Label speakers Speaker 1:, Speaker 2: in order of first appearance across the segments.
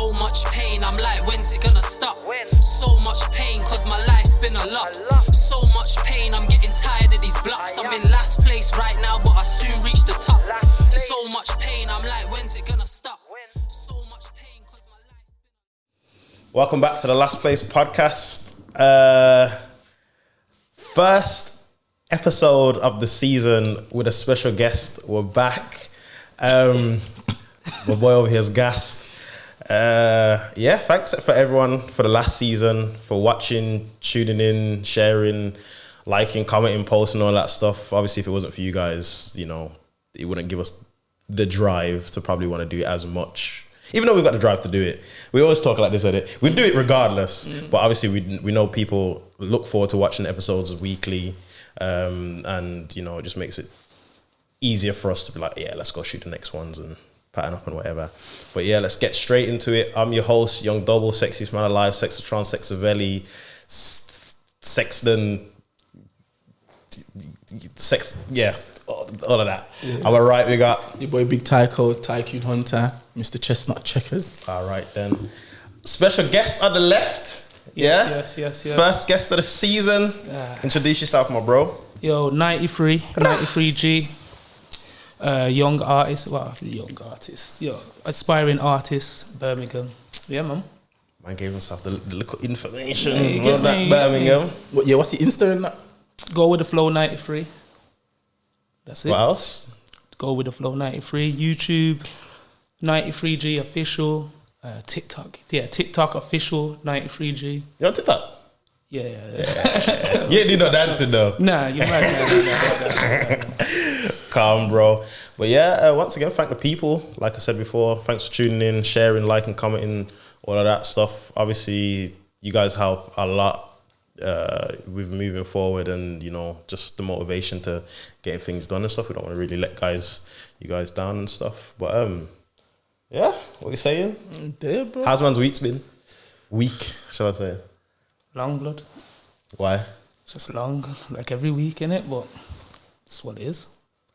Speaker 1: So much pain, I'm like, when's it gonna stop? So much pain, cause my life's been a lot. So much pain, I'm getting tired of these blocks. I'm in last place right now, but I soon reach the top. So much pain, I'm like, when's it gonna stop? So much pain, cause my life's been...
Speaker 2: Welcome back to the Last Place podcast. First episode of the season with a special guest. We're back. My boy over here is gassed. Thanks for everyone for the last season, for watching, tuning in, sharing, liking, commenting, posting, all that stuff. Obviously, if it wasn't for you guys, you know, it wouldn't give us the drive to probably want to do it as much. Even though we've got the drive to do it, we always talk like this at it. We do it regardless, but obviously we know people look forward to watching the episodes weekly, and you know, it just makes it easier for us to be like, yeah, let's go shoot the next ones and pattern up and whatever. But yeah, let's get straight into it. I'm your host, Young Double, Sexiest Man Alive, Sexatron, Sexavelli, Sexton, all of that. Yeah. All right, we got
Speaker 3: your boy Big Tycoon, Tycoon Hunter, Mr. Chestnut Checkers.
Speaker 2: All right then. Special guest on the left.
Speaker 3: Yes.
Speaker 2: First guest of the season. Introduce yourself, my bro.
Speaker 4: Yo, 93G. Young artist, aspiring artist, Birmingham. Yeah, man.
Speaker 2: Man gave himself the little information about that Birmingham.
Speaker 3: What's the Insta and that?
Speaker 4: Go with the flow 93. That's it.
Speaker 2: What else?
Speaker 4: Go with the flow 93. YouTube, 93G official. TikTok. Yeah, TikTok official 93G.
Speaker 2: You on TikTok?
Speaker 4: Yeah.
Speaker 2: You do no dancing though.
Speaker 4: Nah, you're right.
Speaker 2: Calm, bro. But yeah, once again, thank the people. Like I said before, thanks for tuning in, sharing, liking, commenting, all of that stuff. Obviously, you guys help a lot with moving forward, and you know, just the motivation to getting things done and stuff. We don't want to really let you guys down and stuff. But yeah, what you saying?
Speaker 3: There, bro.
Speaker 2: How's man's week's been? Week, shall I say?
Speaker 4: Long, blood.
Speaker 2: Why?
Speaker 4: It's just long, like every week, innit? But it's what it is.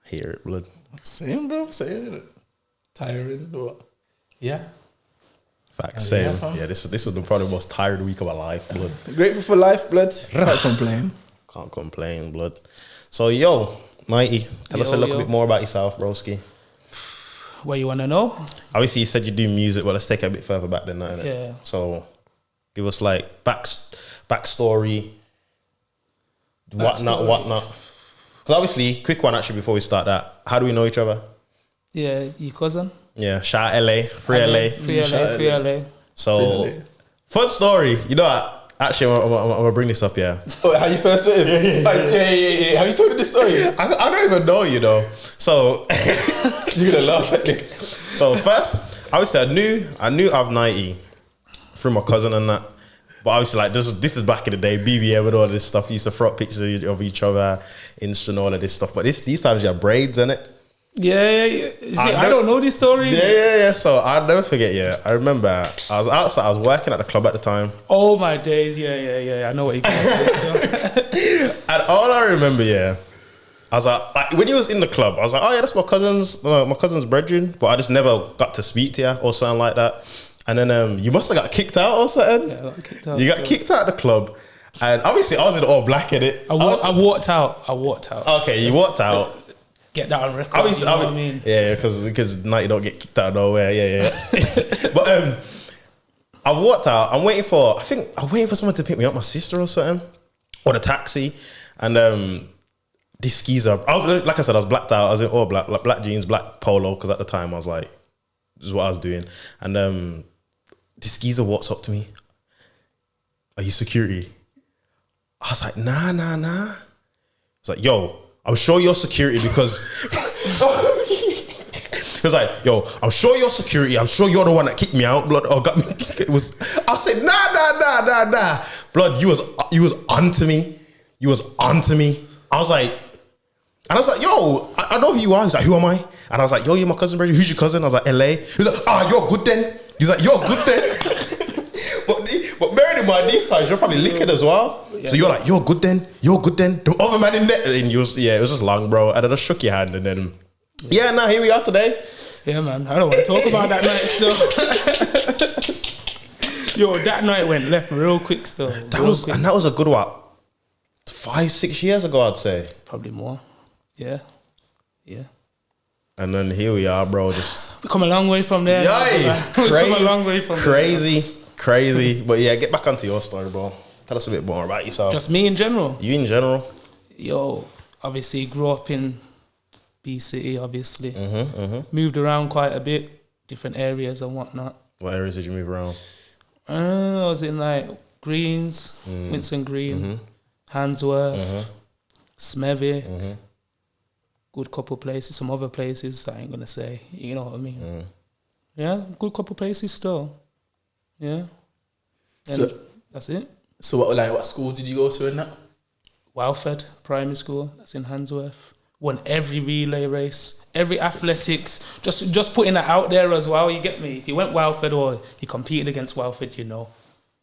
Speaker 2: Hear it, blood.
Speaker 3: Same, bro. Same. Tiring, what? Yeah.
Speaker 2: Facts, same. Yeah, this was probably the most tired week of my life, blood.
Speaker 3: Grateful for life, blood. Can't complain.
Speaker 2: Can't complain, blood. So, yo, 90, tell us a little bit more about yourself, broski.
Speaker 4: What you want to know?
Speaker 2: Obviously, you said you do music, but let's take it a bit further back than that, innit?
Speaker 4: Yeah.
Speaker 2: So, give us like backstory, whatnot. Because obviously, quick one actually before we start that. How do we know each other?
Speaker 4: Yeah, your cousin.
Speaker 2: Yeah, shout out LA, free LA. So, fun story. You know what? Actually, I'm gonna bring this up, yeah.
Speaker 3: Oh, how you first met him? Yeah. Have you told me this story?
Speaker 2: I don't even know, you know. So
Speaker 3: you're gonna laugh at this.
Speaker 2: So first, obviously, I knew of 90 through my cousin and that. But obviously, like this is back in the day, BBM and all this stuff. We used to throw up pictures of each other, Insta and all of this stuff. But these times you have braids in it.
Speaker 4: Yeah. See, I don't know this story.
Speaker 2: Yeah. So I'll never forget. Yeah, I remember I was outside. I was working at the club at the time.
Speaker 4: Oh my days. Yeah. I know what you're going to say.
Speaker 2: And all I remember, I was like when he was in the club, I was like, oh yeah, that's my cousin's brethren. But I just never got to speak to you or something like that. And then you must have got kicked out or something.
Speaker 4: Yeah, I got kicked out.
Speaker 2: You got kicked out of the club. And obviously I was in all black in it.
Speaker 4: I walked out.
Speaker 2: Okay, you walked out.
Speaker 4: Get that on record.
Speaker 2: Obviously,
Speaker 4: you know what I mean?
Speaker 2: Yeah, because now you don't get kicked out of nowhere. Yeah. But I walked out. I'm waiting for someone to pick me up, my sister or something, or the taxi. And this geezer, like I said, I was blacked out. I was in all black, like black jeans, black polo, because at the time I was like, this is what I was doing. And this geezer walks up to me. Are you security? I was like, nah. He's like, yo, I'm sure you're security because he was like, yo, I'm sure you're security. I'm sure you're the one that kicked me out, blood, or got me. I said, nah. Blood, you was onto me. I was like, yo, I know who you are. He's like, who am I? And I was like, yo, you're my cousin, brother. Who's your cousin? I was like, LA. He was like, you're good then. He's like, you're good then. But bearing in mind, these times, you're probably licking as well. Yeah. So you're like, you're good then. The other man in there. And it was just long, bro. And I just shook your hand and then, here we are today.
Speaker 4: Yeah, man. I don't want to talk about that night still. Yo, that night went left real quick still.
Speaker 2: That was a good what? 5-6 years ago, I'd say.
Speaker 4: Probably more. Yeah.
Speaker 2: And then here we are, bro. Just
Speaker 4: We come a long way from there. We come a long way from
Speaker 2: crazy. But yeah, get back onto your story, bro. Tell us a bit more about yourself.
Speaker 4: Just me in general.
Speaker 2: You in general.
Speaker 4: Yo, obviously grew up in B City, obviously. Moved around quite a bit, different areas and whatnot.
Speaker 2: What areas did you move around?
Speaker 4: I was in like Greens, Winston Green, Handsworth, Smevy. Good couple places, some other places I ain't gonna say, you know what I mean? Yeah, good couple places still. Yeah. And that's it.
Speaker 3: So what schools did you go to in that?
Speaker 4: Walford Primary School, that's in Handsworth. Won every relay race, every athletics. Just putting that out there as well, you get me? If you went Walford or you competed against Walford, you know.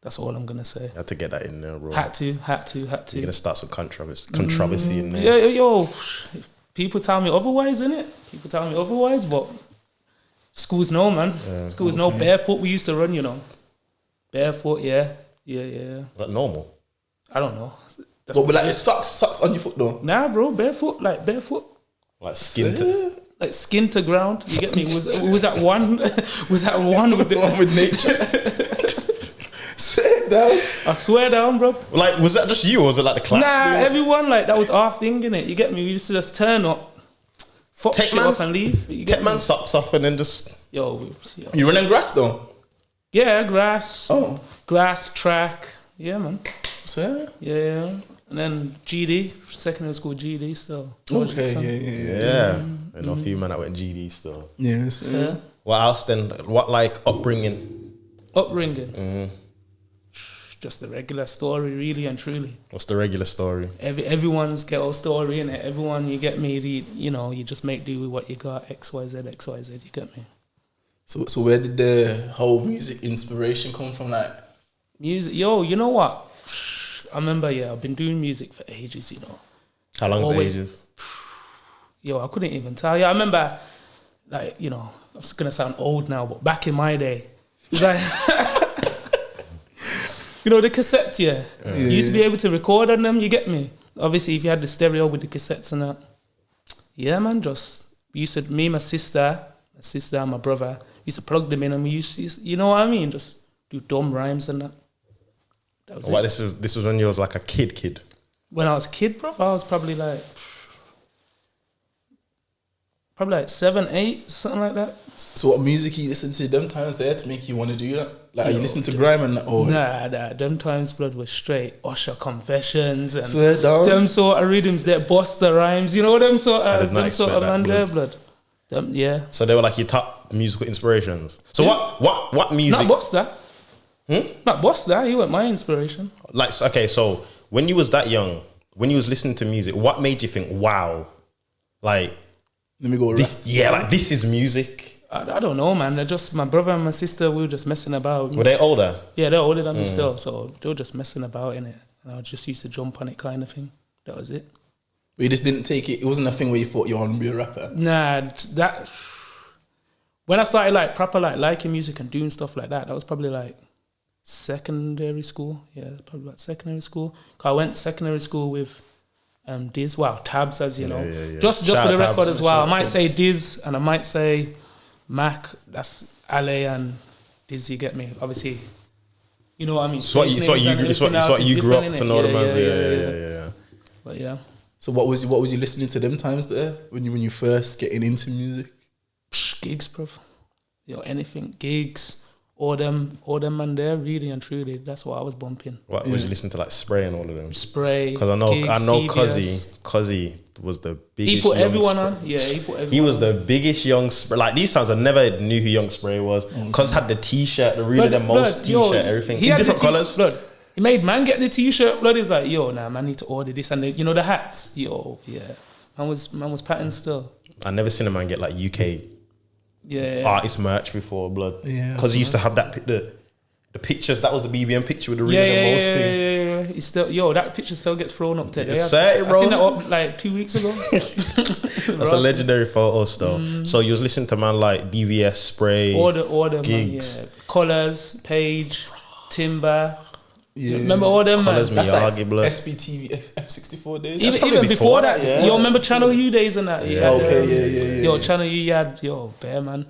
Speaker 4: That's all I'm gonna say.
Speaker 2: Had to get that in there, bro.
Speaker 4: Had to.
Speaker 2: You're gonna start some controversy in there.
Speaker 4: Yeah, yo. People tell me otherwise, innit? People tell me otherwise, but schools know, man. Yeah. Schools know. Barefoot we used to run, you know. Barefoot, yeah.
Speaker 2: That normal?
Speaker 4: I don't know.
Speaker 3: But like socks on your foot though?
Speaker 4: Nah, bro, barefoot.
Speaker 2: Like skin
Speaker 4: to ground. You get me? Was that one? Was that one with the
Speaker 3: one with nature? Sit down.
Speaker 4: I swear down, bro.
Speaker 2: Like, was that just you, or was it like the class?
Speaker 4: Nah, everyone, like, that was our thing, innit? You get me? We used to just turn up, fuck shit up and leave.
Speaker 2: Take man's socks off and then just...
Speaker 3: Yo. You running grass, though?
Speaker 4: Yeah, grass. Oh. Grass, track. Yeah, man.
Speaker 3: So?
Speaker 4: Yeah. And then GD, secondary school GD still.
Speaker 3: Okay,
Speaker 2: yeah. I know a few men that went GD still.
Speaker 3: Yes.
Speaker 4: Yeah.
Speaker 2: What else then? What, like, upbringing?
Speaker 4: Just the regular story, really and truly.
Speaker 2: What's the regular story?
Speaker 4: Everyone's ghetto story, innit? Everyone, you get me, you just make do with what you got, XYZ, you get me?
Speaker 3: So where did the whole music inspiration come from, like?
Speaker 4: Music, yo, you know what? I remember, I've been doing music for ages, you know.
Speaker 2: How long's ages?
Speaker 4: Yo, I couldn't even tell you. I remember, like, you know, I'm just gonna sound old now, but back in my day, it was like... You know, the cassettes, You used to be able to record on them, you get me? Obviously, if you had the stereo with the cassettes and that. Yeah, man, me, my sister and my brother, used to plug them in and we used to, you know what I mean? Just do dumb rhymes and that. That was it.
Speaker 2: This was when you was like a kid?
Speaker 4: When I was a kid, bro, I was probably like 7, 8, something like that.
Speaker 3: So what music you listen to them times there to make you want to do that? Like, are you listening to grime and that? Or?
Speaker 4: Nah, them times, blood, was straight Usher Confessions and
Speaker 3: swear down.
Speaker 4: Them sort of rhythms that bust the rhymes, you know, them sort of man there, blood. Yeah.
Speaker 2: So they were like your top musical inspirations. So what music?
Speaker 4: Not Busta. Not Busta, he was my inspiration.
Speaker 2: Like, okay, so when you was that young, when you was listening to music, what made you think, wow, like,
Speaker 3: let me go
Speaker 2: this, like this is music?
Speaker 4: I don't know, man. They're just my brother and my sister. We were just messing about.
Speaker 2: Were they older?
Speaker 4: Yeah, they're older than me still. So they were just messing about in it, and I just used to jump on it, kind of thing. That was it.
Speaker 3: But you just didn't take it. It wasn't a thing where you thought you wanted to be a rapper.
Speaker 4: Nah, that when I started like proper like liking music and doing stuff like that, that was probably like secondary school. Yeah, probably like secondary school. 'Cause I went secondary school with Diz. Wow, Tabs, as you know. Yeah. Just for the record
Speaker 2: Tabs,
Speaker 4: as well. I might say Diz and I might say Mac. That's Ale and Diz. You get me? Obviously, you know what I mean.
Speaker 2: It's what you grew up to know them as. Yeah.
Speaker 4: But yeah.
Speaker 3: So what was you listening to them times there when you first getting into music?
Speaker 4: Gigs, bro. Yo, anything gigs. All them man there, really and truly. That's what I was bumping.
Speaker 2: What was you listening to, like Spray and all of them?
Speaker 4: Spray.
Speaker 2: Because I know Cuzzy was the biggest.
Speaker 4: He put everyone on. Yeah, he put everyone.
Speaker 2: He was the biggest Young Spray. Like these times, I never knew who Young Spray was. Cuz had the T-shirt, the most T-shirt, everything in different colors.
Speaker 4: Blood. He made man get the T-shirt. Blood. He's like, yo, nah, man, need to order this and you know the hats. Yo, yeah, man was patting still.
Speaker 2: I never seen a man get like UK.
Speaker 4: Yeah,
Speaker 2: artist merch before, blood.
Speaker 3: Yeah,
Speaker 2: because he used to have that the pictures. That was the BBM picture with the most thing.
Speaker 4: Yeah. He still, that picture still gets thrown up today.
Speaker 2: Yes, bro.
Speaker 4: I seen that up like 2 weeks ago.
Speaker 2: That's a legendary photo still. So you was listening to man like DVS, Spray,
Speaker 4: order
Speaker 2: Gigs,
Speaker 4: man, yeah. Colors, Page. Timber.
Speaker 3: Yeah.
Speaker 4: Remember all them, man?
Speaker 2: Colours
Speaker 3: That's like
Speaker 2: Miyagi, blood.
Speaker 3: SBTV F64 days.
Speaker 4: Even before that,
Speaker 2: yeah.
Speaker 4: yo, remember Channel U days and that?
Speaker 2: Yeah.
Speaker 3: Okay, yeah.
Speaker 4: Yo, Channel U, you had, bear, man.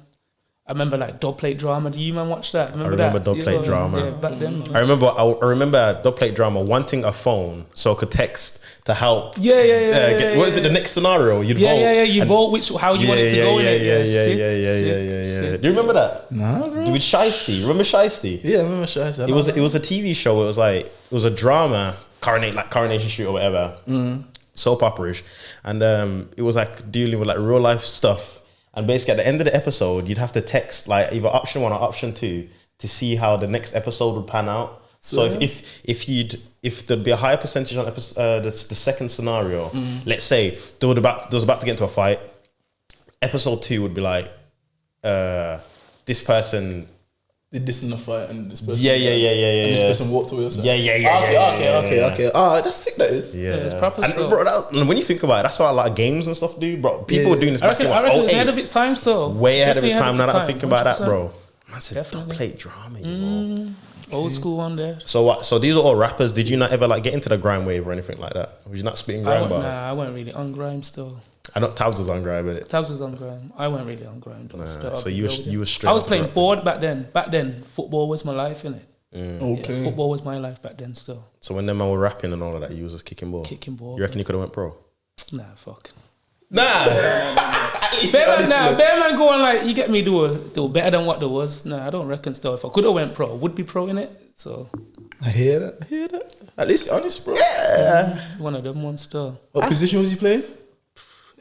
Speaker 4: I remember like dub plate drama. Do you man watch that?
Speaker 2: remember
Speaker 4: that?
Speaker 2: dub plate drama.
Speaker 4: Yeah, back then. Man.
Speaker 2: I remember dub plate drama wanting a phone so I could text to help.
Speaker 4: Yeah.
Speaker 2: What is it? The next scenario you'd vote.
Speaker 4: Yeah. You vote how you want it to go in it.
Speaker 2: Yeah. Do you remember that?
Speaker 3: Nah, bro.
Speaker 2: With Shiesty, remember Shiesty?
Speaker 3: Yeah, I remember Shiesty.
Speaker 2: It was a TV show. It was a drama, Coronation Street or whatever, soap opera-ish, and it was like dealing with like real life stuff. And basically, at the end of the episode, you'd have to text like either option 1 or option 2 to see how the next episode would pan out. So if there'd be a higher percentage on the second scenario, let's say they was about to get into a fight, episode 2 would be like, this person
Speaker 3: did this in the fight and this person.
Speaker 2: Yeah.
Speaker 3: And this person walked away or something. Okay. Oh, that's sick. That is.
Speaker 2: Yeah,
Speaker 4: it's proper
Speaker 2: and
Speaker 4: stuff.
Speaker 2: Bro, when you think about it, that's what a lot of games and stuff do, bro. People were doing this
Speaker 4: I
Speaker 2: back in
Speaker 4: reckon it's
Speaker 2: 08.
Speaker 4: ahead of its time still.
Speaker 2: Way ahead of its time. Now that I'm
Speaker 4: 100%.
Speaker 2: thinking about that, bro. Man said
Speaker 4: Definitely.
Speaker 2: dub plate drama, you know.
Speaker 4: Old school one there.
Speaker 2: So what? So these are all rappers. Did you not ever like get into the grime wave or anything like that? Was you not spitting grime bars?
Speaker 4: I weren't really on grime still.
Speaker 2: I know Tabs was on grime, but
Speaker 4: Tabs was on grime. I weren't really on grime though. Still,
Speaker 2: so you were straight.
Speaker 4: I was
Speaker 2: into
Speaker 4: playing
Speaker 2: rap.
Speaker 4: board back then. Back then, football was my life, innit?
Speaker 3: Okay.
Speaker 4: Yeah, football was my life back then still.
Speaker 2: So when them man were rapping and all of that, you was just kicking ball.
Speaker 4: Kicking ball.
Speaker 2: You reckon you could have went pro?
Speaker 4: Nah, fuck.
Speaker 2: Nah.
Speaker 4: Bear man go on like, you get me, they were better than what there was. Nah, I don't reckon still. If I could have went pro, would be pro in it. So
Speaker 3: I hear that. At least honest, bro.
Speaker 4: one of them ones still.
Speaker 3: What position was he playing?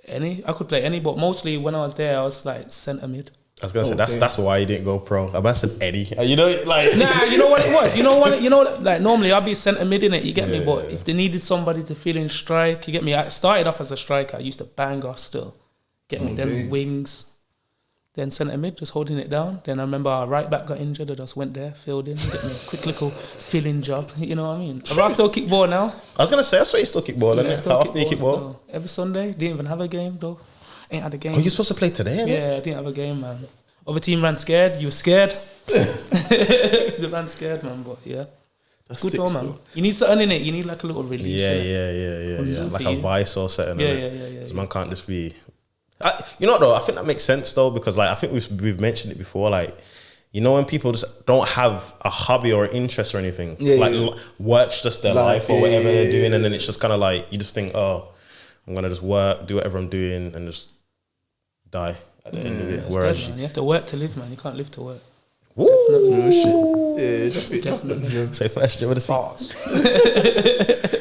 Speaker 4: Any, I could play any, but mostly when I was there, I was like centre mid.
Speaker 2: I was gonna say that's why you didn't go pro. I must said Eddie. You know, like
Speaker 4: Nah, you know what it was. You know, like normally I'd be centre mid in it. You get me, but if they needed somebody to fill in strike, you get me. I started off as a striker. I used to bang off still. Get me, then wings, then centre mid, just holding it down. Then I remember our right back got injured. I just went there, filled in, get me a quick little filling job. You know what I mean? I still kick ball now.
Speaker 2: I was gonna say, that's why you still kick ball.
Speaker 4: Yeah,
Speaker 2: How often you kick ball?
Speaker 4: still. Every Sunday. Didn't even have a game though. Ain't had a game.
Speaker 2: Oh, you're supposed to play today? innit?
Speaker 4: Yeah, I didn't have a game, man. Other team ran scared. You were scared. They ran scared, man. But yeah,
Speaker 3: That's
Speaker 4: good
Speaker 3: sick
Speaker 4: though, man.
Speaker 3: still.
Speaker 4: You need something in it. You need like a little release.
Speaker 2: Yeah,
Speaker 4: innit?
Speaker 2: like
Speaker 4: for
Speaker 2: a
Speaker 4: you.
Speaker 2: vice or something.
Speaker 4: Yeah,
Speaker 2: innit?
Speaker 4: yeah.
Speaker 2: 'Cause man can't just be. You know what though? I think that makes sense though, because like I think we've mentioned it before. Like, you know, when people just don't have a hobby or interest or anything, work's just their life or whatever they're doing, and then it's just kind of like you just think, oh, I'm gonna just work, do whatever I'm doing, and just die at the end of it.
Speaker 4: It's
Speaker 2: Whereas,
Speaker 4: dead, man. You have to work to live, man. You can't live to work.
Speaker 2: woo,
Speaker 3: Yeah, definitely.
Speaker 2: say first, you would have seen.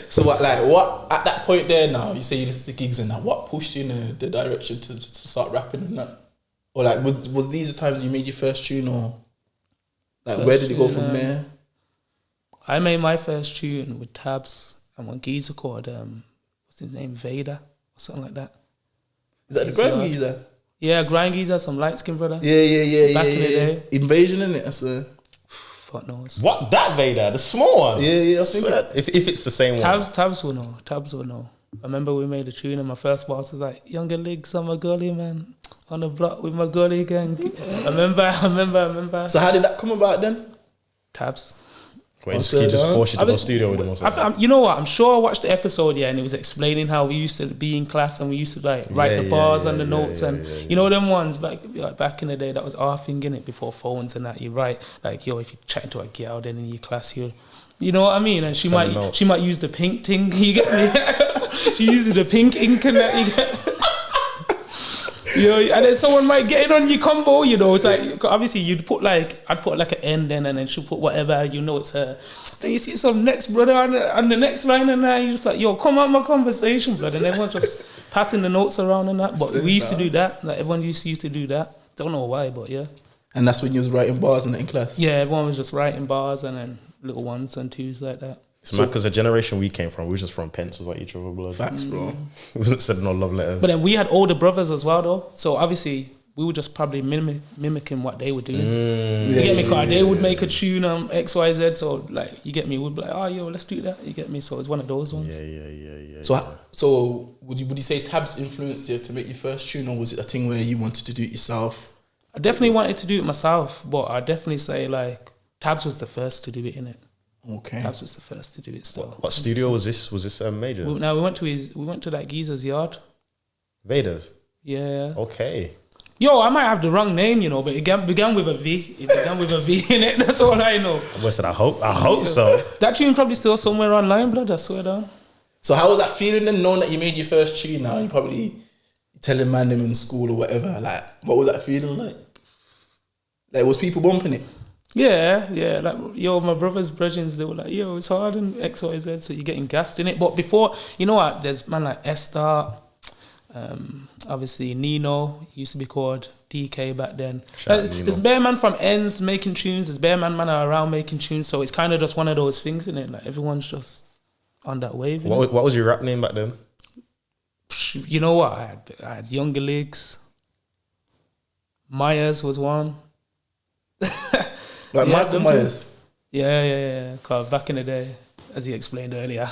Speaker 3: So what at that point there now, you say you listen to gigs and that, what pushed you in the direction to start rapping and that? Or like was these the times you made your first tune, or like where did it go from there?
Speaker 4: I made my first tune with Tabs and one geezer called what's his name, Vader or something like that.
Speaker 3: Is that the grind geezer?
Speaker 4: Yeah, grind geezer, some light skin brother.
Speaker 3: Yeah.
Speaker 4: Back in the day.
Speaker 3: Invasion, innit? That's a
Speaker 4: Fuck knows.
Speaker 2: What, that Vader, the small one?
Speaker 3: Yeah, I think
Speaker 2: So, if it's the same one.
Speaker 4: Tabs will know. Tabs will know. I remember we made a tune and my first boss was like, younger leagues, I'm a girly man on the block with my girly gang. I remember.
Speaker 3: So how did that come about then?
Speaker 4: Tabs.
Speaker 2: Wait, he just forced you to go studio with him or something.
Speaker 4: You know what? I'm sure I watched the episode, and it was explaining how we used to be in class and we used to like write the bars and the notes you know them ones back in the day. That was our thing, innit? Before phones and that, you write like, yo, if you're chatting to a girl, then in your class, you know what I mean? And she might use the pink thing. You get me? She uses the pink ink and that. You get. And then someone might get it on your combo, you know. It's like, obviously I'd put like an N then, and then she'll put whatever, you know, it's her. Then you see some next brother on the next line, and then you're just like, yo, come out my conversation, blood. And everyone just passing the notes around and that. But we used to do that. Like everyone used to do that. Don't know why, but yeah.
Speaker 3: And that's when you was writing bars and that in class?
Speaker 4: Yeah, everyone was just writing bars and then little ones and twos like that.
Speaker 2: It's mad because the generation we came from, we was just throwing pencils at each other, blood.
Speaker 3: Facts, bro.
Speaker 2: We wasn't sending no love letters.
Speaker 4: But then we had older brothers as well, though. So obviously we were just probably mimicking what they were doing. You get me? Because they would make a tune X, Y, Z. So like, you get me? We'd be like, oh, yo, let's do that. You get me? So it's one of those ones.
Speaker 2: Yeah.
Speaker 3: So would you say Tabs influenced you to make your first tune, or was it a thing where you wanted to do it yourself?
Speaker 4: I definitely wanted to do it myself, but I definitely say like Tabs was the first to do it, innit?
Speaker 3: Okay.
Speaker 4: Tabs was the first to do it still.
Speaker 2: What studio was this? Was this Major?
Speaker 4: We went to that geezer's yard.
Speaker 2: Vader's.
Speaker 4: Yeah.
Speaker 2: Okay.
Speaker 4: Yo, I might have the wrong name, you know, but it began with a V. It began with a V in it. That's all I know.
Speaker 2: I said, I hope so.
Speaker 4: That tune probably still somewhere online, blood. I swear down.
Speaker 3: So how was that feeling then, knowing that you made your first tune now? You probably telling man them in school or whatever. Like, what was that feeling like? Like, was people bumping it?
Speaker 4: Yeah. Like, yo, my brother's brethren, they were like, yo, it's hard and X, Y, Z, so you're getting gassed in it. But before, you know what? There's man like Esther, obviously Nino, used to be called DK back then. There's bare man from ends making tunes. There's bare man are around making tunes. So it's kind of just one of those things, isn't it? Like everyone's just on that wave.
Speaker 2: What was your rap name back then?
Speaker 4: You know what? I had Younger Leagues. Myers was one.
Speaker 3: Like Michael Myers.
Speaker 4: Yeah. Cause back in the day, as he explained earlier,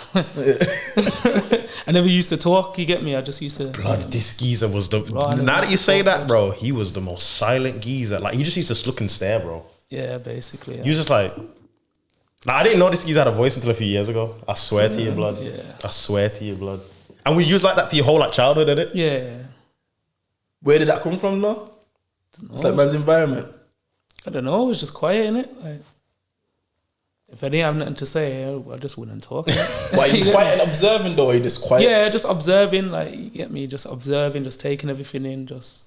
Speaker 4: I never used to talk. You get me? I just used to.
Speaker 2: Blood, this geezer was the. Now that you say that, bro, he was the most silent geezer. Like he just used to look and stare, bro.
Speaker 4: Yeah, basically. Yeah.
Speaker 2: He was just like I didn't know this geezer had a voice until a few years ago. I swear to you, blood.
Speaker 4: Yeah.
Speaker 2: I swear to you, blood. And we used like that for your whole like childhood, did it?
Speaker 4: Yeah.
Speaker 3: Where did that come from, though? It's like man's environment.
Speaker 4: I don't know. It was just quiet, innit? Like, if I didn't have nothing to say, I just wouldn't talk.
Speaker 3: Why you quiet and observing though? Or you just quiet?
Speaker 4: Yeah, just observing. Like, you get me? Just observing, just taking everything in. Just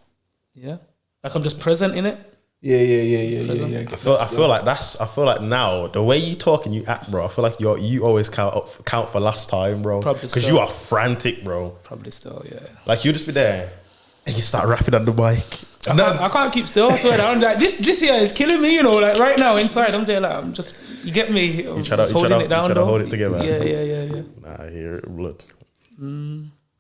Speaker 4: like I'm just present in it.
Speaker 3: Yeah.
Speaker 2: I feel like now the way you talk and you act, bro. I feel like you always count for last time, bro. Because you are frantic, bro.
Speaker 4: Probably still, yeah.
Speaker 2: Like you just be there and you start rapping on the mic.
Speaker 4: I can't keep still. I swear down. Like this here is killing me. You know, like right now inside, I'm there. Like I'm just. You get me? I'm just holding it down.
Speaker 2: You try to hold it together.
Speaker 4: Yeah.
Speaker 2: Nah, I hear it, blood.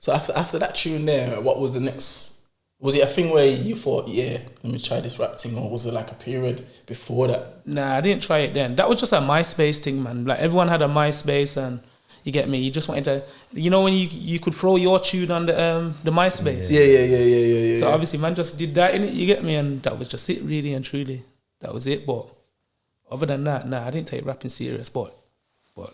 Speaker 3: So after that tune there, what was the next? Was it a thing where you thought, yeah, let me try this rap thing, or was it like a period before that?
Speaker 4: Nah, I didn't try it then. That was just a MySpace thing, man. Like everyone had a MySpace, and you get me. You just wanted to, you know, when you could throw your tune on the MySpace.
Speaker 3: Yeah.
Speaker 4: So obviously, man, just did that in it. You get me, and that was just it, really and truly. That was it. But other than that, nah, I didn't take rapping serious. But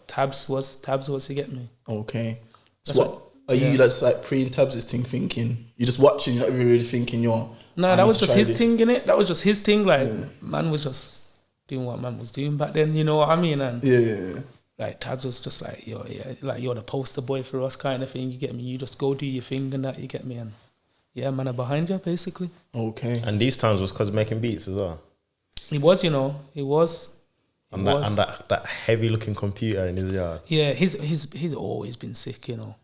Speaker 4: Tabs was, you get me.
Speaker 3: Okay.
Speaker 4: That's
Speaker 3: So what? Are you like pre and Tabs' thing thinking? You're just watching, you're not really thinking you're...
Speaker 4: No, that was just his thing, innit? That was just his thing. Like, man was just doing what man was doing back then, you know what I mean? And
Speaker 3: Yeah.
Speaker 4: like, Tabs was just like, yo, yeah, like, you're the poster boy for us kind of thing, you get me? You just go do your thing and that, you get me? And yeah, man, I'm behind you, basically.
Speaker 3: Okay.
Speaker 2: And these times was because making beats as well.
Speaker 4: He was, you know, he was.
Speaker 2: And that heavy looking computer in his yard.
Speaker 4: Yeah, he's always been sick, you know.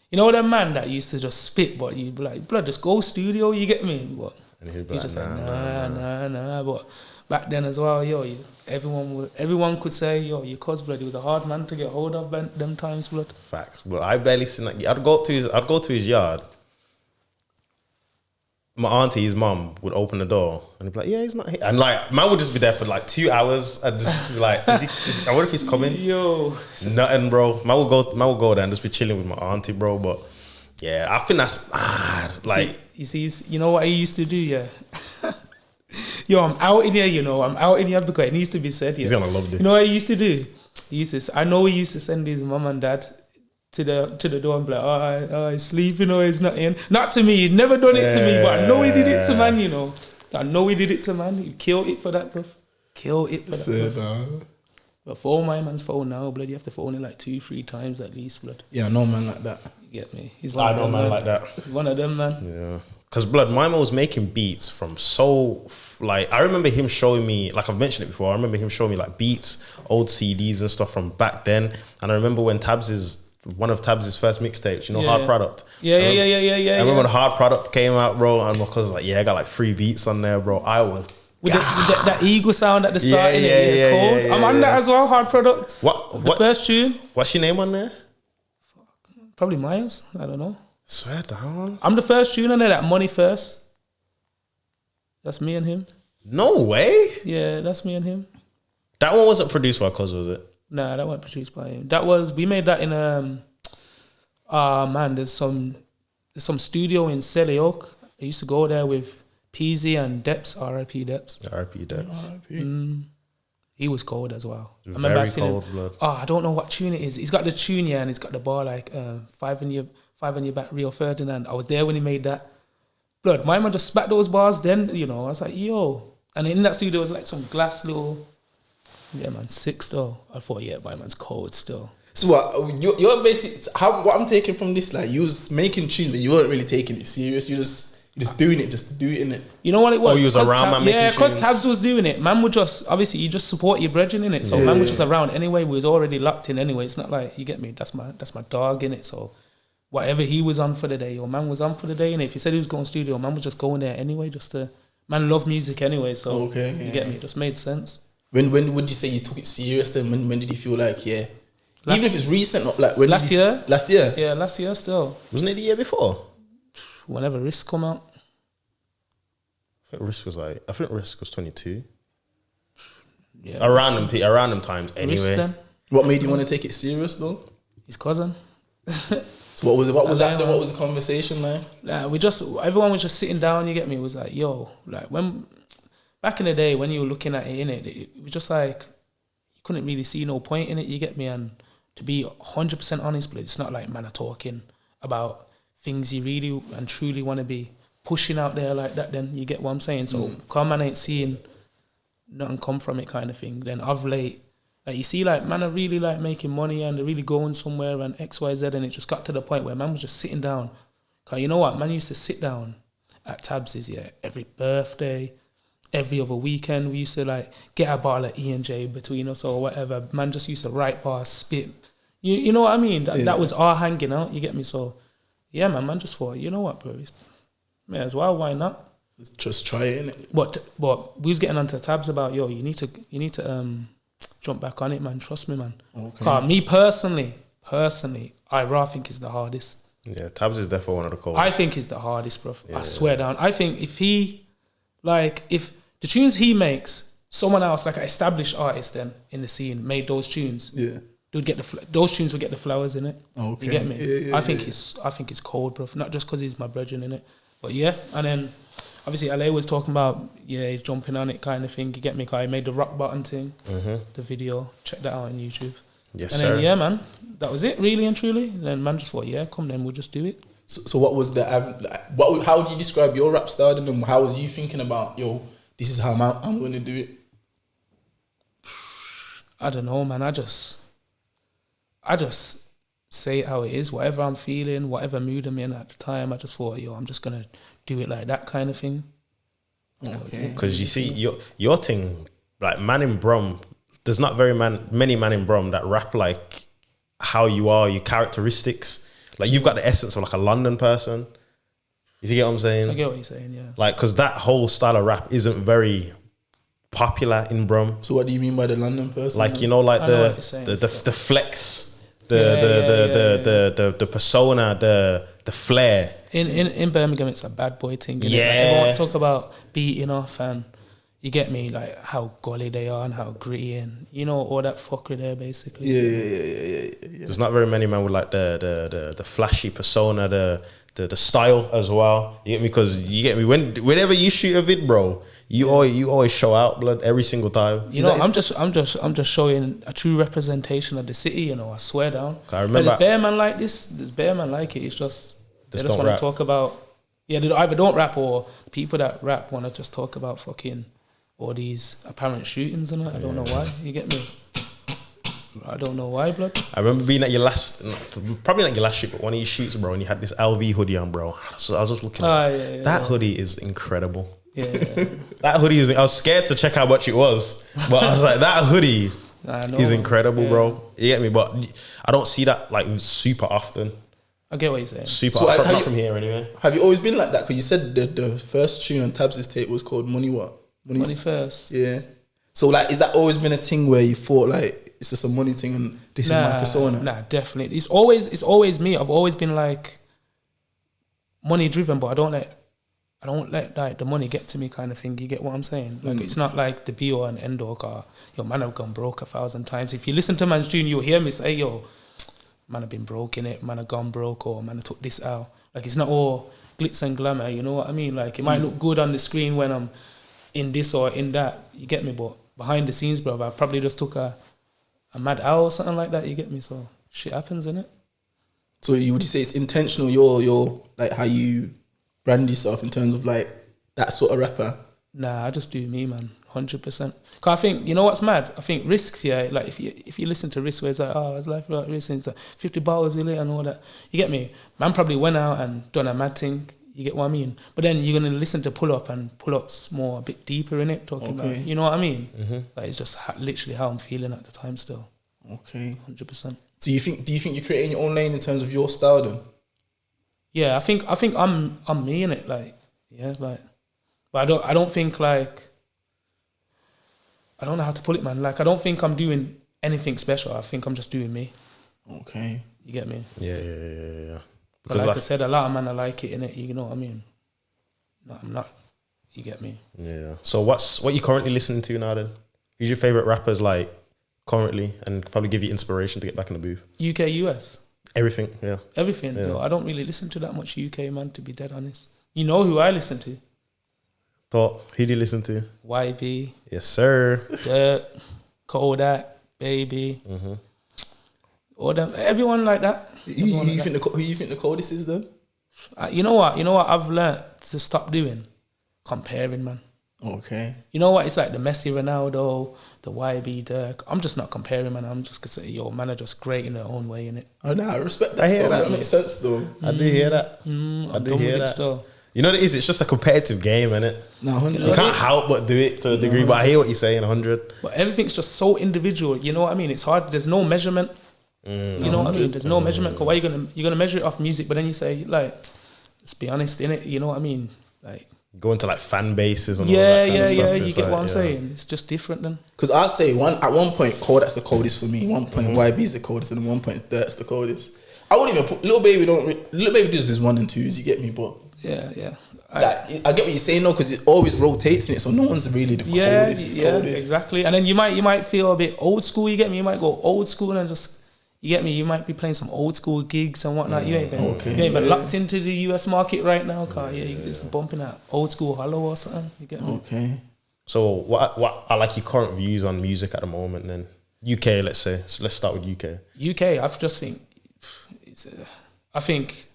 Speaker 4: You know that man that used to just spit, but you'd be like, blood, just go studio, you get me? What?
Speaker 2: And he'd be
Speaker 4: He's just like,
Speaker 2: nah.
Speaker 4: nah. But back then as well, yo, everyone could say, yo, your cuz, blood, he was a hard man to get hold of them times, blood.
Speaker 2: Facts. But I barely seen that. I'd go to his yard. My auntie, his mum, would open the door and he'd be like, yeah, he's not here. And like, man would just be there for like 2 hours and just be like, I wonder if he's coming.
Speaker 4: Yo.
Speaker 2: Nothing, bro. Man would go there and just be chilling with my auntie, bro. But yeah, I think that's mad. Like,
Speaker 4: you know what he used to do, yeah? Yo, I'm out in here, you know. I'm out in here because it needs to be said, yeah.
Speaker 2: He's gonna love this.
Speaker 4: You know what he used to do? I know he used to send his mum and dad to the door and be like, oh, he's sleeping or he's not in. Not to me, he'd never done it to me, but I know he did it to man, you know. I know he did it to man. He killed it for that, bro. Kill it for that, bro. But phone my man's phone now, blood, you have to phone it like 2-3 times at least, blood.
Speaker 3: Yeah, I know man like that.
Speaker 4: You get me? He's
Speaker 2: I know man like that.
Speaker 4: He's one of them, man.
Speaker 2: Yeah. Because blood, my man was making beats from I remember him showing me, like I've mentioned it before, I remember him showing me like beats, old CDs and stuff from back then. And I remember when one of Tabs' first mixtapes, you know, Hard Product.
Speaker 4: Yeah.
Speaker 2: I remember when Hard Product came out, bro, and my cousin was like, yeah, I got like 3 beats on there, bro. I was...
Speaker 4: With that eagle sound at the start,
Speaker 2: Yeah,
Speaker 4: I'm on that as well, Hard Product.
Speaker 2: What?
Speaker 4: First tune.
Speaker 2: What's your name on there?
Speaker 4: Probably Myers, I don't know.
Speaker 2: Swear down.
Speaker 4: I'm the first tune on there, that Money First. That's me and him.
Speaker 2: No way.
Speaker 4: Yeah, that's me and him.
Speaker 2: That one wasn't produced by Cuz, was it?
Speaker 4: Nah, that wasn't produced by him. We made that in man, there's some studio in Selly Oak. I used to go there with Peasy and Deps, R.I.P. Deps.
Speaker 2: R.I.P. Deps.
Speaker 4: He He was cold as well. I
Speaker 2: Very
Speaker 4: remember seeing
Speaker 2: cold
Speaker 4: him.
Speaker 2: blood.
Speaker 4: Oh, I don't know what tune it is. He's got the tune, yeah, and he's got the bar like five on your back, Rio Ferdinand. I was there when he made that. Blood, my man just spat those bars. Then I was like, yo, and in that studio was like some glass little. Yeah, man, sick still. I thought, yeah, my man's cold still.
Speaker 3: So what? You're basically what I'm taking from this, like you was making tunes, but you weren't really taking it serious. You're just doing it just to do it, innit?
Speaker 4: You know what it was?
Speaker 2: Oh, you was around, man, making
Speaker 4: yeah, because
Speaker 2: tunes.
Speaker 4: Tabs was doing it. Man would just, obviously, you just support your brethren in it. So man was just around anyway. We was already locked in anyway. It's not like, you get me, that's my dog in it. So whatever he was on for the day, or man was on for the day, and if he said he was going studio, man was just going there anyway, just to, man loved music anyway. So you get me, it just made sense.
Speaker 3: When would you say you took it serious then? When did you feel like, even if it's recent, not like when
Speaker 4: Last year?
Speaker 3: Last year?
Speaker 4: Yeah, last year still.
Speaker 2: Wasn't it the year before?
Speaker 4: Whenever Risk come out.
Speaker 2: I think Risk was 22.
Speaker 4: Yeah.
Speaker 2: Around them times anyway.
Speaker 4: Risk then.
Speaker 3: What made you want to take it serious though?
Speaker 4: His cousin.
Speaker 3: So what was it? What was that? What was the conversation like?
Speaker 4: Everyone was just sitting down, you get me? It was like, yo, like when, back in the day when you were looking at it was just like, you couldn't really see no point in it, you get me? And to be 100% honest, but it's not like man are talking about things you really and truly want to be pushing out there like that, then you get what I'm saying? So come man ain't seeing nothing come from it kind of thing. Then of late, like you see like man are really like making money and they're really going somewhere and XYZ, and it just got to the point where man was just sitting down. Cause you know what, man used to sit down at Tabs's, every birthday, every other weekend. We used to like get a bottle of E&J between us or whatever. Man just used to write bars, spit. You know what I mean? That was our hanging out, you get me? So yeah, man just thought, you know what, bro, may as well, why not?
Speaker 3: Just try it, innit?
Speaker 4: But we was getting onto Tabs about, yo, you need to jump back on it, man. Trust me, man.
Speaker 3: Okay.
Speaker 4: Cause me personally, I rather think it's the hardest.
Speaker 2: Yeah, Tabs is definitely one of the coldest.
Speaker 4: I think it's the hardest, bro. Yeah. I swear down. I think if the tunes he makes, someone else, like an established artist then in the scene, made those tunes, those tunes would get the flowers in it.
Speaker 3: Okay.
Speaker 4: You get me?
Speaker 3: Yeah,
Speaker 4: I think it's cold, bro. Not just because he's my brethren in it, but yeah. And then obviously LA was talking about he's jumping on it kind of thing. You get me? Cause I made the rock bottom thing, the video. Check that out on YouTube.
Speaker 2: Yes,
Speaker 4: and
Speaker 2: sir.
Speaker 4: then man, that was it, really and truly. And then man just thought, come then, we'll just do it.
Speaker 3: So what was how would you describe your rap style and how was you thinking about, this is how I'm going to do it?
Speaker 4: I don't know, man. I just say it how it is, whatever I'm feeling, whatever mood I'm in at the time. I just thought, I'm just going to do it like that kind of thing.
Speaker 3: Okay.
Speaker 2: Because you see, your thing, like man in Brum, there's not many man in Brum that rap like how you are, your characteristics. Like you've got the essence of like a London person. If you get what I'm saying?
Speaker 4: I get what you're saying, yeah.
Speaker 2: Like, because that whole style of rap isn't very popular in Brum.
Speaker 3: So what do you mean by the London person?
Speaker 2: Like, you know, like the flex, the persona, the flair.
Speaker 4: In Birmingham, it's a bad boy thing.
Speaker 2: Yeah.
Speaker 4: Like, everyone talk about beating off and you get me, like how gully they are and how gritty and all that fuckery there basically.
Speaker 3: Yeah.
Speaker 2: There's not very many men with like the flashy persona, the style as well. You get me? Because you get me, whenever you shoot a vid, bro, you always show out, blood, every single time.
Speaker 4: I'm just showing a true representation of the city. I swear down.
Speaker 2: I remember
Speaker 4: there's bare man like this. There's bare man like it. It's just they just want to talk about. Yeah, they either don't rap or people that rap want to just talk about fucking all these apparent shootings and that. I don't know why. You get me? I don't know why, blood.
Speaker 2: I remember being at probably not your last shoot, but one of your shoots, bro, and you had this LV hoodie on, bro. So I was just looking at that hoodie is incredible.
Speaker 4: Yeah.
Speaker 2: That hoodie I was scared to check how much it was, but I was like, that hoodie is incredible, bro. You get me? But I don't see that like super often.
Speaker 4: I get what you're saying.
Speaker 2: Super
Speaker 3: So
Speaker 2: often, not from here anyway.
Speaker 3: Have you always been like that? Because you said the first tune on Tabs' tape was called Money What?
Speaker 4: Money First.
Speaker 3: Yeah. So like, is that always been a thing where you thought like it's just a money thing and this is my persona?
Speaker 4: Nah, definitely. It's always me. I've always been like money driven, but I don't let like the money get to me kind of thing. You get what I'm saying? Like it's not like the be all and end all car. Man, I've gone broke 1,000 times. If you listen to man's tune, you'll hear me say, man, I've been broke in it. Man, I've gone broke, or man, I took this out. Like it's not all glitz and glamour. You know what I mean? Like it might look good on the screen when I'm in this or in that. You get me? But behind the scenes, bro, I probably just took a mad hour or something like that. You get me? So shit happens, innit?
Speaker 3: So you would say it's intentional? Your like how you brand yourself in terms of like that sort of rapper.
Speaker 4: Nah, I just do me, man, 100%. Cause I think, you know what's mad? I think Risks, yeah, like if you listen to Risks, where it's like, oh, it's life without risk, and it's like 50 bars in it and all that. You get me? Man probably went out and done a mad thing. You get what I mean? But then you're gonna listen to Pull Up, and Pull Up's more a bit deeper in it, talking about, you know what I mean? Like it's just literally how I'm feeling at the time still.
Speaker 3: Okay,
Speaker 4: 100%.
Speaker 3: So do you think you're creating your own lane in terms of your style then?
Speaker 4: Yeah, I think I'm me in it, like, yeah, like, but I don't think like, I don't know how to put it, man. Like I don't think I'm doing anything special. I think I'm just doing me.
Speaker 3: Okay,
Speaker 4: you get me?
Speaker 2: Yeah.
Speaker 4: But like I said, a lot of man I like it in it. You know what I mean? No, I'm not. You get me?
Speaker 2: Yeah. So what you currently listening to now then? Who's your favorite rappers like currently, and probably give you inspiration to get back in the booth?
Speaker 4: UK, US.
Speaker 2: Everything, yeah.
Speaker 4: Everything,
Speaker 2: Yeah.
Speaker 4: bro. I don't really listen to that much UK, man, to be dead honest. You know who I listen to?
Speaker 2: Who do you listen to?
Speaker 4: YB,
Speaker 2: Yes, sir.
Speaker 4: Dirt, Kodak, Baby. All them, everyone like that.
Speaker 3: Who you think the coldest is then?
Speaker 4: You know what? I've learnt to stop doing comparing, man.
Speaker 3: Okay.
Speaker 4: You know what? It's like the Messi, Ronaldo, the YB, Dirk. I'm just not comparing, man. I'm just gonna say, yo, man, are just great in their own way, innit?
Speaker 3: Oh no, I respect that.
Speaker 2: I hear
Speaker 3: That
Speaker 2: that.
Speaker 3: makes sense though.
Speaker 2: I do hear that.
Speaker 4: I'm
Speaker 2: I do
Speaker 4: done
Speaker 2: hear
Speaker 4: with it
Speaker 2: that.
Speaker 4: still.
Speaker 2: You know what it is? It's just a competitive game, innit?
Speaker 3: No, 100.
Speaker 2: You can't help but do it to a degree, but I hear what you're saying, 100.
Speaker 4: But everything's just so individual. You know what I mean? It's hard. There's no measurement. You know what I mean? There's no measurement. Cause why you're gonna measure it off music? But then you say, like, let's be honest, innit? You know what I mean? Like,
Speaker 2: Go into like fan bases and all that kind of stuff.
Speaker 4: yeah.
Speaker 2: It's
Speaker 4: You get
Speaker 2: like,
Speaker 4: what I'm saying? It's just different then.
Speaker 3: Because I say at one point Kodak's the coldest for me. 1 point YB's the coldest, and at 1 point Dirt's the coldest. I wouldn't even put Lil Baby does his 1 and 2s. You get me? But
Speaker 4: Yeah.
Speaker 3: I get what you're saying though, because it always rotates in it, so no one's really the coldest.
Speaker 4: Yeah, exactly. And then you might feel a bit old school. You get me? You might go old school and just. You get me? You might be playing some old school gigs and whatnot. You ain't even locked into the US market right now, car. Yeah, you're just bumping out old school hollow or something. You get me?
Speaker 3: Okay.
Speaker 2: So what are like your current views on music at the moment then? UK, let's say. So let's start with UK.
Speaker 4: UK, I think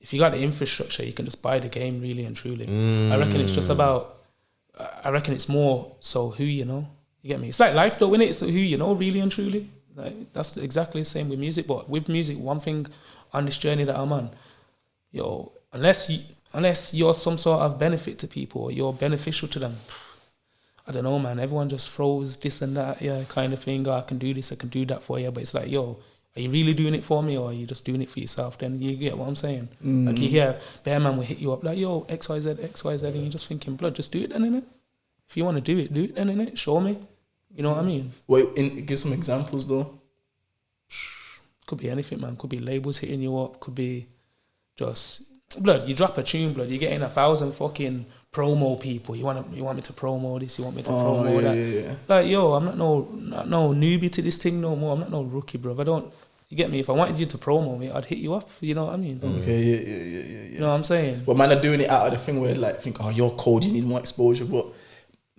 Speaker 4: if you got the infrastructure, you can just buy the game really and truly. I reckon it's just about, I reckon it's more so who you know. You get me? It's like life though, innit? It's who you know really and truly. Like, that's exactly the same with music. But with music, one thing on this journey that I'm on, yo, unless you're some sort of benefit to people or you're beneficial to them, I don't know, man. Everyone just throws this and that, yeah, kind of thing. Oh, I can do this, I can do that for you. But it's like, yo, are you really doing it for me or are you just doing it for yourself? Then you get what I'm saying. Like you hear Bear Man will hit you up like, yo, XYZ, and you're just thinking, blood, just do it then, innit? If you want to do it then, innit? Show me. You know what I mean?
Speaker 3: Wait, give some examples though.
Speaker 4: Could be anything, man. Could be labels hitting you up. Could be just blood. You drop a tune, blood. You're getting 1,000 fucking promo people. You want me to promo this? You want me to promo that? Yeah. Like, yo, I'm not no newbie to this thing no more. I'm not no rookie, bro. I don't. You get me? If I wanted you to promo me, I'd hit you up. You know what I mean?
Speaker 3: Okay, yeah.
Speaker 4: You know what I'm saying?
Speaker 3: But man are doing it out of the thing where like think, oh, you're cold, you need more exposure, but.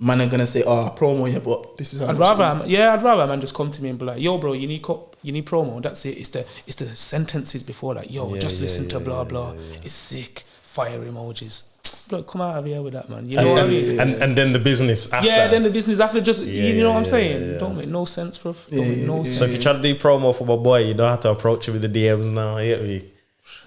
Speaker 3: Man are gonna say, "Oh, promo, yeah," but this is how. I'd
Speaker 4: rather man just come to me and be like, "Yo, bro, you need promo." That's it. It's the sentences before like, "Yo, listen to blah blah." It's sick. Fire emojis. Bro, come out of here with that, man. You know what I mean?
Speaker 2: And then the business after.
Speaker 4: Yeah, then the business after. Just you know what I'm saying? Don't make no sense, bro. Don't make no sense.
Speaker 2: So if you try to do promo for my boy, you don't have to approach him with the DMs now. You get me?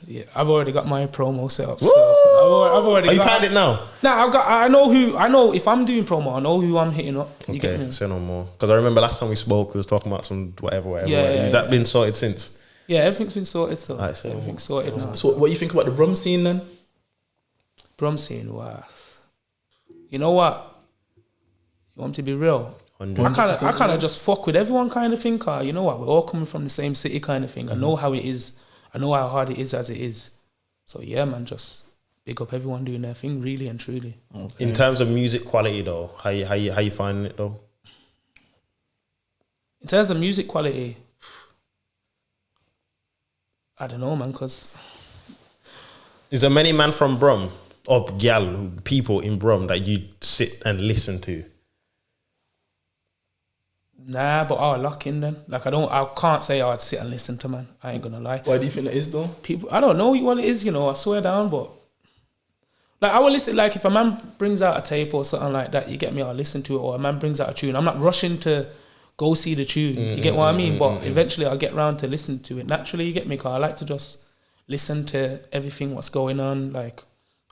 Speaker 4: Yeah, I've already got my promo set up. So I've already.
Speaker 2: Are you had it now?
Speaker 4: Nah, I know if I'm doing promo, I know who I'm hitting up. You get me?
Speaker 2: Say no more. Because I remember last time we spoke, we was talking about some whatever.
Speaker 4: Yeah,
Speaker 2: Has that been sorted since?
Speaker 4: Yeah, everything's been sorted. So everything's sorted now.
Speaker 3: So what do you think about the Brum scene then?
Speaker 4: Brum scene, wow. You know what? You want me to be real?
Speaker 2: 100%.
Speaker 4: I kind of just fuck with everyone kind of thing. Cause you know what? We're all coming from the same city kind of thing. I know how it is. I know how hard it is as it is. So yeah, man, just big up everyone doing their thing, really and truly.
Speaker 2: Okay. In terms of music quality, though, how you finding it though?
Speaker 4: In terms of music quality, I don't know, man. Cause
Speaker 2: is there many man from Brum or people in Brum that you sit and listen to?
Speaker 4: Nah, but I'll lock in then. Like I can't say I'd sit and listen to man. I ain't gonna lie.
Speaker 3: Why do you think that is though?
Speaker 4: People, I don't know what it is, I swear down, but like I will listen. Like if a man brings out a tape or something like that, you get me, I'll listen to it. Or a man brings out a tune, I'm not rushing to go see the tune. You get what I mean? But eventually I'll get round to listen to it. Naturally, you get me, cause I like to just listen to everything what's going on. Like,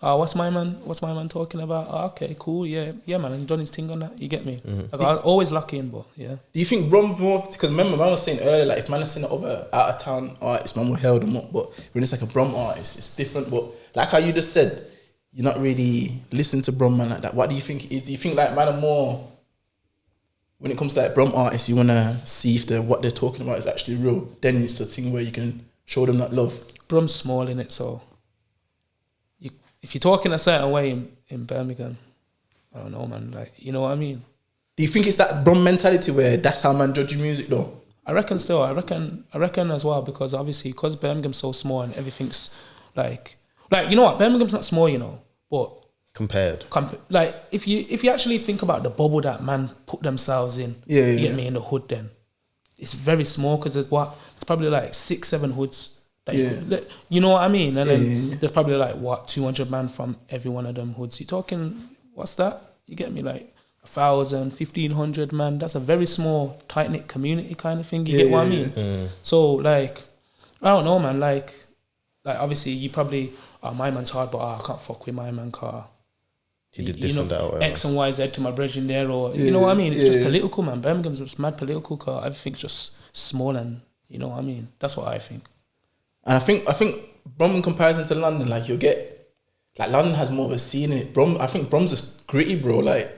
Speaker 4: what's my man talking about? Oh, okay, cool, yeah, man, and done his thing on that. You get me? Like I always lock in, but yeah.
Speaker 3: Do you think Brum more? Because remember, man was saying earlier, like if man is seen it over out of town artist, man will held them up. But when it's like a Brum artist, it's different. But like how you just said, you're not really listening to Brum man like that. What do you think it is? Do you think like man are more, when it comes to like Brum artists, you wanna see if what they're talking about is actually real? Then it's a thing where you can show them that love.
Speaker 4: Brum's small in it, so if you're talking a certain way in Birmingham, I don't know, man. Like, you know what I mean?
Speaker 3: Do you think it's that Brum mentality where that's how man judge your music though?
Speaker 4: I reckon as well, because obviously because Birmingham's so small and everything's like you know what, Birmingham's not small, but compared, like if you actually think about the bubble that man put themselves in, you get me, in the hood, then it's very small, because there's probably like 6-7 hoods. You know what I mean? And then there's probably like 200 man from every one of them hoods. You're talking, what's that? You get me, like 1,000, 1,500 man. That's a very small, tight knit community kind of thing. You get what I mean? So like, I don't know, man. Like obviously you probably, my man's hard, but I can't fuck with my man car.
Speaker 2: He did this and that, or whatever.
Speaker 4: X and Y, Z to my brethren there, or you know what I mean? It's just political, man. Birmingham's just mad political car. Everything's just small, and you know what I mean? That's what I think.
Speaker 3: And I think Brum in comparison to London, like you'll get, like London has more of a scene in it. I think Brum's just gritty, bro. Like,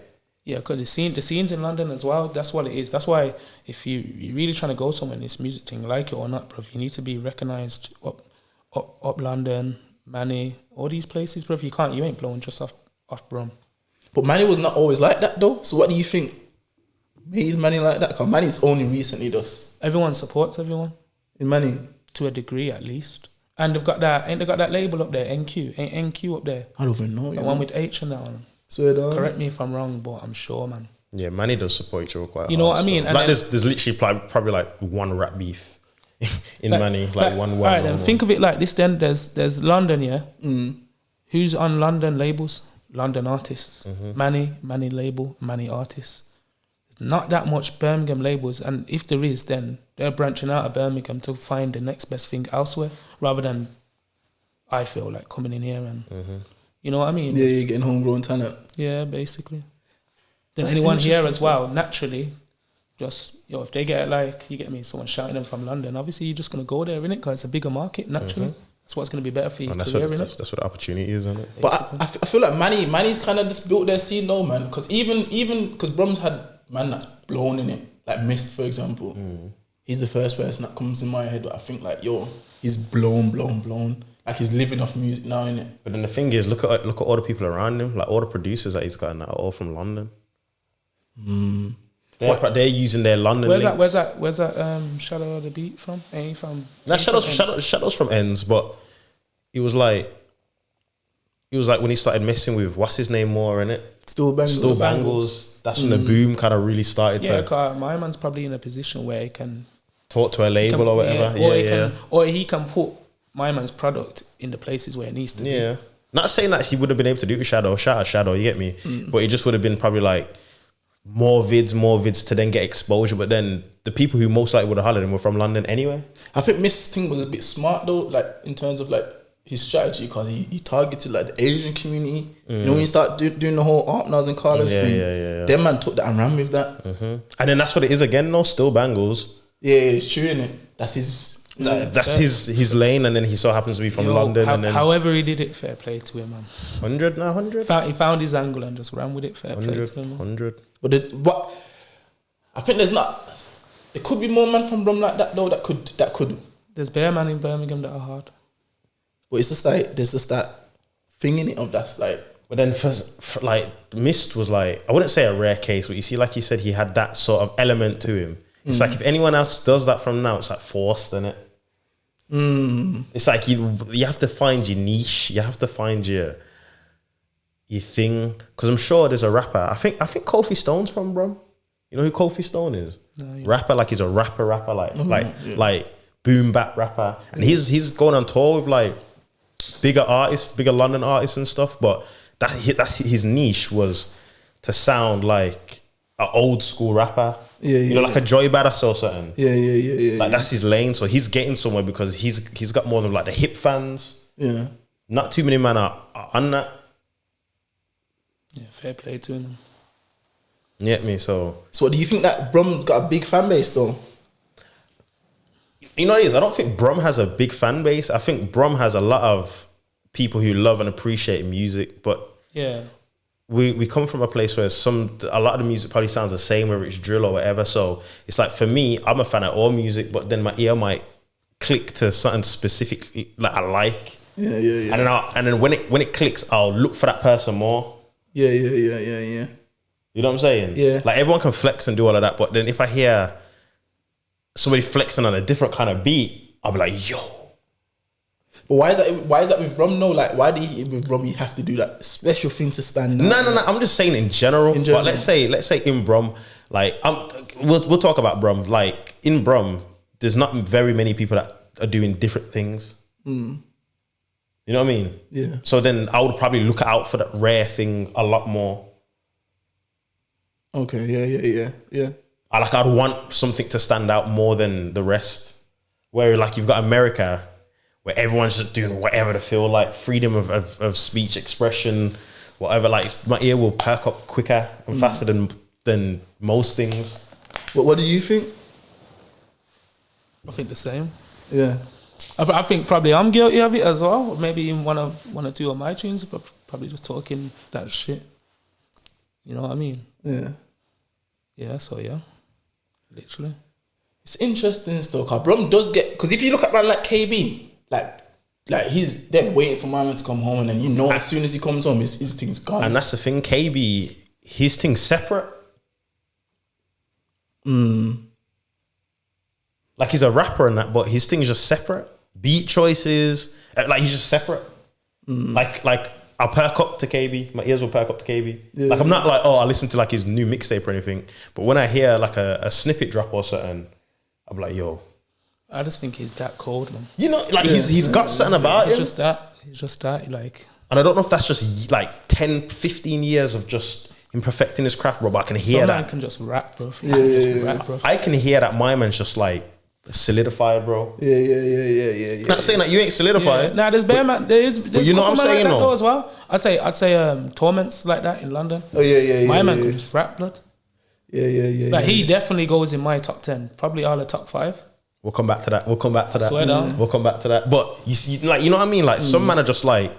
Speaker 4: yeah, because the scenes in London as well. That's what it is. That's why if you're really trying to go somewhere in this music thing, like it or not, bro, you need to be recognised up London, Manny, all these places, bro. You ain't blowing just off Brum.
Speaker 3: But Manny was not always like that though. So what do you think made Manny like that? Because Manny's only recently does.
Speaker 4: Everyone supports everyone.
Speaker 3: In Manny?
Speaker 4: To a degree, at least. And they've got that label up there, NQ. Ain't NQ up there?
Speaker 3: I don't even know.
Speaker 4: The one with H and that one.
Speaker 3: Swear down.
Speaker 4: Correct me if I'm wrong, but I'm sure, man.
Speaker 2: Yeah, Manny does support each other quite
Speaker 4: You know what I mean?
Speaker 2: And like there's literally probably like one rap beef in Manny, like one.
Speaker 4: All right, then think of it like this. Then there's London, yeah. Who's on London labels? London artists. Manny label, Manny artists. Not that much Birmingham labels, and if there is, then they're branching out of Birmingham to find the next best thing elsewhere, rather than, I feel like, coming in here and you know what I mean?
Speaker 3: Yeah, you're getting homegrown talent.
Speaker 4: Yeah, basically. Then anyone here as well, naturally, just if they get like, you get me, someone shouting them from London, obviously you're just gonna go there, innit? Because it's a bigger market, naturally. That's what's gonna be better for you.
Speaker 2: That's what the opportunity is, isn't it?
Speaker 3: But I feel like Manny's kind of just built their scene though, man. Because even because Brum's had man that's blown in it, like Mist, for example. He's the first person that comes in my head. I think like, he's blown. Like he's living off music now, innit? But
Speaker 2: then the thing is, look at all the people around him. Like all the producers that he's got now are all from London. They're using their London.
Speaker 4: Where's that? Shadow of the Beat from? Ain't he from?
Speaker 2: That Shadow's from Ends, but it was like when he started messing with what's his name more, innit?
Speaker 3: Still Bangles.
Speaker 2: That's when the boom kind of really started.
Speaker 4: Yeah, because my man's probably in a position where he can
Speaker 2: talk to a label or whatever.
Speaker 4: Or he can put my man's product in the places where it needs to be.
Speaker 2: Yeah. Not saying that he would have been able to do it with Shadow, you get me? But it just would have been probably like more vids to then get exposure. But then the people who most likely would have hollered him were from London anyway.
Speaker 3: I think Mist's thing was a bit smart though, like in terms of like his strategy, because he targeted like the Asian community. You know, when you start doing the whole Arpnaz and Carlos thing, them man took that and ran with that.
Speaker 2: And then that's what it is again, no? Still Bangles.
Speaker 3: Yeah, it's true, innit? That's his...
Speaker 2: that's his lane, and then he so happens to be from London. And then
Speaker 4: however he did it, fair play to him, man.
Speaker 2: 100 now, 100?
Speaker 4: He found his angle and just ran with it, fair play to him, man.
Speaker 2: 100.
Speaker 3: But I think there could be more man from Brum like that though, that could.
Speaker 4: There's bare man in Birmingham that are hard.
Speaker 3: But it's just like, there's just that thing in it of that's like...
Speaker 2: But then for like, Mist was like, I wouldn't say a rare case, but you see, like you said, he had that sort of element to him. It's like if anyone else does that from now, it's like forced, isn't it? It's like you have to find your niche. You have to find your thing. Because I'm sure there's a rapper. I think Kofi Stone's from Brum. You know who Kofi Stone is?
Speaker 4: No, yeah.
Speaker 2: Rapper, like he's a rapper, like boom bap rapper, and he's going on tour with like bigger artists, bigger London artists and stuff. But that's his niche was to sound like an old school rapper.
Speaker 3: Yeah,
Speaker 2: you know, like a Joy Badass or something.
Speaker 3: Yeah.
Speaker 2: Like that's his lane, so he's getting somewhere because he's got more than like the hip fans.
Speaker 3: Yeah.
Speaker 2: Not too many men are on that.
Speaker 4: Yeah, fair play to him.
Speaker 2: You get me? So
Speaker 3: So what do you think that Brum's got a big fan base though?
Speaker 2: you know what it is? I don't think Brum has a big fan base. I think Brum has a lot of people who love and appreciate music, but
Speaker 4: Yeah.
Speaker 2: we come from a place where a lot of the music probably sounds the same, whether it's drill or whatever. So it's like for me, I'm a fan of all music, but then my ear might click to something specific like I like.
Speaker 3: Yeah.
Speaker 2: And then when it clicks, I'll look for that person more.
Speaker 3: Yeah.
Speaker 2: You know what I'm saying?
Speaker 3: Yeah.
Speaker 2: Like everyone can flex and do all of that, but then if I hear somebody flexing on a different kind of beat, I'll be like, yo.
Speaker 3: But why is that with Brum? No, like why with Brum you have to do that special thing to stand out?
Speaker 2: No. I'm just saying in general.
Speaker 3: In general.
Speaker 2: But let's say in Brum, like we'll talk about Brum. Like in Brum, there's not very many people that are doing different things. You know what I mean?
Speaker 3: Yeah.
Speaker 2: So then I would probably look out for that rare thing a lot more.
Speaker 3: Okay. Yeah.
Speaker 2: I'd want something to stand out more than the rest. Where like you've got America, where everyone's just doing whatever they feel like, freedom of speech, expression, whatever. Like my ear will perk up quicker and faster than most things.
Speaker 3: What do you think?
Speaker 4: I think the same.
Speaker 3: Yeah.
Speaker 4: I think probably I'm guilty of it as well. Maybe in one or two of my tunes, but probably just talking that shit. You know what I mean?
Speaker 3: Yeah.
Speaker 4: Yeah, so yeah. Literally.
Speaker 3: It's interesting still, cause Brum does get, because if you look at man like KB, like he's there waiting for my man to come home, and then you know as soon as he comes home, his thing's gone.
Speaker 2: And that's the thing, KB, his thing's separate. Like he's a rapper and that, but his thing's just separate. Beat choices, like he's just separate. Like I'll perk up to KB. My ears will perk up to KB.
Speaker 3: Yeah.
Speaker 2: Like I'm not like, oh, I listen to like his new mixtape or anything. But when I hear like a snippet drop or something, I'm like, yo.
Speaker 4: I just think he's that cold, man.
Speaker 2: You know, like he's got something about
Speaker 4: He's
Speaker 2: him.
Speaker 4: He's just that, like.
Speaker 2: And I don't know if that's just like 10, 15 years of just him perfecting his craft, bro. But I can hear
Speaker 4: Some
Speaker 2: that.
Speaker 4: man can just rap, bro.
Speaker 3: Yeah.
Speaker 2: I can hear that my man's just like solidified, bro.
Speaker 3: Yeah.
Speaker 2: Not saying that you ain't solidified.
Speaker 4: Yeah. Nah, there's bare man. There's
Speaker 2: you know what I'm saying,
Speaker 4: like that
Speaker 2: though?
Speaker 4: as well. I'd say Torments like that in London.
Speaker 3: Oh yeah.
Speaker 4: My man could just rap, blood.
Speaker 3: Yeah.
Speaker 4: Like he definitely goes in my top 10, probably all the top 5.
Speaker 2: We'll come back to that.
Speaker 4: Swear down.
Speaker 2: We'll come back to that. But you see, like, you know what I mean? Like some man are just like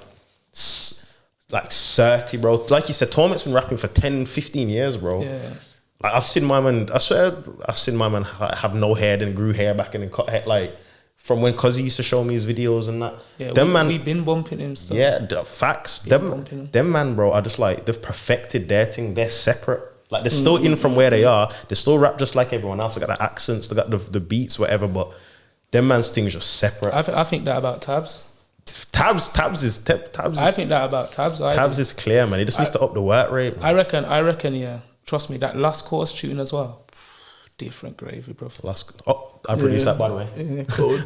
Speaker 2: 30, bro. Like you said, Torment's been rapping for 10, 15 years, bro.
Speaker 4: Yeah.
Speaker 2: Like I've seen my man, I swear, I've seen my man have no hair, then grew hair back and then cut hair, like from when Cuzzy used to show me his videos and that.
Speaker 4: Yeah, we've been bumping him stuff.
Speaker 2: Yeah, facts. Them man, bro, are just like, they've perfected their thing. They're separate. Like they're still in from where they are. They still rap just like everyone else. They got the accents, they got the beats, whatever. But them man's thing is just separate.
Speaker 4: I think that about Tabs.
Speaker 2: Tabs is.
Speaker 4: I think that about Tabs.
Speaker 2: Tabs is clear, man. He just needs to up the work rate.
Speaker 4: I reckon. Yeah. Trust me, that Last Course tune as well. Different gravy, bro.
Speaker 2: I produced that, by the way.
Speaker 3: Yeah, cool.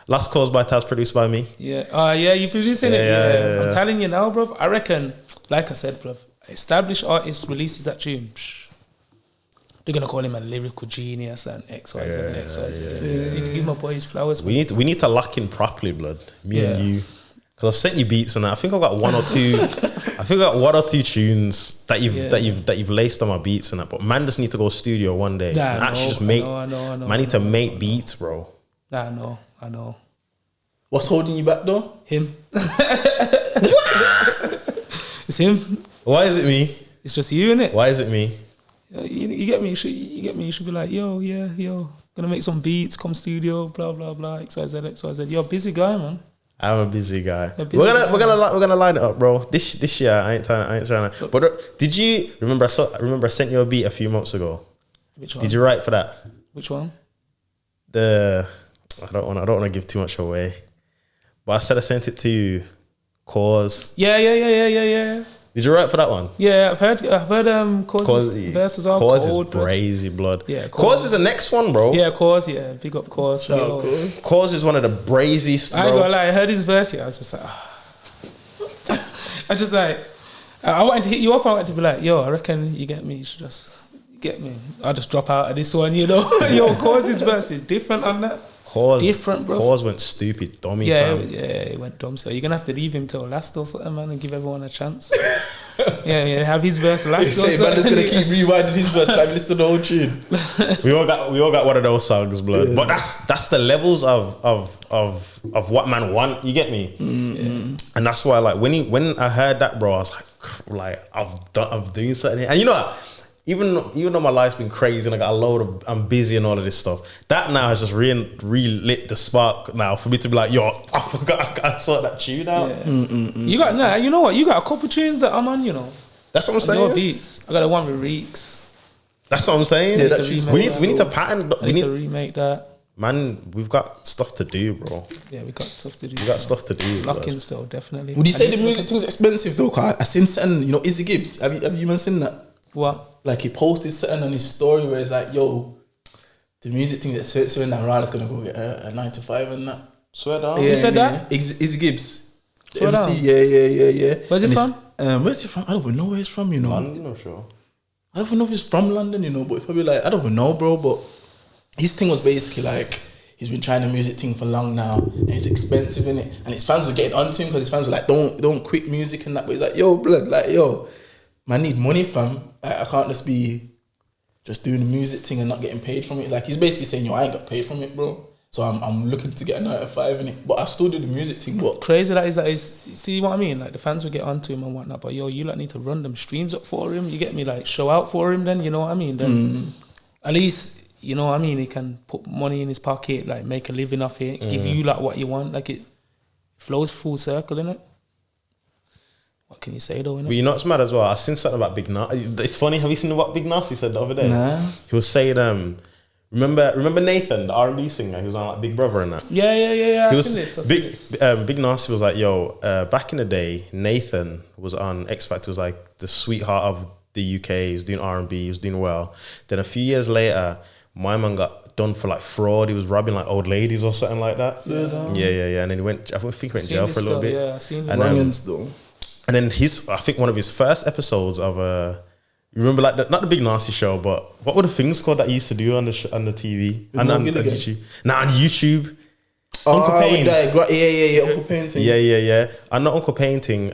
Speaker 2: Last Cause by Tabs, produced by me.
Speaker 4: Yeah. Yeah, you producing it. Yeah. I'm telling you now, bro. I reckon, like I said, bro, established artist releases that tune. They're gonna call him a lyrical genius and XYZ. You need to give my boy his flowers.
Speaker 2: We need to lock in properly, blood. Me and you. Because I've sent you beats and that. I think I've got one or two. I think I got one or two tunes that you've laced on my beats and that. But man, just need to go studio one day and actually just make. I need to make beats, bro.
Speaker 4: I know.
Speaker 3: What's holding you back though?
Speaker 4: Him. It's him.
Speaker 2: Why is it me?
Speaker 4: It's just you, innit?
Speaker 2: Why is it me?
Speaker 4: You get me. You get me. You should be like, yo, gonna make some beats, come studio, blah blah blah. XYZ. You're a busy guy, man.
Speaker 2: I'm a busy guy. We're gonna line it up, bro. This year I ain't trying to. But did you remember? I sent you a beat a few months ago.
Speaker 4: Which one?
Speaker 2: Did you write for that?
Speaker 4: Which one?
Speaker 2: I don't want to give too much away, but I said I sent it to you. Cause.
Speaker 4: Yeah.
Speaker 2: Did Did you write for that one?
Speaker 4: Yeah, I've heard Cause's verse as well.
Speaker 2: Cause
Speaker 4: Cold
Speaker 2: is
Speaker 4: Blood.
Speaker 2: brazy blood.
Speaker 4: Yeah,
Speaker 2: Cause is the next one, bro.
Speaker 4: Yeah, Cause, yeah. Big up Cause.
Speaker 3: Shout out
Speaker 4: Yo.
Speaker 3: Cause.
Speaker 2: Cause is one of the braziest,
Speaker 4: I ain't
Speaker 2: bro.
Speaker 4: gonna lie, I heard his verse, yeah. I was just like, I just like, I wanted to hit you up. I wanted to be like, yo, I reckon you get me. You should just get me. I'll just drop out of this one, you know. Yo, Cause's verse is different on that.
Speaker 2: Cause,
Speaker 4: different, bro.
Speaker 2: Cause went stupid, dummy.
Speaker 4: Yeah,
Speaker 2: fam.
Speaker 4: it went dumb. So you're gonna have to leave him till last or something, man, and give everyone a chance. yeah, have his verse last or
Speaker 3: Say,
Speaker 4: something.
Speaker 3: man, just gonna keep rewinding his verse like listen to the whole tune.
Speaker 2: We all got one of those songs, blood.
Speaker 3: Yeah.
Speaker 2: But that's the levels of what man want. You get me? And that's why, like, when I heard that, bro, I was like, I'm doing something here. And you know what? Even though my life's been crazy and I'm busy and all of this stuff, that now has just relit the spark now for me to be like, yo, I forgot I saw that tune out.
Speaker 4: Yeah. You got you know what? You got a couple tunes that I'm on, you know.
Speaker 2: That's what I'm
Speaker 4: Your
Speaker 2: saying.
Speaker 4: beats. I got the one with Reeks.
Speaker 2: That's what I'm saying.
Speaker 3: Yeah, that
Speaker 4: tune's
Speaker 2: we
Speaker 4: cool.
Speaker 2: need to pattern.
Speaker 4: I need to remake that.
Speaker 2: Man, we've got stuff to do, bro.
Speaker 4: Yeah, we got stuff to do.
Speaker 2: We got stuff to do.
Speaker 4: Lock
Speaker 2: blood.
Speaker 4: in still, definitely.
Speaker 3: Would you
Speaker 4: I
Speaker 3: say
Speaker 4: need
Speaker 3: the
Speaker 4: to
Speaker 3: music
Speaker 4: look
Speaker 3: thing's expensive though? Cause I seen something, you know, Izzy Gibbs. Have you even seen that?
Speaker 4: at- What?
Speaker 3: Like he posted something on his story where it's like, yo, the music thing that's so that Rada's gonna go get a 9 to 5 and that.
Speaker 2: Swear down.
Speaker 4: Who said that?
Speaker 3: Izzy Gibbs. The
Speaker 4: Swear
Speaker 3: MC,
Speaker 4: down.
Speaker 3: yeah.
Speaker 4: Where's he
Speaker 3: And
Speaker 4: from?
Speaker 3: Where's he from? I don't even know where he's from, you know.
Speaker 2: I'm not sure.
Speaker 3: I don't even know if he's from London, you know, but it's probably like, I don't even know, bro, but his thing was basically like, he's been trying the music thing for long now, and it's expensive in it, and his fans were getting onto him because his fans were like, don't quit music and that, but he's like, yo, blood, like, yo, man, I need money, fam. I can't just be just doing the music thing and not getting paid from it. Like, he's basically saying, yo, I ain't got paid from it, bro, so I'm looking to get a 9 to 5 in it, but I still do the music thing, but
Speaker 4: Crazy that is, see what I mean? Like the fans will get onto him and whatnot, but yo, you like need to run them streams up for him. You get me? Like show out for him. Then you know what I mean. Then at least you know what I mean. He can put money in his pocket, like make a living off it, give you like what you want. Like it flows full circle, innit? What can you say though?
Speaker 2: But
Speaker 4: Innit?
Speaker 2: you know what's mad as well? I seen something about Big Nas. It's funny. Have you seen what Big Nasty said the other day?
Speaker 3: Nah.
Speaker 2: He was saying, remember Nathan, the R&B singer? He was on like Big Brother and that.
Speaker 4: Yeah.
Speaker 2: He
Speaker 4: I've seen this. I've seen this.
Speaker 2: Big Nasty was like, yo, back in the day, Nathan was on X Factor, was like the sweetheart of the UK. He was doing R&B, he was doing well. Then a few years later, my man got done for like fraud. He was robbing like old ladies or something like that. Yeah. And then he went, I think he went in jail for a little bit.
Speaker 4: Yeah, I've seen this.
Speaker 2: And,
Speaker 3: Wrongins though.
Speaker 2: And then I think one of his first episodes of you remember like not the Big Nasty show, but what were the things called that he used to do on the TV and on YouTube? Nah, on YouTube. Uncle Payne's.
Speaker 3: Yeah, Uncle Painting.
Speaker 2: Yeah. And not Uncle Painting.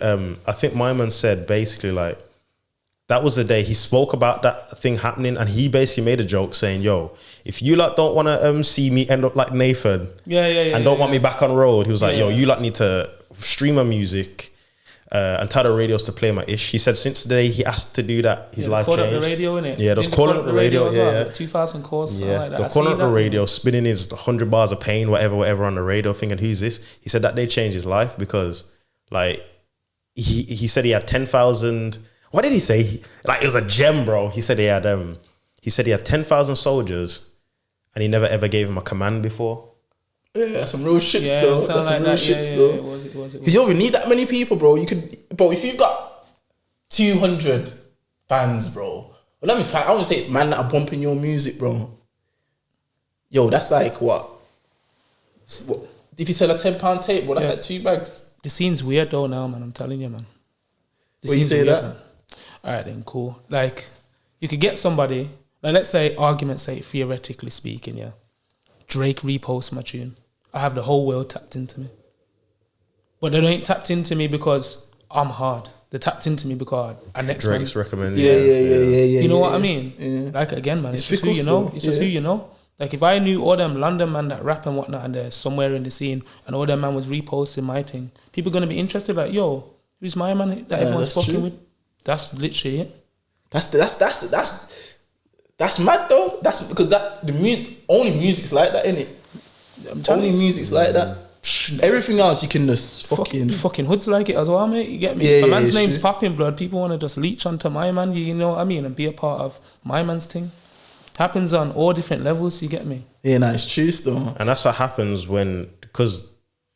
Speaker 2: I think my man said basically like that was the day he spoke about that thing happening, and he basically made a joke saying, "Yo, if you like don't want to see me end up like Nathan, and don't want me back on road," he was like, "Yo, you like need to stream my music." And tell the radios to play my ish. He said since the day he asked to do that, his life
Speaker 4: called
Speaker 2: changed.
Speaker 4: up the radio, innit?
Speaker 2: Yeah, those calling up the radio.
Speaker 4: as well,
Speaker 2: Yeah,
Speaker 4: like 2,000 calls, something like that.
Speaker 2: they're
Speaker 4: I
Speaker 2: calling
Speaker 4: see
Speaker 2: up the
Speaker 4: that,
Speaker 2: radio, spinning his 100 bars of pain, whatever on the radio, thinking who's this? He said that day changed his life because, like, he said he had 10,000. What did he say? Like it was a gem, bro. He said he had 10,000 soldiers, and he never ever gave him a command before.
Speaker 3: Yeah, that's some real shit
Speaker 4: Yeah,
Speaker 3: still.
Speaker 4: it sounds
Speaker 3: That's some
Speaker 4: like
Speaker 3: real
Speaker 4: that.
Speaker 3: shit
Speaker 4: Yeah,
Speaker 3: still.
Speaker 4: it was.
Speaker 3: Because you don't even need that many people, bro. You could, bro, if you got 200 fans, bro. Well, let me I want to say, man, that are bumping your music, bro. Yo, that's like what? If you sell a £10 tape, bro, that's like 2 bags.
Speaker 4: The scene's weird though now, man. I'm telling you, man. The
Speaker 3: What you
Speaker 4: scene's
Speaker 3: say
Speaker 4: weird,
Speaker 3: that?
Speaker 4: man. All right, then, cool. Like, you could get somebody, like, let's say, argument's sake, theoretically speaking, yeah. Drake reposts my tune. I have the whole world tapped into me. But they ain't tapped into me because I'm hard. They tapped into me because our next
Speaker 2: Drake's
Speaker 4: man.
Speaker 2: recommended.
Speaker 3: Yeah.
Speaker 4: You know
Speaker 3: yeah,
Speaker 4: what I
Speaker 3: yeah.
Speaker 4: mean?
Speaker 3: Yeah.
Speaker 4: Like, again, man, it's just who
Speaker 3: fickle
Speaker 4: you know.
Speaker 3: still,
Speaker 4: It's just who
Speaker 3: yeah.
Speaker 4: you know. Like, if I knew all them London man that rap and whatnot and they're somewhere in the scene and all them man was reposting my thing, people going to be interested, like, yo, who's my man that everyone's
Speaker 3: that's
Speaker 4: fucking
Speaker 3: true.
Speaker 4: with? That's literally it.
Speaker 3: That's mad though. That's because that the music only music's like that, innit?
Speaker 4: I'm telling
Speaker 3: Only
Speaker 4: you.
Speaker 3: music's like that. Everything else you can just
Speaker 4: Fucking
Speaker 3: fucking
Speaker 4: hoods like it as well, mate. You get me?
Speaker 3: Yeah,
Speaker 4: If a
Speaker 3: yeah,
Speaker 4: man's
Speaker 3: it's
Speaker 4: name's
Speaker 3: true.
Speaker 4: popping blood, people want to just leech onto my man, you know what I mean, and be a part of my man's thing. Happens on all different levels, you get me?
Speaker 3: Yeah, nah, it's true still.
Speaker 2: And that's what happens because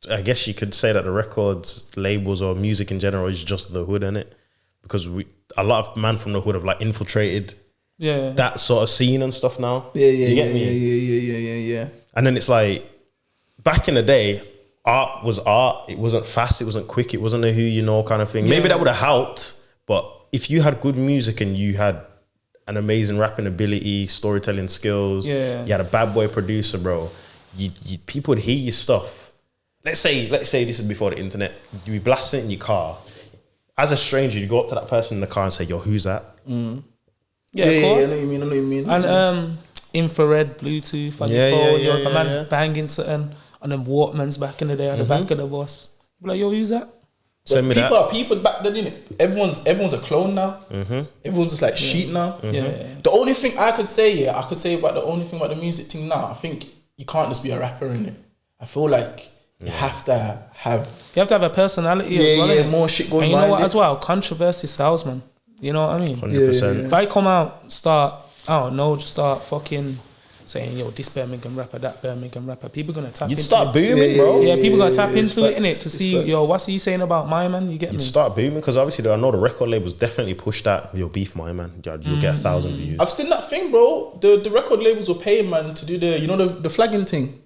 Speaker 2: I guess you could say that the records, labels, or music in general is just the hood, innit? because a lot of man from the hood have like infiltrated that sort of scene and stuff now. You get me?
Speaker 3: Yeah.
Speaker 2: And then it's like, back in the day, art was art. It wasn't fast. It wasn't quick. It wasn't a who you know kind of thing. Maybe that would have helped, but if you had good music and you had an amazing rapping ability, storytelling skills, you had a bad boy producer, bro, people would hear your stuff. Let's say this is before the internet. You'd be blasting it in your car. As a stranger, you go up to that person in the car and say, yo, who's that?
Speaker 4: Yeah, of course.
Speaker 3: I know what you mean.
Speaker 4: And infrared, Bluetooth on your phone. If a man's banging something on them Walkmans back in the day at the back of the bus, you're like, yo, who's that?
Speaker 2: Send me
Speaker 3: people
Speaker 2: that.
Speaker 3: are people back then, innit? Everyone's a clone now. Everyone's just like sheep now. The only thing I could say about the music thing now, I think you can't just be a rapper, innit? I feel like you have to have
Speaker 4: a personality as well.
Speaker 3: Yeah, more shit going on.
Speaker 4: And you know what as well? Controversy sells, man. You know what I mean?
Speaker 2: 100%.
Speaker 4: If I come out, start fucking saying, yo, this Birmingham rapper, that Birmingham rapper, people gonna tap into it.
Speaker 2: You'd start booming, bro.
Speaker 4: Yeah, people gonna tap into it, innit? To see, yo, what's he saying about my man? You get me?
Speaker 2: You'd start booming, because obviously I know the record labels definitely push that, yo, beef my man. You'll get 1,000 views.
Speaker 3: I've seen that thing, bro. The record labels were paying man to do the flagging thing.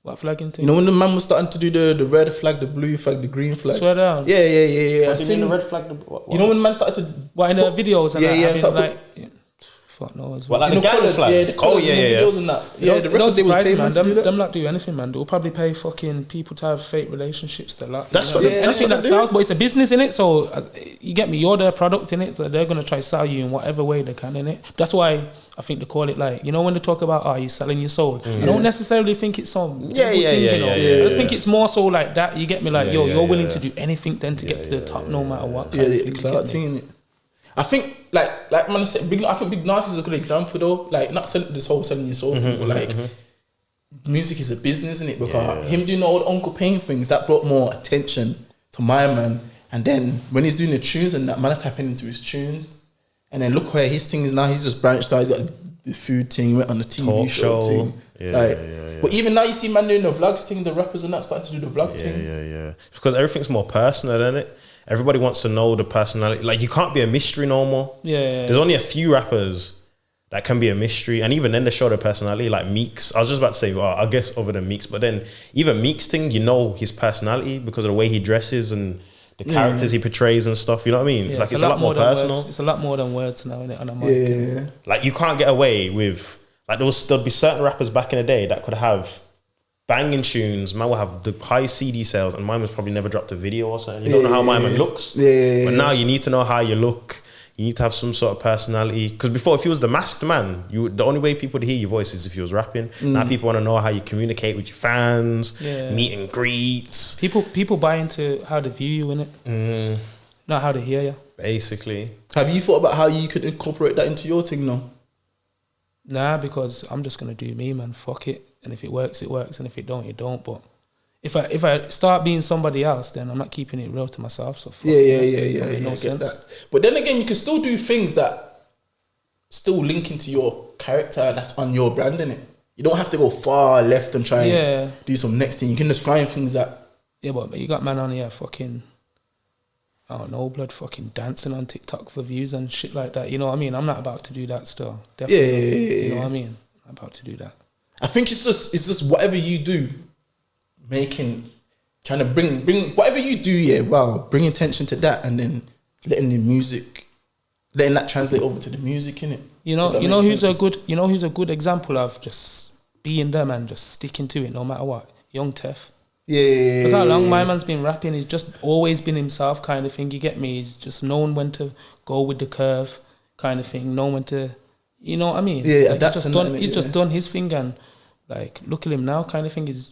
Speaker 4: What flagging thing?
Speaker 3: You know when the man was starting to do the red flag, the blue flag, the green flag.
Speaker 4: Swear down.
Speaker 3: Yeah.
Speaker 2: What do you mean the red flag?
Speaker 3: You know when the man started to
Speaker 4: what in the videos and fuck no as well.
Speaker 2: Well, like the gang flags.
Speaker 3: Videos and that. Yeah, the record labels paying man to do that.
Speaker 4: Them not do anything, man. They'll probably pay fucking people to have fake relationships.
Speaker 2: That's what
Speaker 4: anything that sells, but it's a business in it. So you get me. You're their product in it. So they're gonna try to sell you in whatever way they can in it. That's why I think they call it like, you know, when they talk about you're selling your soul. I don't necessarily think it's some thing, I just think it's more so like that. You get me? Like you're willing to do anything then to get to the top, no matter what.
Speaker 3: The clout thing. I think like man said, I think Big Nasty is a good example though. Like not this whole selling your soul thing, but like music is a business, isn't it? Because him doing all the Uncle Payne things that brought more attention to my man. And then when he's doing the tunes and that man tapping into his tunes, and then look where his thing is now. He's just branched out. He's got the food thing, went on the TV
Speaker 2: Talk
Speaker 3: show thing. But even now you see man doing the vlogs thing, the rappers and that starting to do the vlog thing.
Speaker 2: Yeah. Because everything's more personal, isn't it? Everybody wants to know the personality. Like, you can't be a mystery no more. There's only a few rappers that can be a mystery, and even then they show their personality. Like Meeks, I was just about to say, well, I guess other than Meeks, but then even Meeks thing, you know his personality because of the way he dresses and the characters he portrays and stuff. You know what I mean? It's like it's a lot more personal.
Speaker 4: It's a lot more than words now, innit? On a mic.
Speaker 2: Like you can't get away with there'll be certain rappers back in the day that could have banging tunes. Man will have the high CD sales, and mine was probably never dropped a video or something. You don't know how my man looks, but now you need to know how you look. You need to have some sort of personality. Because before, if you was the masked man, the only way people would hear your voice is if you was rapping. Now people want to know how you communicate with your fans, meet and greets.
Speaker 4: People buy into how they view you, innit? Not how they hear you.
Speaker 2: Basically.
Speaker 3: Have you thought about how you could incorporate that into your thing now?
Speaker 4: Nah, because I'm just gonna do me, man. Fuck it. And if it works, it works. And if it don't, it don't. But if I start being somebody else, then I'm not keeping it real to myself. So fuck it. No sense.
Speaker 3: That. But then again, you can still do things that still link into your character that's on your brand, innit? You don't have to go far left and try and do some next thing. You can just find things that...
Speaker 4: Yeah, but you got man on here fucking... I don't know, blood fucking dancing on TikTok for views and shit like that. You know what I mean? I'm not about to do that still. Definitely. You know what I mean? I'm about to do that.
Speaker 3: I think it's just whatever you do, trying to bring whatever you do, bring attention to that, and then letting that translate over to the music, innit? You know who's a good example of just being there, man, just sticking to it no matter what? Young Tef. Look
Speaker 4: how long my man's been rapping. He's just always been himself, kind of thing. You get me? He's just known when to go with the curve, kind of thing. Known when to, you know what I mean?
Speaker 3: Yeah,
Speaker 4: like he's just done his thing, and like look at him now, kind of thing. He's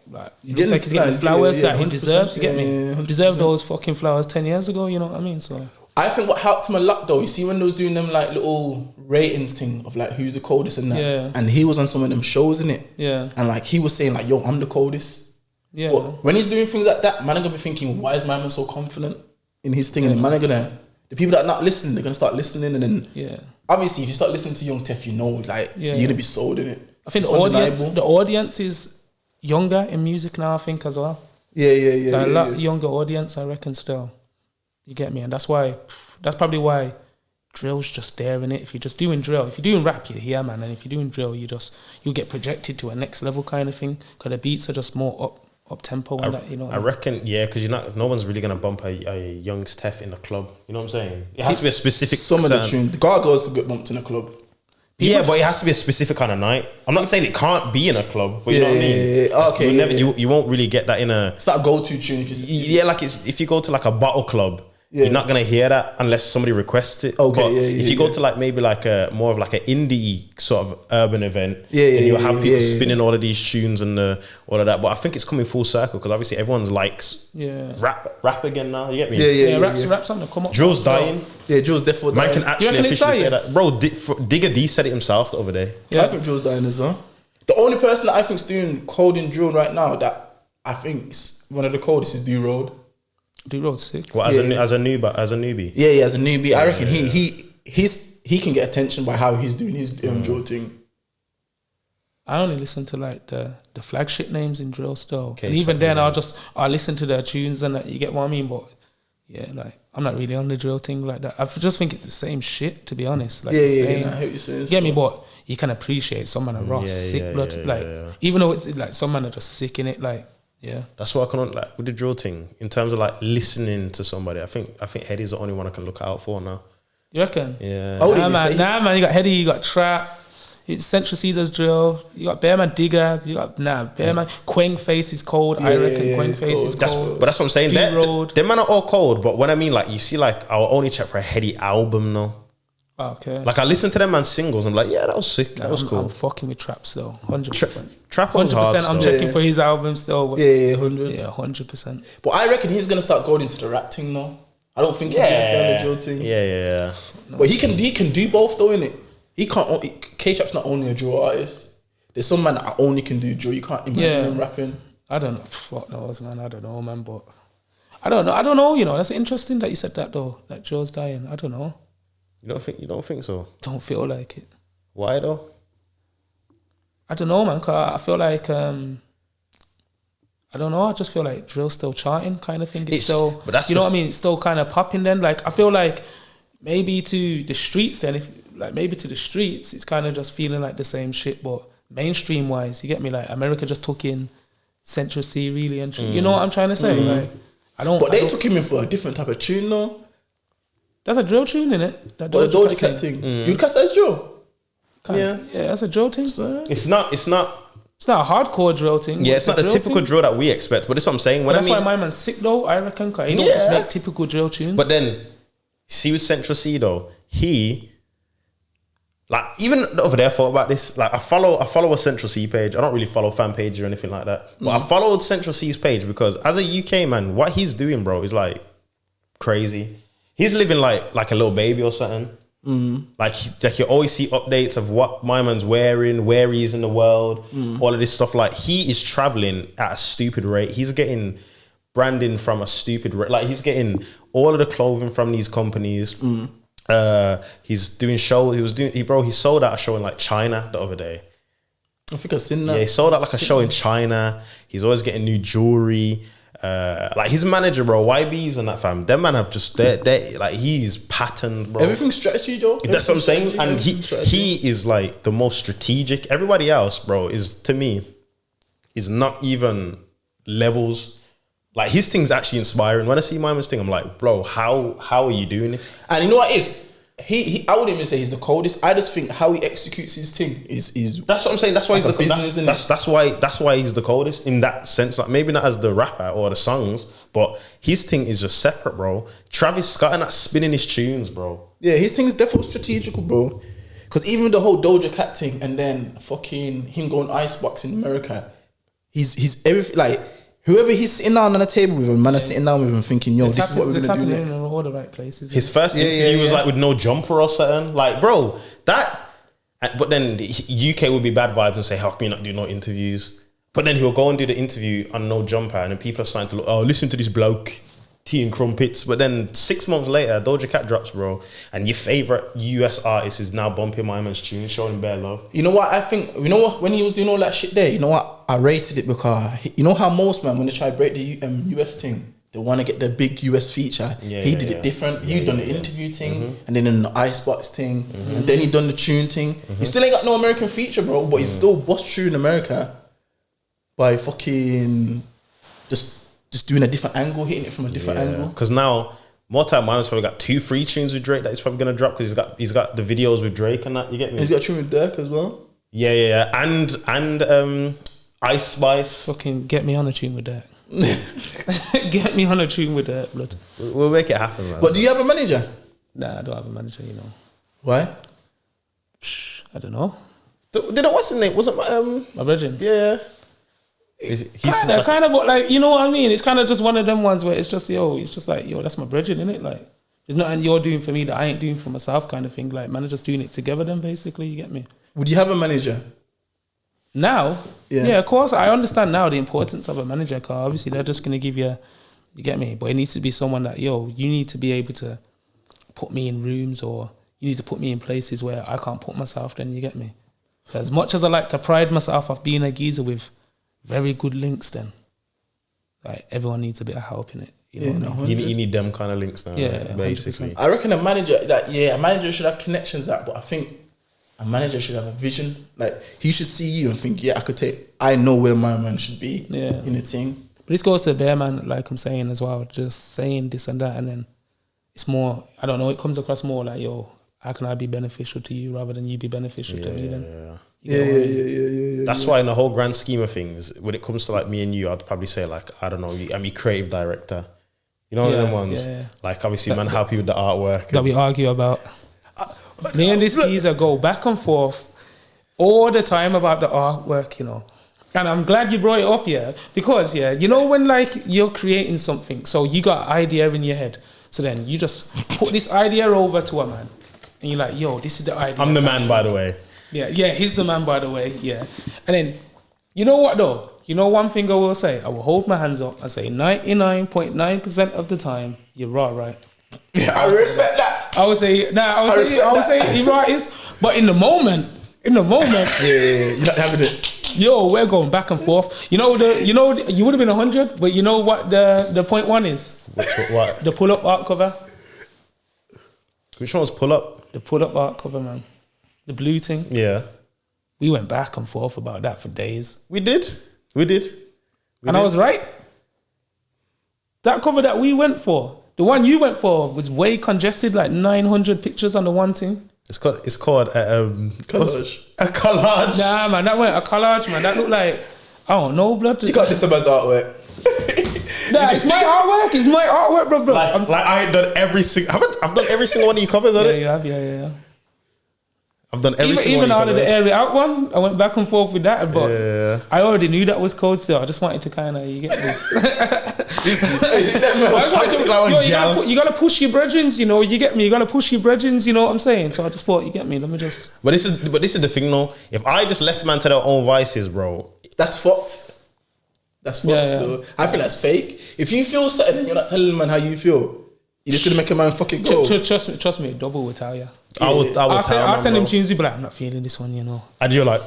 Speaker 4: like he's getting the flowers that he deserves. You get me? He deserved those fucking flowers 10 years ago. You know what I mean? So
Speaker 3: I think what helped him a lot though, you see when they was doing them like little ratings thing of like who's the coldest and that, and he was on some of them shows, innit? And like he was saying like, yo, I'm the coldest. But when he's doing things like that, man are gonna be thinking, why is my man so confident in his thing? And then man are gonna, the people that are not listening, they're gonna start listening, and then obviously if you start listening to Young Tef, you know, like you're gonna be sold in it.
Speaker 4: I think the audience is younger in music now, I think, as well.
Speaker 3: So
Speaker 4: a lot younger audience, I reckon, still. You get me? And that's probably why drill's just there in it. If you're just doing drill, if you're doing rap, you're here, man. And if you're doing drill, you'll get projected to a next level kind of thing. Because the beats are just more up tempo and that, you know.
Speaker 2: I reckon, yeah, because no one's really gonna bump a young Steph in the club. You know what I'm saying? It has to be a specific.
Speaker 3: Some of the tunes, the Gargoyles could get bumped in a club.
Speaker 2: Yeah, but it has to be a specific kind of night. I'm not saying it can't be in a club, but you know what I mean.
Speaker 3: Okay,
Speaker 2: you won't really get that in a.
Speaker 3: It's not a go-to tune.
Speaker 2: If you go to like a bottle club, you're not gonna hear that unless somebody requests it.
Speaker 3: Okay,
Speaker 2: but if you go to like maybe like a more of like an indie sort of urban event, and you'll have people spinning all of these tunes and all of that. But I think it's coming full circle because obviously everyone likes rap again now. You get me?
Speaker 4: Rap's something to come up.
Speaker 2: Drill's dying.
Speaker 3: Yeah, Drill's definitely dying.
Speaker 2: Man can actually officially say that, bro. Digger D said it himself the other day.
Speaker 3: Yeah, I think Drill's dying as well. The only person that I think's doing cold in drill right now that I think's one of the coldest is D-Road.
Speaker 4: D-Road's sick.
Speaker 2: Well, as a newbie.
Speaker 3: Yeah, as a newbie, I reckon he can get attention by how he's doing his drill thing.
Speaker 4: I only listen to like the flagship names in drill still,
Speaker 2: Okay,
Speaker 4: and even then I'll listen to their tunes and that, you get what I mean. But yeah, like I'm not really on the drill thing like that. I just think it's the same shit, to be honest. Like
Speaker 3: I
Speaker 4: hear
Speaker 3: what you're saying.
Speaker 4: Get me? But you can appreciate some man are raw, sick blood. Even though it's like some man are just sick in it, like. Yeah,
Speaker 2: that's what I can like with the drill thing in terms of like listening to somebody. I think Heady's the only one I can look out for now.
Speaker 4: You reckon?
Speaker 2: Yeah.
Speaker 4: Nah, man. You got Heady, you got Trap, Central C does drill. You got Bearman Digger. You got Bearman Quang Face is cold. I reckon Quang Face is cold.
Speaker 2: But that's what I'm saying. Them man are all cold. But when I mean like you see like I'll only check for a Heady album now.
Speaker 4: Okay.
Speaker 2: Like I listened to them man's singles. I'm like, yeah, that was sick. That was cool.
Speaker 4: I'm fucking with Trap still, 100%.
Speaker 2: Trap
Speaker 4: 100%. I'm checking for his album still. But
Speaker 3: 100.
Speaker 4: Yeah, 100%.
Speaker 3: But I reckon he's gonna start going into the rap thing now. I don't think he's gonna stay on the drill thing.
Speaker 2: Yeah.
Speaker 3: No. But he can do both though, innit? He can't. K-Trap's not only a drill artist. There's some man that only can do drill. You can't imagine him rapping.
Speaker 4: I don't know. Fuck knows, man. I don't know, man. But I don't know. You know, that's interesting that you said that though. That drill's dying. I don't know.
Speaker 2: You don't think so?
Speaker 4: Don't feel like it.
Speaker 2: Why though?
Speaker 4: I don't know, man. Cause I feel like I don't know. I just feel like drill's still charting, kind of thing. It's still, but that's what I mean. It's still kind of popping. Then, like, I feel like maybe to the streets. Then, it's kind of just feeling like the same shit. But mainstream wise, you get me? Like America just took in Central C really, and you know what I'm trying to say? Like,
Speaker 3: But they took him in for a different type of tune, though.
Speaker 4: That's a drill tune, innit?
Speaker 3: But the Doja Cat thing. You'd cast that as drill?
Speaker 4: Yeah, that's a drill thing.
Speaker 2: It's not
Speaker 4: a hardcore drill thing.
Speaker 2: Yeah, it's not the typical drill that we expect. But that's what I'm saying.
Speaker 4: That's why my man's sick though, I reckon. Cause he don't just make typical drill tunes.
Speaker 2: But then, see with Central C though, he like even over there thought about this. Like I follow a Central C page. I don't really follow fan pages or anything like that. But I followed Central C's page because as a UK man, what he's doing, bro, is like crazy. He's living like a little baby or something. Like you always see updates of what my man's wearing, where he is in the world, all of this stuff. Like he is traveling at a stupid rate. He's getting branding from a stupid rate. Like he's getting all of the clothing from these companies. He's doing shows. He sold out a show in like China the other day.
Speaker 3: I think I've seen that.
Speaker 2: Yeah, he sold out like a show in China. He's always getting new jewelry. Like his manager, bro, YBs and that fam, them man have just they like he's patterned, bro.
Speaker 3: Everything's strategy, though.
Speaker 2: That's what I'm saying. And he is like the most strategic. Everybody else, bro, is to me is not even levels. Like his thing's actually inspiring. When I see my man's thing, I'm like, bro, how are you doing it?
Speaker 3: And you know what it is? He I wouldn't even say he's the coldest. I just think how he executes his thing is
Speaker 2: that's what I'm saying. That's why
Speaker 3: like
Speaker 2: he's the business. That's why he's the coldest in that sense. Like maybe not as the rapper or the songs, but his thing is just separate, bro. Travis Scott and that spinning his tunes, bro.
Speaker 3: Yeah, his thing is definitely strategical, bro. Because even the whole Doja Cat thing and then fucking him going icebox in America, he's everything like. Whoever he's sitting down on the table with him, man, is sitting down with him thinking, yo, this is what we're going to do next.
Speaker 4: In all the right places.
Speaker 2: His first interview was like with no jumper or something. Like, bro, that... But then the UK would be bad vibes and say, how can you not do no interviews? But then he'll go and do the interview on no jumper and then people are starting to look, oh, listen to this bloke, tea and crumpets. But then 6 months later, Doja Cat drops, bro. And your favourite US artist is now bumping my man's tune, showing bare love.
Speaker 3: You know what? I think, you know what? When he was doing all that shit there, you know what? I rated it because, you know how most man, when they try to break the US thing, they want to get the big US feature. He did it different. He done the interview thing, and then the icebox thing, and then he done the tune thing. He still ain't got no American feature, bro, but he's still bust through in America by fucking just doing a different angle, hitting it from a different angle.
Speaker 2: Because now, More Time Mine's probably got 2 free tunes with Drake that he's probably gonna drop because he's got the videos with Drake and that. You get me?
Speaker 3: He's got a tune with Dirk as well.
Speaker 2: Yeah. And Ice Spice.
Speaker 4: Fucking get me on a tune with that. Get me on a tune with that, blood.
Speaker 2: We'll make it happen, man.
Speaker 3: But do you have a manager?
Speaker 4: Nah, I don't have a manager, you know.
Speaker 3: Why?
Speaker 4: I don't know.
Speaker 2: What's his name? Wasn't
Speaker 4: My virgin.
Speaker 2: yeah.
Speaker 4: Kind of, but like, you know what I mean? It's kind of just one of them ones where it's just, it's just like, that's my brethren, innit? Like, there's nothing you're doing for me that I ain't doing for myself kind of thing. Like, man, are just doing it together then, basically, you get me?
Speaker 3: Would you have a manager?
Speaker 4: Now?
Speaker 3: Yeah.
Speaker 4: Of course, I understand now the importance of a manager, because obviously they're just going to give you get me? But it needs to be someone that, you need to be able to put me in rooms, or you need to put me in places where I can't put myself, then you get me? So as much as I like to pride myself of being a geezer with very good links, then like everyone needs a bit of help in it. You know what I mean?
Speaker 2: You need them kind of links now.
Speaker 4: Yeah,
Speaker 2: basically.
Speaker 4: 100%.
Speaker 3: I reckon a manager should have connections that, but I think a manager should have a vision. Like, he should see you and think, I know where my man should be in the team.
Speaker 4: But this goes to the bare man, like I'm saying as well, just saying this and that, and then it's more, I don't know, it comes across more like, how can I be beneficial to you rather than you be beneficial to me then?
Speaker 3: Yeah.
Speaker 2: That's why in the whole grand scheme of things, when it comes to like me and you, I'd probably say like, I don't know, I'm your creative director. You know, one of them ones. Yeah. Like, obviously, man, help you with the artwork.
Speaker 4: That we argue about. Me and this geezer go back and forth all the time about the artwork, And I'm glad you brought it up, because, when like you're creating something, so you got an idea in your head, so then you just put this idea over to a man, and you're like, this is the idea.
Speaker 2: I'm the man, by the way.
Speaker 4: Yeah, he's the man, by the way, And then, you know what though? You know one thing I will say? I will hold my hands up and say 99.9% of the time, you're right.
Speaker 3: Yeah, I respect that.
Speaker 4: I would say, you're right, but in the moment, you're not having it. We're going back and forth. You would have been 100, but you know what the point one is?
Speaker 2: What?
Speaker 4: The pull-up art cover.
Speaker 2: Which one was pull up?
Speaker 4: The pull-up art cover, man. The blue thing.
Speaker 2: Yeah.
Speaker 4: We went back and forth about that for days.
Speaker 2: We did.
Speaker 4: I was right. That cover that we went for, the one you went for, was way congested, like 900 pictures on the one thing.
Speaker 2: It's called
Speaker 3: collage.
Speaker 2: A collage.
Speaker 4: Nah, man, that weren't a collage, man. That looked like, I don't know, blood.
Speaker 3: You got this man's artwork.
Speaker 4: Nah, it's my artwork. It's my artwork, bro.
Speaker 2: Like I ain't done every single. I've done every single one of your covers, haven't
Speaker 4: you have, yeah.
Speaker 2: I've done every single one.
Speaker 4: Even out of the area out one, I went back and forth with that, but I already knew that was code still. I just wanted to kind of, you get me? You gotta push your brethrens, you get me? You gotta push your brethrens, you know what I'm saying? So I just thought, you get me? Let me just.
Speaker 2: But this is the thing, though. If I just left man to their own vices, bro,
Speaker 3: that's fucked. Though. I think that's fake. If you feel something and you're not telling man how you feel, you're just gonna make a man fucking go.
Speaker 4: Trust me, double will tell you.
Speaker 2: I'll
Speaker 4: send him tunes, you be like, I'm not feeling this one,
Speaker 2: And you're like,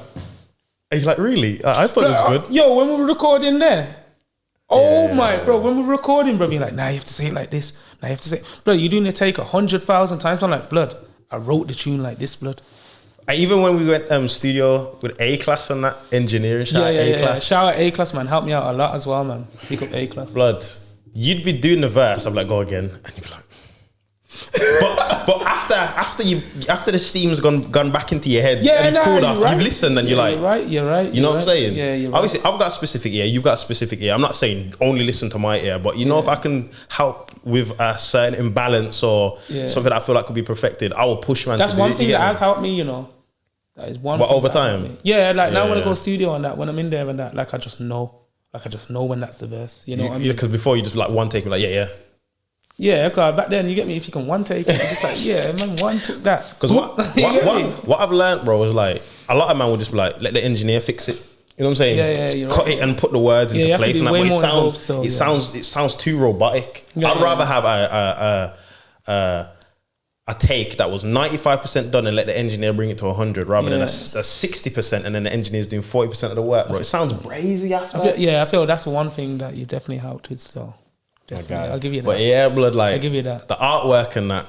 Speaker 2: really? I thought it was good.
Speaker 4: When we were recording there, when we were recording, bro, you're like, nah, you have to say it like this. Nah, you have to say, bro, you're doing the take 100,000 times. I'm like, blood, I wrote the tune like this, blood.
Speaker 2: Even when we went studio with A-Class and that engineering, shout out A-Class.
Speaker 4: Shout out A-Class, man. Helped me out a lot as well, man. Pick up A-Class.
Speaker 2: Blood, you'd be doing the verse. I'm like, go again, and you'd be like. but after the steam's gone back into your head, and you've cooled off, you've listened, and you're like,
Speaker 4: you're right.
Speaker 2: You know what I'm saying?
Speaker 4: Yeah, you're right.
Speaker 2: Obviously, I've got a specific ear. You've got a specific ear. I'm not saying only listen to my ear, but if I can help with a certain imbalance or something that I feel like could be perfected, I will push man.
Speaker 4: That's
Speaker 2: to
Speaker 4: one
Speaker 2: do
Speaker 4: thing
Speaker 2: it,
Speaker 4: that has helped me. That is one.
Speaker 2: But
Speaker 4: thing
Speaker 2: over
Speaker 4: that's
Speaker 2: time,
Speaker 4: helped me. Now when I go studio and that, when I'm in there and that, like I just know when that's the verse. You know what I mean?
Speaker 2: Because before you just like one take, like yeah.
Speaker 4: Yeah, because back then, you get me, if you can one take it, it's just like, man, one took that.
Speaker 2: Because what I've learned, bro, is like, a lot of man will just be like, let the engineer fix it. You know what I'm saying?
Speaker 4: Yeah,
Speaker 2: cut it and put the words into place. And that, it sounds too robotic. I'd rather have a take that was 95% done and let the engineer bring it to 100 rather than a 60% and then the engineer's doing 40% of the work, bro. It sounds brazy after that.
Speaker 4: I feel that's one thing that you definitely helped with still. Definitely. I'll give you that.
Speaker 2: But yeah, blood, like
Speaker 4: I'll give you that.
Speaker 2: the artwork and that,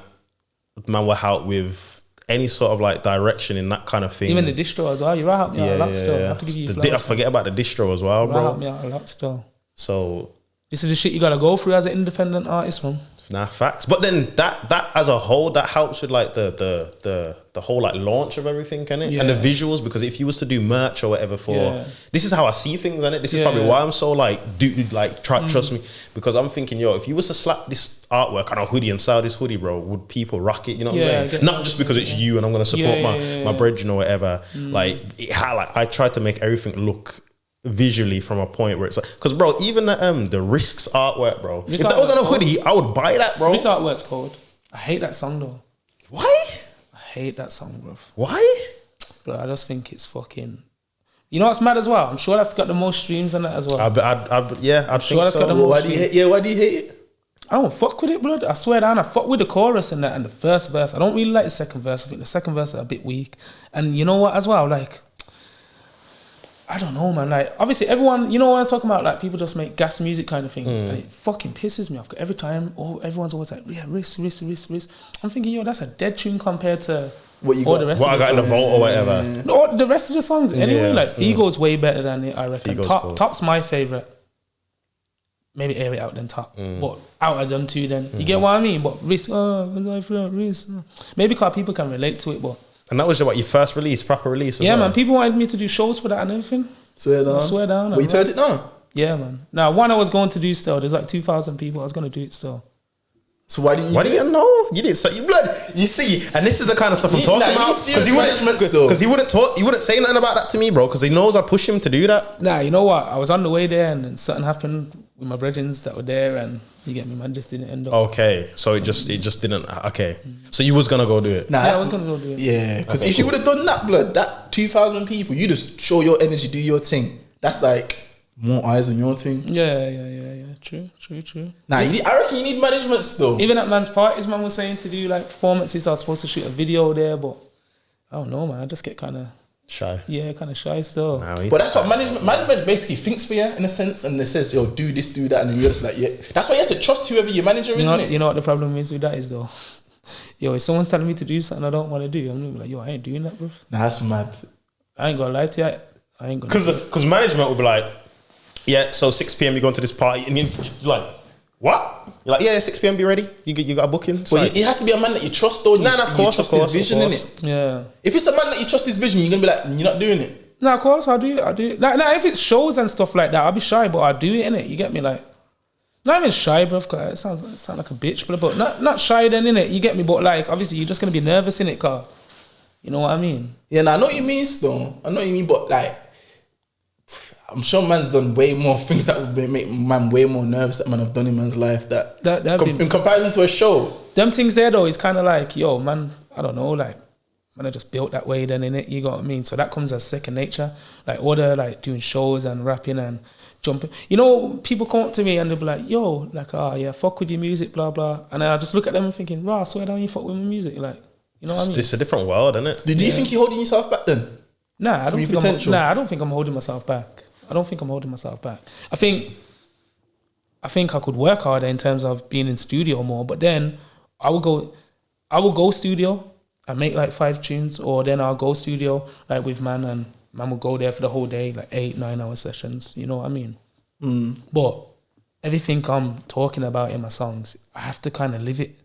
Speaker 2: man, will help with any sort of like direction in that kind of thing.
Speaker 4: Even the distro as well. You helped me out a lot still. I have to give you flowers.
Speaker 2: I forget about the distro as well,
Speaker 4: You
Speaker 2: bro.
Speaker 4: helped me out a lot still.
Speaker 2: So
Speaker 4: This is the shit you gotta go through as an independent artist, man.
Speaker 2: nah, facts. But then that as a whole, that helps with like the whole like launch of everything, can it?
Speaker 4: Yeah.
Speaker 2: And the visuals, because if you was to do merch or whatever for
Speaker 4: Yeah.
Speaker 2: this is how I see things, innit? This is
Speaker 4: Yeah,
Speaker 2: probably
Speaker 4: yeah.
Speaker 2: why I'm so like trust me, because I'm thinking, yo, if you was to slap this artwork on a hoodie and sell this hoodie, bro, would people rock it? You know what
Speaker 4: Yeah, I
Speaker 2: I'm
Speaker 4: get
Speaker 2: saying? Not just because it's you and I'm gonna support
Speaker 4: Yeah,
Speaker 2: my brethren or whatever. Like I try to make everything look visually from a point where it's like, because bro, even the Risks artwork, bro,
Speaker 4: Risk
Speaker 2: if that was on a
Speaker 4: artwork's
Speaker 2: hoodie, I would buy that, bro.
Speaker 4: This artwork's cold. I hate that song though.
Speaker 2: Why?
Speaker 4: I hate that song, bro.
Speaker 2: Why?
Speaker 4: But I just think it's fucking. You know what's mad as well? I'm sure that's got the most streams on it as well.
Speaker 2: I'd
Speaker 4: sure
Speaker 2: think
Speaker 4: that's
Speaker 2: so.
Speaker 4: got the most
Speaker 3: Why do you hate? Yeah, why do you hate it?
Speaker 4: I don't fuck with it, blood. I swear down. I fuck with the chorus and that and the first verse. I don't really like the second verse. I think the second verse is a bit weak. And you know what as well? Like, I don't know, man. Like, obviously everyone, you know what I'm talking about? Like, people just make gas music kind of thing. And it fucking pisses me off. Every time, everyone's always like, yeah, Risk. I'm thinking, yo, that's a dead tune compared to
Speaker 3: What you
Speaker 4: all
Speaker 3: got?
Speaker 4: the rest
Speaker 2: What I
Speaker 4: of the
Speaker 2: got in the
Speaker 4: songs.
Speaker 2: vault or whatever.
Speaker 4: No, the rest of the songs. Anyway,
Speaker 2: Yeah,
Speaker 4: like, Figo's way better than it, I reckon.
Speaker 2: Figo's cool.
Speaker 4: Top's my favourite. Maybe air it out than Top. But out of them two then. You get what I mean? But Risk, Risk. Maybe because people can relate to it, but
Speaker 2: And that was what your first release, proper release. as
Speaker 4: yeah,
Speaker 2: well.
Speaker 4: man. People wanted me to do shows for that and everything.
Speaker 3: Swear down.
Speaker 4: I swear down.
Speaker 3: But you turned it down.
Speaker 4: Yeah, man. Now, one I was going to do still. There's like 2,000 people. I was going to do it still.
Speaker 3: So why didn't you?
Speaker 2: Why
Speaker 3: do
Speaker 2: do
Speaker 3: it?
Speaker 2: you know? You didn't say you blood. You see, and this is the kind of stuff I'm
Speaker 3: He-
Speaker 2: talking
Speaker 3: nah,
Speaker 2: about.
Speaker 3: he's serious management still.
Speaker 2: Because he wouldn't talk. He wouldn't say nothing about that to me, bro. Because he knows I push him to do that.
Speaker 4: Nah, you know what? I was on the way there and then something happened with my brethren that were there and you get me, man. Just didn't end up.
Speaker 2: Okay, so it just didn't. Okay, so you was gonna go do it.
Speaker 3: Nah,
Speaker 4: Yeah, I
Speaker 3: that's-
Speaker 4: was gonna go do it.
Speaker 3: Yeah, because if you would have done that, blood, that 2,000 people, you just show your energy, do your thing. That's like more eyes on your thing.
Speaker 4: Yeah. True.
Speaker 3: Nah, I reckon you need management still.
Speaker 4: Even at man's parties, man was saying to do like performances. I was supposed to shoot a video there, but I don't know, man. I just get kind of
Speaker 2: Shy.
Speaker 4: shy still.
Speaker 2: Nah,
Speaker 3: But that's what management basically thinks for you in a sense, and it says, yo, do this, do that, and then you're just like, yeah. That's why you have to trust whoever your manager is, isn't it?
Speaker 4: You know what the problem is with that is though? Yo, if someone's telling me to do something I don't want to do, I'm gonna be like, yo, I ain't doing that, bro.
Speaker 3: Nah, that's mad.
Speaker 4: I ain't gonna lie to you. I ain't gonna.
Speaker 2: Because management would be like, yeah, so 6 p.m. you're going to this party, and you're like, what? You're like, yeah, 6 p.m. be ready. You got a booking. It's
Speaker 3: But
Speaker 2: like,
Speaker 3: it has to be a man that you trust, though.
Speaker 2: Nah, of course,
Speaker 3: trust
Speaker 2: of course,
Speaker 3: his vision,
Speaker 2: of course.
Speaker 3: innit?
Speaker 4: Yeah.
Speaker 3: If it's a man that you trust his vision, you're gonna be like, you're not doing it.
Speaker 4: No, of course I'll do it. Now, if it's shows and stuff like that, I'll be shy, but I'll do it, innit? You get me? Like, not even shy, bro. Cause it sounds like a bitch, but not shy then, innit? You get me? But like, obviously, you're just gonna be nervous, innit, car? You know what I mean?
Speaker 3: Yeah, nah, I know what you mean, still. I know what you mean, but like, I'm sure man's done way more things that would make man way more nervous that man have done in man's life. In comparison to a show,
Speaker 4: them things there though is kind of like, yo, man, I don't know, like, man, I just built that way then, innit? You got what I mean? So that comes as second nature. Like, order, like, doing shows and rapping and jumping. You know, people come up to me and they'll be like, yo, like, yeah, fuck with your music, blah, blah. And then I just look at them and thinking, rah, I swear down you fuck with my music. Like, you know what I mean?
Speaker 2: it's a different world, isn't it?
Speaker 3: do you think you're holding yourself back then?
Speaker 4: Nah, I
Speaker 3: From
Speaker 4: don't
Speaker 3: your
Speaker 4: think
Speaker 3: potential?
Speaker 4: I don't think I'm holding myself back. I think I could work harder in terms of being in studio more, but then I will go studio and make like 5 tunes, or then I'll go studio like with man, and man will go there for the whole day, like 8-9 hour sessions. You know what I mean? But everything I'm talking about in my songs, I have to kind of live it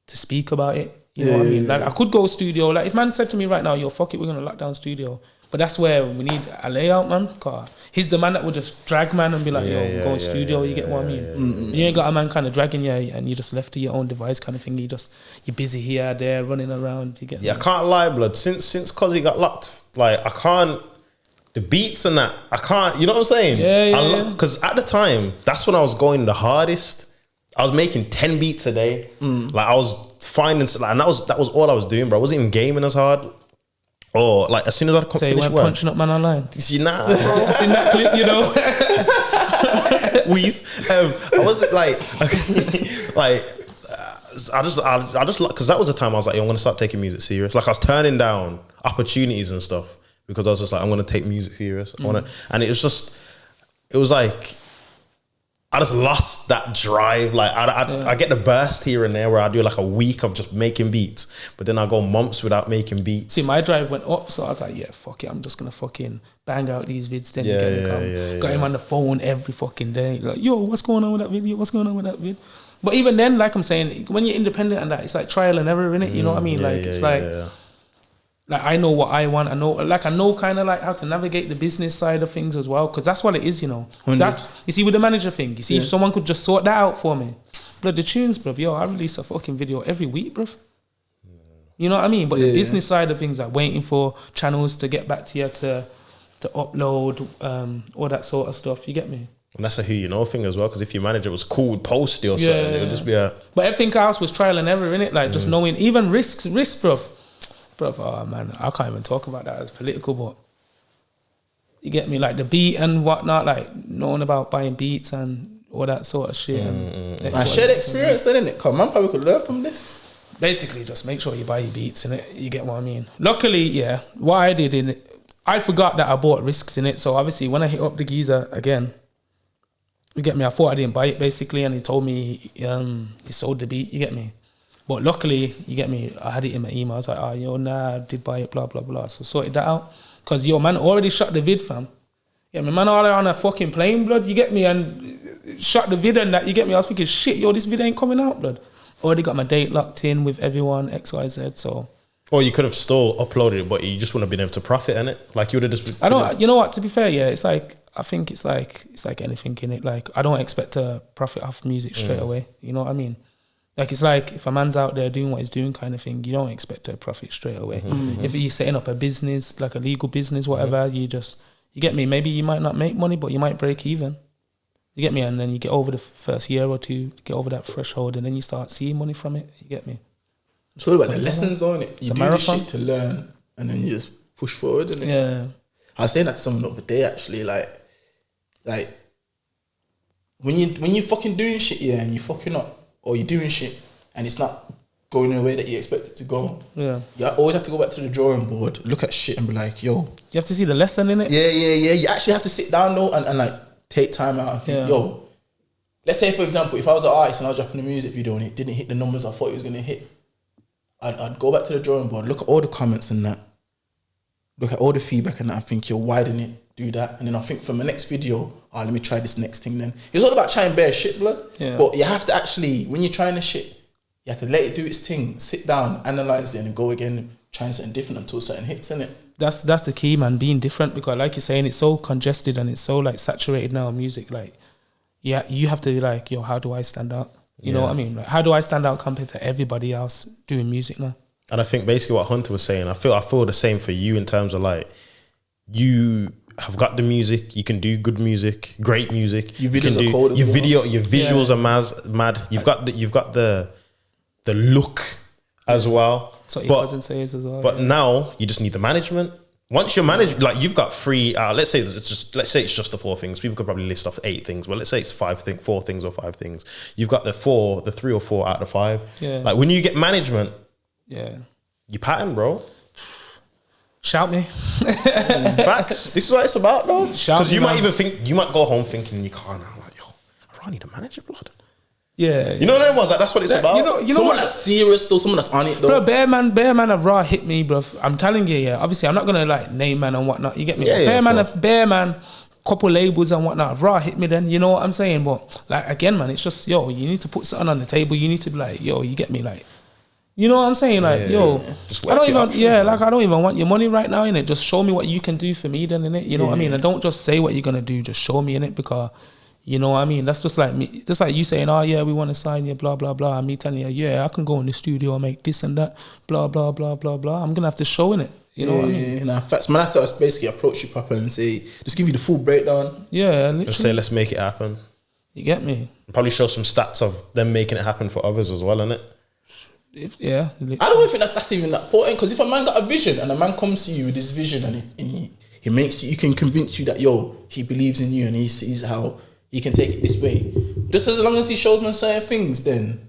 Speaker 4: to speak about it. You know what I mean? Like, I could go studio. Like, if man said to me right now, yo, fuck it, we're going to lock down studio. But that's where we need a layout, man. Cause he's the man that would just drag man and be like, yo, go in studio, you get what I mean? You ain't got a man kind of dragging you and you're just left to your own device kind of thing. You're busy here, there, running around. You get
Speaker 2: Yeah, I can't lie, blood. Since Cozzy got locked, like, I can't, the beats and that, I can't, you know what I'm saying?
Speaker 4: Yeah.
Speaker 2: Because at the time, that's when I was going the hardest. I was making 10 beats a day. Like, I was finding, like, and that was all I was doing, bro. I wasn't even gaming as hard. Or, like, as soon as I
Speaker 4: So you
Speaker 2: finish
Speaker 4: weren't
Speaker 2: work.
Speaker 4: punching up man online?
Speaker 2: See, nah, bro.
Speaker 4: I seen that clip, you know?
Speaker 2: I wasn't like, I just because that was the time I was like, yo, I'm gonna start taking music serious. Like, I was turning down opportunities and stuff because I was just like, I'm gonna take music serious. And it was like, I just lost that drive. Like I get the burst here and there where I do like a week of just making beats, but then I go months without making beats.
Speaker 4: See, my drive went up, so I was like, yeah, fuck it, I'm just gonna fucking bang out these vids. Then got him on the phone every fucking day. Like, yo, what's going on with that video? What's going on with that vid? But even then, like I'm saying, when you're independent and that, it's like trial and error, innit? You know what I mean? Like I know what I want. I know kind of like how to navigate the business side of things as well, because that's what it is, you know.
Speaker 3: 100.
Speaker 4: That's, you see, with the manager thing, you see, if someone could just sort that out for me, blood, the tunes, bruv, yo, I release a fucking video every week, bruv. You know what I mean? But the business side of things, like waiting for channels to get back to you to upload, all that sort of stuff. You get me?
Speaker 2: And that's a who you know thing as well, because if your manager was cool with posty or something, it would just be a...
Speaker 4: But everything else was trial and error, innit? Like just knowing, even risks, bruv. Bruv, oh man, I can't even talk about that as political, but you get me? Like the beat and whatnot, like knowing about buying beats and all that sort of shit.
Speaker 3: I shared experience then, innit? Come on, probably could learn from this.
Speaker 4: Basically, just make sure you buy your beats, innit? You get what I mean? Luckily, what I did in it, I forgot that I bought risks in it. So obviously, when I hit up the geezer again, you get me? I thought I didn't buy it basically, and he told me he sold the beat. You get me? But luckily, you get me, I had it in my email. I was like, I did buy it, blah, blah, blah. So sorted that out. Because, man already shot the vid, fam. Yeah, man all on a fucking plane, blood, you get me, and shot the vid and that, you get me. I was thinking, shit, this vid ain't coming out, blood. Already got my date locked in with everyone, X, Y, Z, so.
Speaker 2: Or you could have still uploaded it, but you just wouldn't have been able to profit in it. Like, you would have just...
Speaker 4: you know what, to be fair, it's like, I think it's like anything in it. Like, I don't expect to profit off music straight away. You know what I mean? Like, it's like if a man's out there doing what he's doing kind of thing, you don't expect to profit straight away. If you're setting up a business, like a legal business, whatever, you get me, maybe you might not make money, but you might break even. You get me? And then you get over the first year or two, get over that threshold, and then you start seeing money from it. You get me?
Speaker 3: It's all about the lessons, though, innit? You do this shit to learn, and then you just push forward, innit?
Speaker 4: Yeah.
Speaker 3: I was saying that to someone the other day, actually, like when you fucking doing shit, and you fucking up, or you're doing shit and it's not going in the way that you expect it to go. Yeah. You always have to go back to the drawing board, look at shit and be like, yo.
Speaker 4: You have to see the lesson in it.
Speaker 3: Yeah. You actually have to sit down though and like take time out and think, yo, let's say for example, if I was an artist and I was dropping a music video and it didn't hit the numbers I thought it was going to hit, I'd go back to the drawing board, look at all the comments and that, look at all the feedback and that, and think, yo, why didn't it do that? And then I think for my next video, let me try this next thing then. It's all about trying bare shit, blood. Yeah. But you have to actually, when you're trying the shit, you have to let it do its thing, sit down, analyse it, and then go again, trying something different until certain hits, innit?
Speaker 4: That's the key, man, being different, because like you're saying, it's so congested and it's so like saturated now in music. Like, you have to be like, yo, how do I stand out? You know what I mean? Like, how do I stand out compared to everybody else doing music now? And
Speaker 2: I think basically what Hunter was saying, I feel the same for you in terms of like, you have got the music, you can do good music, great music.
Speaker 3: Your videos are cold. Your
Speaker 2: visuals are mad. You've got the look as well.
Speaker 4: So your cousin says as well.
Speaker 2: But now you just need the management. Once you're managed, like you've got three. Let's say it's just the 4 things. People could probably list off 8 things. Well, let's say it's 4 things or 5 things. You've got the 3 or 4 out of the 5. Yeah. Like when you get management, you pattern, bro.
Speaker 4: Shout me.
Speaker 2: Facts. This is what it's about, though. Because you might even think, you might go home thinking you can't. I'm like, yo, I really need a manager, blood.
Speaker 4: Yeah.
Speaker 2: You know what I mean? Like, that's what it's about.
Speaker 3: You know someone that's serious, though. Someone that's on it, though.
Speaker 4: Bro, Bear Man have raw hit me, bro. I'm telling you, obviously, I'm not going to, like, name man and whatnot. You get me? Bear Man, couple labels and whatnot have raw hit me then. You know what I'm saying? But, like, again, man, it's just, yo, you need to put something on the table. You need to be like, yo, you get me? Like, you know what I'm saying? Like, I don't even want your money right now, innit? Just show me what you can do for me then, innit? You know what I mean? And don't just say what you're going to do. Just show me, innit? Because, you know what I mean? That's just like me. Just like you saying, we want to sign you, blah, blah, blah. And me telling you, I can go in the studio and make this and that, blah, blah, blah, blah, blah. I'm going to have to show, innit? You know what I mean?
Speaker 3: Nah, facts. Man, I have to basically approach you proper and say, just give you the full breakdown.
Speaker 4: Yeah, literally.
Speaker 2: Just say, let's make it happen.
Speaker 4: You get me?
Speaker 2: Probably show some stats of them making it happen for others as well, innit?
Speaker 3: I don't think that's even that important, because if a man got a vision and a man comes to you with this vision and he makes you, he can convince you that he believes in you and he sees how he can take it this way. Just as long as he shows man certain things, then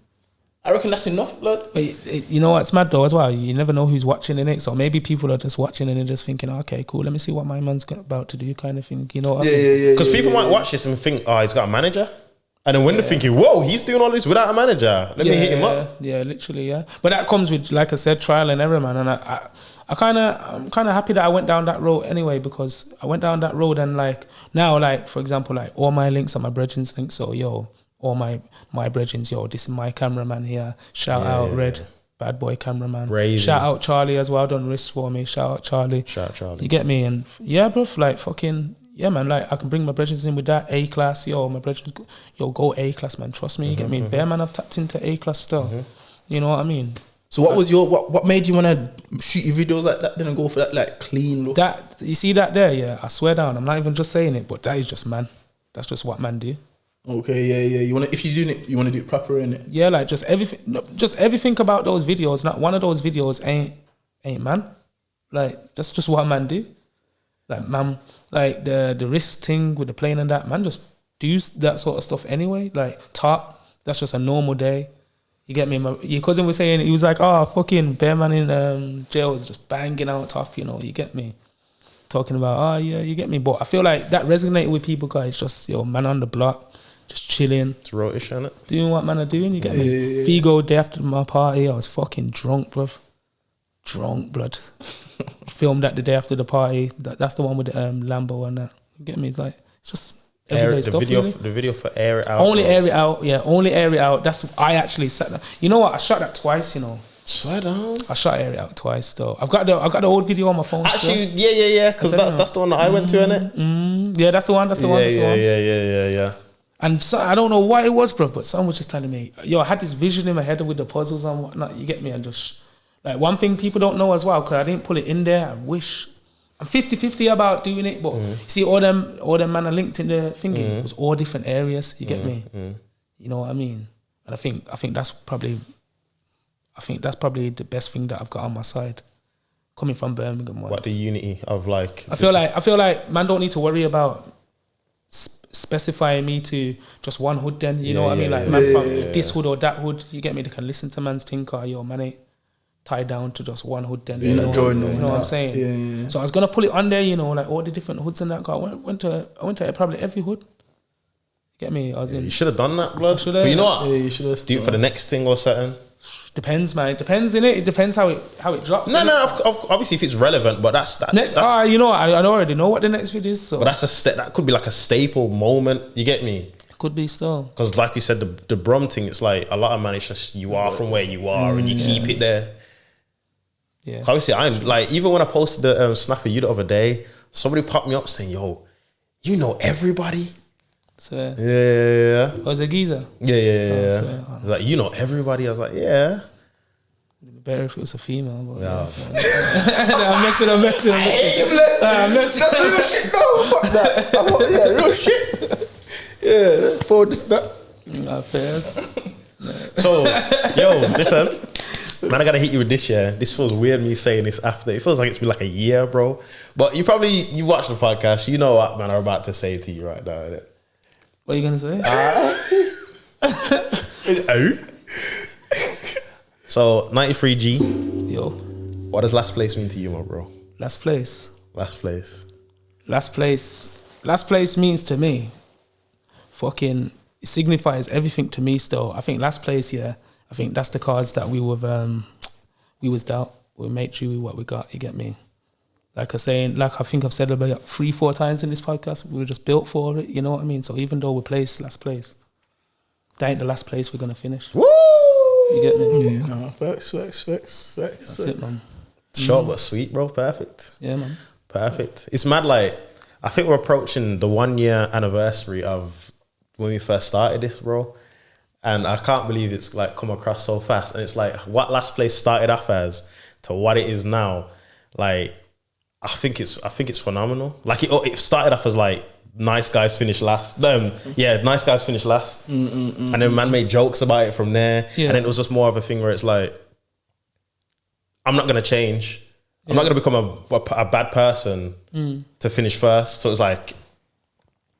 Speaker 3: I reckon that's enough, blood.
Speaker 4: But you know what's mad though as well? You never know who's watching in it, so maybe people are just watching and they're just thinking, okay, cool, let me see what my man's about to do, kind of thing. You know what I mean?
Speaker 2: Because people might watch this and think, he's got a manager. And then when they're thinking, whoa, he's doing all this without a manager. Let me hit him up.
Speaker 4: Yeah, literally, yeah. But that comes with, like I said, trial and error, man. And I'm kind of happy that I went down that road anyway, because I went down that road and like now, like for example, like all my links are my brethren's links. So yo, all my brethren's, yo, this is my cameraman here. Shout out Red, bad boy cameraman.
Speaker 2: Crazy.
Speaker 4: Shout out Charlie as well. Done wrists for me. Shout out Charlie. You get me? And yeah, bro, like fucking. Yeah, man, like, I can bring my brethren in with that A-class. Yo, my brethren, yo, go A-class, man. Trust me, you get me? Bare man, I've tapped into A-class stuff. You know what I mean?
Speaker 3: So what was what made you want to shoot your videos like that then and go for that, like, clean look?
Speaker 4: That, you see that there, yeah? I swear down, I'm not even just saying it, but that is just man. That's just what man do.
Speaker 3: Okay, yeah. You wanna, if you're doing it, you want to do it proper, innit?
Speaker 4: Yeah, like, just everything about those videos, not one of those videos ain't man. Like, that's just what man do. Like, man, like the wrist thing with the plane and that, man, just do that sort of stuff anyway. Like, top, that's just a normal day. You get me? Your cousin was saying, he was like, oh, fucking bear man in jail is just banging out top, you know, you get me? Talking about, oh, yeah, you get me? But I feel like that resonated with people, guys. Just, yo, man on the block, just chilling.
Speaker 2: It's rotish, isn't it?
Speaker 4: Doing what man are doing, you get me? Figo, day after my party, I was fucking drunk, bruv. Drunk, blood. Filmed that the day after the party. That's the one with the Lambo and that. You get me? It's like, it's just everyday stuff.
Speaker 2: The video for Air It Out.
Speaker 4: Only Air It Out, yeah. Only Air It Out. I actually sat there. You know what? I shot that twice, you know.
Speaker 2: Swear down.
Speaker 4: I shot Air It Out twice though. I've got the old video on my phone.
Speaker 2: Actually, still. Yeah. Because that's the one that I went to, innit?
Speaker 4: Yeah, that's the one.
Speaker 2: Yeah.
Speaker 4: And so, I don't know what it was, bro, but someone was just telling me, yo, I had this vision in my head with the puzzles and whatnot. You get me? And just. Like, one thing people don't know as well, because I didn't pull it in there, I wish. I'm 50-50 about doing it, but see, all them man are linked in the thingy. It was all different areas, you get me? You know what I mean? And I think that's probably the best thing that I've got on my side. Coming from Birmingham.
Speaker 2: What, the unity of like...
Speaker 4: I feel like man don't need to worry about specifying me to just one hood then, you know what I mean? Like, man from this hood or that hood, you get me? They can listen to man's thinker, yo, man ain't tied down to just one hood then. You know what I'm saying?
Speaker 3: Yeah.
Speaker 4: So I was gonna put it on there, you know, like all the different hoods and that. I went to probably every hood. Get me? I was in.
Speaker 2: You should have done that, blood.
Speaker 4: Should've,
Speaker 2: but you know what?
Speaker 3: Yeah, you should have.
Speaker 2: Do it for the next thing or something.
Speaker 4: Depends, man. It depends, innit? It depends how it drops.
Speaker 2: No. Obviously, if it's relevant, but that's
Speaker 4: you know, I already know what the next video is. So.
Speaker 2: But that could be like a staple moment. You get me?
Speaker 4: Could be still. Because
Speaker 2: like you said, the Brum thing. It's like a lot of man. It's just you are from where you are, and you keep it there.
Speaker 4: Yeah.
Speaker 2: Obviously, I'm like, even when I posted the snap of you the other day, somebody popped me up saying, "Yo, you know everybody."
Speaker 4: So
Speaker 2: yeah.
Speaker 4: Was it a geezer?
Speaker 2: Yeah.
Speaker 4: So,
Speaker 2: I was like, you know everybody. I was like, yeah.
Speaker 4: It'd be better if it was a female. But
Speaker 2: Yeah.
Speaker 4: I'm messing.
Speaker 3: That's real shit. No, fuck that. Real shit. Yeah, for the snap.
Speaker 4: Affairs.
Speaker 2: So, yo, listen. Man, I gotta hit you with this, yeah. This feels weird me saying this after. It feels like it's been like a year, bro. But you watch the podcast. You know what, man, I'm about to say to you right now, innit?
Speaker 4: What are you gonna say?
Speaker 2: So, 93G.
Speaker 4: Yo.
Speaker 2: What does last place mean to you, my bro?
Speaker 4: Last place.
Speaker 2: Last place.
Speaker 4: Last place means to me, fucking, it signifies everything to me still. I think last place, yeah. I think that's the cards that we was dealt. We made sure what we got, you get me? Like I think I've said about 3-4 times in this podcast, we were just built for it, you know what I mean? So even though we're placed last place, that ain't the last place we're gonna finish.
Speaker 2: Woo!
Speaker 4: You get me?
Speaker 3: Yeah, no, facts.
Speaker 4: That's it, man.
Speaker 2: Short but sweet, bro. Perfect.
Speaker 4: Yeah, man.
Speaker 2: Perfect. It's mad, like, I think we're approaching the 1 year anniversary of when we first started this, bro. And I can't believe it's like come across so fast. And it's like what last place started off as to what it is now. Like, I think it's phenomenal. Like it started off as like nice guys finish last. Nice guys finish last. And then man made jokes about it from there. Yeah. And then it was just more of a thing where it's like, I'm not gonna change. I'm not gonna become a bad person to finish first. So it's like,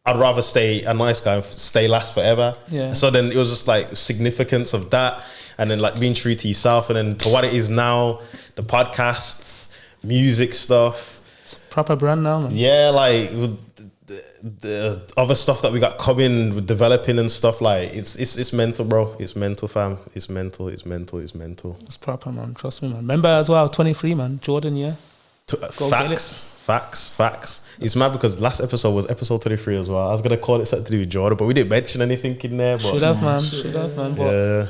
Speaker 2: I'd rather stay a nice guy and stay last forever. Yeah. So then it was just like significance of that, and then like being true to yourself, and then to what it is now, the podcasts, music stuff.
Speaker 4: It's a proper brand now, man.
Speaker 2: Yeah, like the other stuff that we got coming, with developing and stuff, like it's mental, bro. It's mental, fam. It's mental.
Speaker 4: It's proper, man. Trust me, man. Remember as well, 23, man. Jordan, yeah.
Speaker 2: Facts. It's mad because last episode was episode 23 as well. I was gonna call it something to do with Jordan, but we didn't mention anything in there. But
Speaker 4: Should have, man. But
Speaker 2: yeah,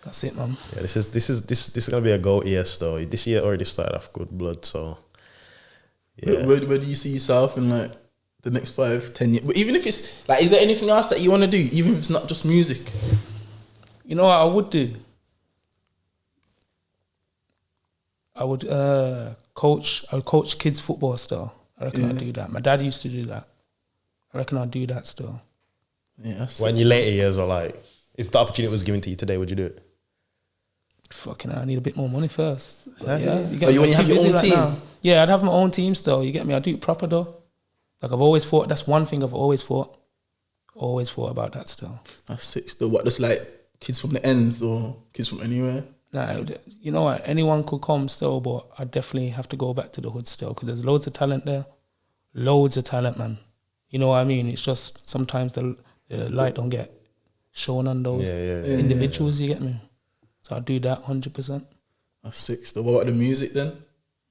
Speaker 4: that's it, man.
Speaker 2: yeah. This is gonna be a goat year, though. This year already started off good blood, so yeah.
Speaker 3: Where do you see yourself in like the next 5, 10 years? But even if it's like, is there anything else that you want to do, even if it's not just music?
Speaker 4: You know what I would do? I would coach kids football still. I reckon I'd do that. My dad used to do that. I reckon I'd do that still.
Speaker 3: Yeah, that's
Speaker 2: When your later years are like, if the opportunity was given to you today, would you do it?
Speaker 4: Fucking hell, I need a bit more money first.
Speaker 2: Yeah.
Speaker 4: You get
Speaker 3: Oh,
Speaker 4: me?
Speaker 3: you want to
Speaker 4: I'm
Speaker 3: have
Speaker 4: too
Speaker 3: your
Speaker 4: busy
Speaker 3: own
Speaker 4: right
Speaker 3: team?
Speaker 4: now. Yeah, I'd have my own team still. You get me? I do it proper though. Like I've always thought. That's one thing I've always thought. Always thought about that still.
Speaker 3: That's sick still. What, just like kids from the ends or kids from anywhere?
Speaker 4: Nah, you know what? Anyone could come still, but I definitely have to go back to the hood still because there's loads of talent there. Loads of talent, man. You know what I mean? It's just sometimes the light don't get shown on those individuals. You get me? So I do that 100%.
Speaker 3: That's sick still. What about the music then?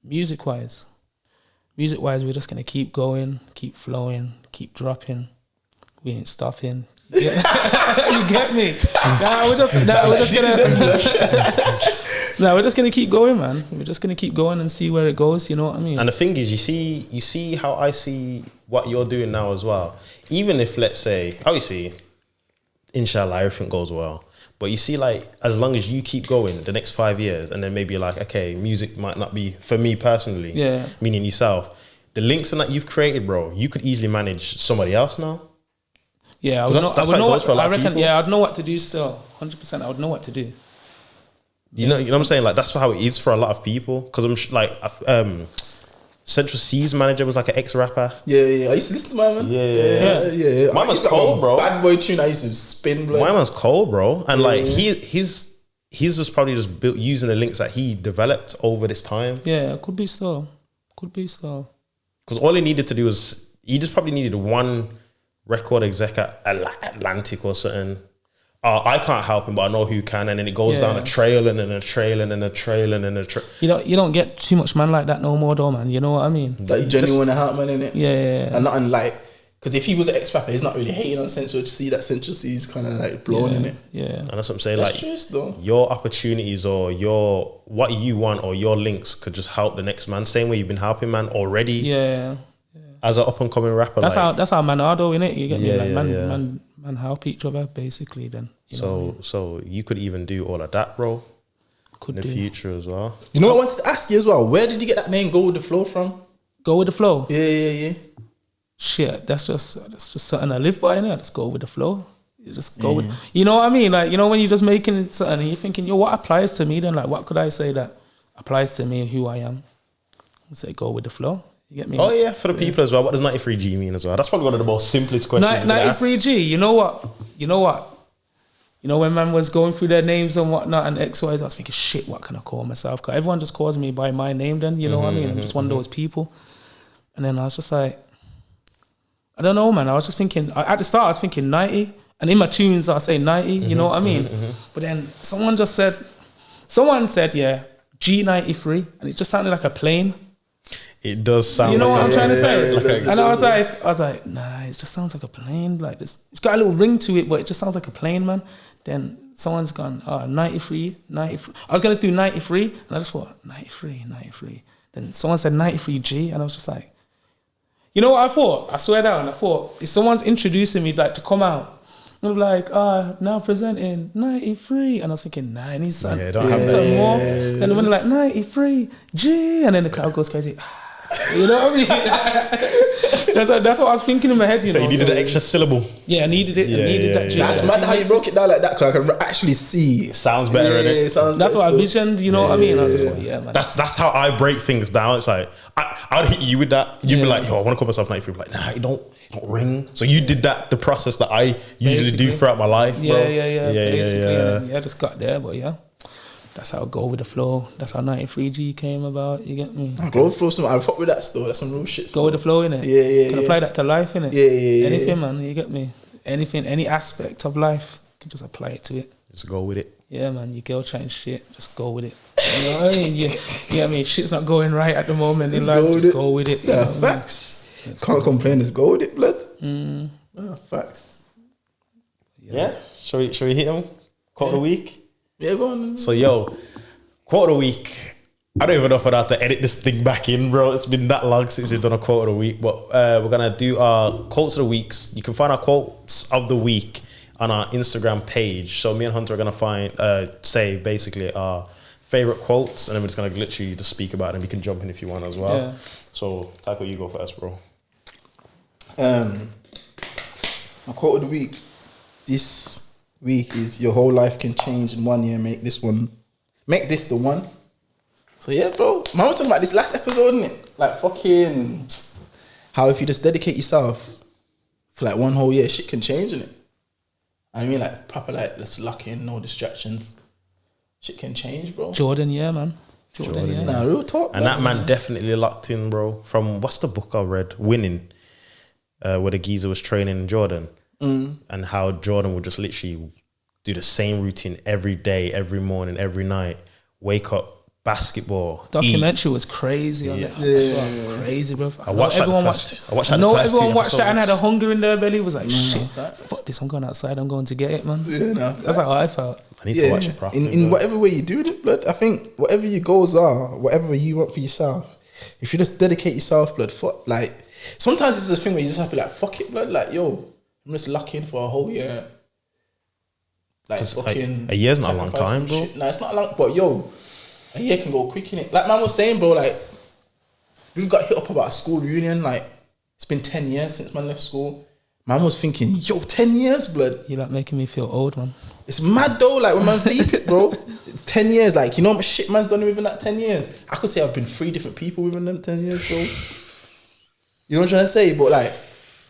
Speaker 4: Music wise, we're just gonna keep going, keep flowing, keep dropping. We ain't stopping. You get me? We're just gonna keep going, man. We're just gonna keep going and see where it goes. You know what I mean?
Speaker 2: And the thing is, you see how I see what you're doing now as well. Even if, let's say, obviously, inshallah, everything goes well. But you see, like, as long as you keep going the next 5 years, and then maybe like, okay, music might not be for me personally.
Speaker 4: Yeah.
Speaker 2: Meaning yourself. The links and that you've created, bro, you could easily manage somebody else now.
Speaker 4: Yeah, I reckon. Yeah, I'd know what to do still. 100%, I would know what to do.
Speaker 2: You know what I'm saying? Like, that's how it is for a lot of people. Because Central C's manager was like an ex-rapper.
Speaker 3: Yeah. I used to listen to my man. Yeah.
Speaker 2: My man's cold, bro.
Speaker 3: Bad boy tune I used to spin, bro.
Speaker 2: My man's cold, bro. And like, he's just probably just built using the links that he developed over this time.
Speaker 4: Yeah, could be still.
Speaker 2: Because all he needed to do was, he just probably needed one record exec at Atlantic or something. I can't help him, but I know who can. And then it goes down a trail and then a trail and then a trail and then a trail.
Speaker 4: You don't get too much man like that no more though, man. You know what I mean?
Speaker 3: Like genuine help, man, innit?
Speaker 4: Yeah.
Speaker 3: And nothing like, because if he was an ex-rapper, he's not really hating on Central. To see that Central C's kind of like blown in it.
Speaker 4: Yeah.
Speaker 2: And that's what I'm saying.
Speaker 3: That's
Speaker 2: like,
Speaker 3: true, though.
Speaker 2: your opportunities or what you want or your links could just help the next man. Same way you've been helping man already.
Speaker 4: Yeah.
Speaker 2: As an up and coming rapper.
Speaker 4: That's how man are though, innit? You get me? Like
Speaker 2: yeah.
Speaker 4: Man help each other basically then. You know what I mean?
Speaker 2: So you could even do all of that, bro.
Speaker 4: Could
Speaker 2: in the
Speaker 4: do.
Speaker 2: future as well.
Speaker 3: You know what I wanted to ask you as well? Where did you get that name Go With The Flow from?
Speaker 4: Go with the flow.
Speaker 3: Yeah.
Speaker 4: Shit, that's just something I live by, innit? Just go with the flow. You just go with, you know what I mean? Like, you know, when you're just making something and you're thinking, yo, what applies to me then? Like, what could I say that applies to me, who I am? I say go with the flow. You get me?
Speaker 2: Oh yeah, for the people as well. What does 93G mean as well? That's probably one of the most simplest questions.
Speaker 4: 93G, you know what? You know, when man was going through their names and whatnot and X, Y, I was thinking, shit, what can I call myself? Because everyone just calls me by my name then, you know what I mean? I'm just one of those people. And then I was just like, I don't know, man. I was just thinking, at the start I was thinking 90. And in my tunes I say 90, you know what I mean? But then someone said, yeah, G93. And it just sounded like a plane.
Speaker 2: It does sound.
Speaker 4: You know
Speaker 2: like
Speaker 4: what I'm trying to say?
Speaker 2: like
Speaker 4: And I was like, nah, it just sounds like a plane. Like this, it's got a little ring to it, but it just sounds like a plane, man. Then someone's gone, 93. I was gonna do 93, and I just thought 93. Then someone said 93G, and I was just like, you know what I thought? I swear down, I thought if someone's introducing me like to come out, I'm like, now presenting 93, and I was thinking, nah, I need something, something more. Then when they're like 93G, and then the crowd goes crazy. You know what I mean? that's what I was thinking in my head.
Speaker 2: So you needed an extra syllable.
Speaker 4: Yeah, I needed it. I needed that.
Speaker 3: That's mad how you broke it down like that, because I can actually see.
Speaker 2: It sounds better, innit?
Speaker 4: That's what I visioned. You know what I mean? I just thought, man.
Speaker 2: That's how I break things down. It's like I'd hit you with that. You'd be like, yo, I want to call myself 93. Like, nah, it don't ring. So you did that, the process that I usually do throughout my life, bro.
Speaker 4: Yeah. Basically, yeah, just got there, but yeah. That's how Go With The Flow. That's how 93G came about. You get me?
Speaker 3: Go with the flow. I fuck with that still. That's some real shit.
Speaker 4: Go With The Flow, innit?
Speaker 3: Yeah.
Speaker 4: Can apply that to life, innit?
Speaker 3: Yeah.
Speaker 4: Anything, man. You get me? Anything, any aspect of life, you can just apply it to it.
Speaker 2: Just go with it.
Speaker 4: Yeah, man. Your girl trying shit, just go with it. You know what I mean? Yeah, I mean, shit's not going right at the moment in life. Just go with it.
Speaker 3: Yeah, facts. Can't complain. Just go with it, blood. Facts.
Speaker 2: Yeah. Shall we hit him? Quote of the week.
Speaker 3: Yeah, go on.
Speaker 2: So yo, quote of the week. I don't even know if I'd have to edit this thing back in, bro. It's been that long since we've done a quote of the week. But we're gonna do our quotes of the weeks. You can find our quotes of the week on our Instagram page. So me and Hunter are gonna say basically our favorite quotes, and then we're just gonna literally just speak about it, and we can jump in if you want as well.
Speaker 4: Yeah.
Speaker 2: So Tycoon, you go first, bro.
Speaker 3: My quote of the week this week is: your whole life can change in 1 year. Make this the one. So yeah, bro. Man, we're talking about this last episode, isn't it? Like fucking how if you just dedicate yourself for like 1 whole year, shit can change, innit? I mean, like proper, like let's lock in, no distractions. Shit can change, bro.
Speaker 4: Jordan, yeah, man. Jordan, yeah.
Speaker 3: Nah, real talk.
Speaker 2: And that man definitely locked in, bro. From what's the book I read? Winning, where the geezer was training Jordan, and how Jordan would just literally do the same routine every day, every morning, every night. Wake up, basketball.
Speaker 4: Documentary was crazy on it. Yeah. Crazy, bro.
Speaker 2: I watched everyone
Speaker 4: watched that and had a hunger in their belly. Was like, shit, fuck this. I'm going outside. I'm going to get it, man. Yeah, nah, that's how I felt.
Speaker 2: I need to watch it properly.
Speaker 3: In whatever way you do it, blood. I think whatever your goals are, whatever you want for yourself, if you just dedicate yourself, blood, fuck. Like sometimes it's this thing where you just have to be like, fuck it, blood. Like yo, I'm just locking for a whole year. Like fucking
Speaker 2: a year's not a long time, bro.
Speaker 3: No, it's not long, but yo. A year can go quick, innit? Like man was saying, bro, like we've got hit up about a school reunion. Like it's been 10 years since man left school. Man was thinking, yo, 10 years, blood.
Speaker 4: You're like making me feel old, man.
Speaker 3: It's mad though, like when man's deep it, bro. 10 years, like you know how much shit man's done within that 10 years. I could say I've been 3 different people within them 10 years, bro. You know what I'm trying to say? But like,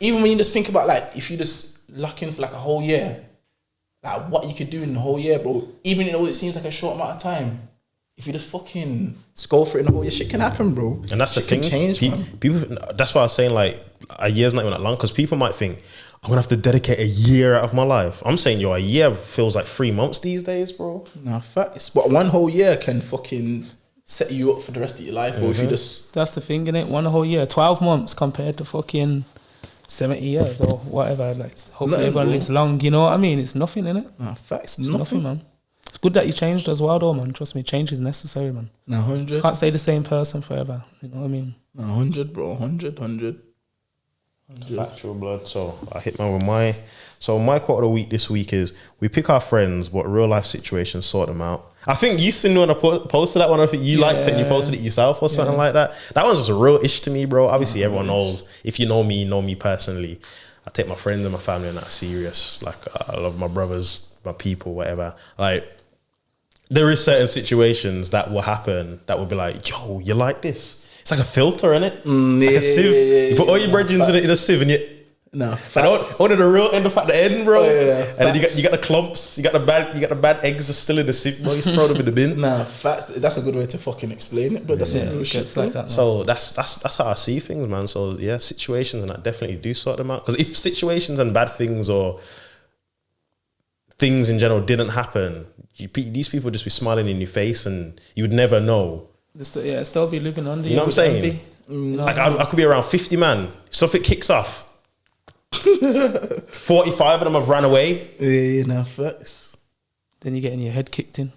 Speaker 3: even when you just think about like if you just lock in for like a whole year, like what you could do in the whole year, bro. Even though it seems like a short amount of time. If you just fucking go for it in the whole year, shit can happen, bro.
Speaker 2: And that's
Speaker 3: shit
Speaker 2: the thing.
Speaker 3: Can change,
Speaker 2: people. That's why I was saying like a year's not even that long, because people might think I'm gonna have to dedicate a year out of my life. I'm saying a year feels like 3 months these days, bro.
Speaker 3: Nah, facts. But 1 whole year can fucking set you up for the rest of your life, bro. If you just
Speaker 4: that's the thing, innit? 1 whole year, 12 months compared to fucking 70 years or whatever. Like hopefully
Speaker 3: nothing,
Speaker 4: everyone
Speaker 3: bro.
Speaker 4: lives long. You know what I mean? It's nothing, innit?
Speaker 3: nah, facts.
Speaker 4: It's
Speaker 3: Nothing,
Speaker 4: nothing, man. It's good that you changed as well, though, man. Trust me, change is necessary, man.
Speaker 3: Nah, 100.
Speaker 4: Can't stay the same person forever. You know what I mean?
Speaker 3: Nah, 100, bro. 100.
Speaker 2: Factual, blood. So I hit man with my. So my quote of the week this week is: we pick our friends, but real life situations sort them out. I think you seen when I posted that one. I think you liked it and you posted it yourself or something like that. That one's just a real ish to me, bro. Obviously, everyone knows. If you know me personally. I take my friends and my family not serious. Like I love my brothers, my people, whatever. Like there is certain situations that will happen that will be like, yo, you like this? It's like a filter, innit? Like a sieve. You put all your bridges in a sieve and you.
Speaker 3: Nah,
Speaker 2: only the real end up at the end, bro.
Speaker 3: Yeah,
Speaker 2: and then you got the clumps, you got the bad eggs are still in the sieve, bro. You just throw them in the bin.
Speaker 3: Nah, facts. That's a good way to fucking explain it, but that's some real shit
Speaker 4: like that, man.
Speaker 2: So that's how I see things, man. So yeah, situations and I definitely do sort them out. Because if situations and bad things or things in general didn't happen, these people would just be smiling in your face and you would never know.
Speaker 4: Still be living under
Speaker 2: you know what I'm saying?
Speaker 4: You know
Speaker 2: like I could be around 50 man. So if it kicks off, 45 of them have ran away.
Speaker 3: Yeah, nah, facts.
Speaker 4: Then you're getting your head kicked in.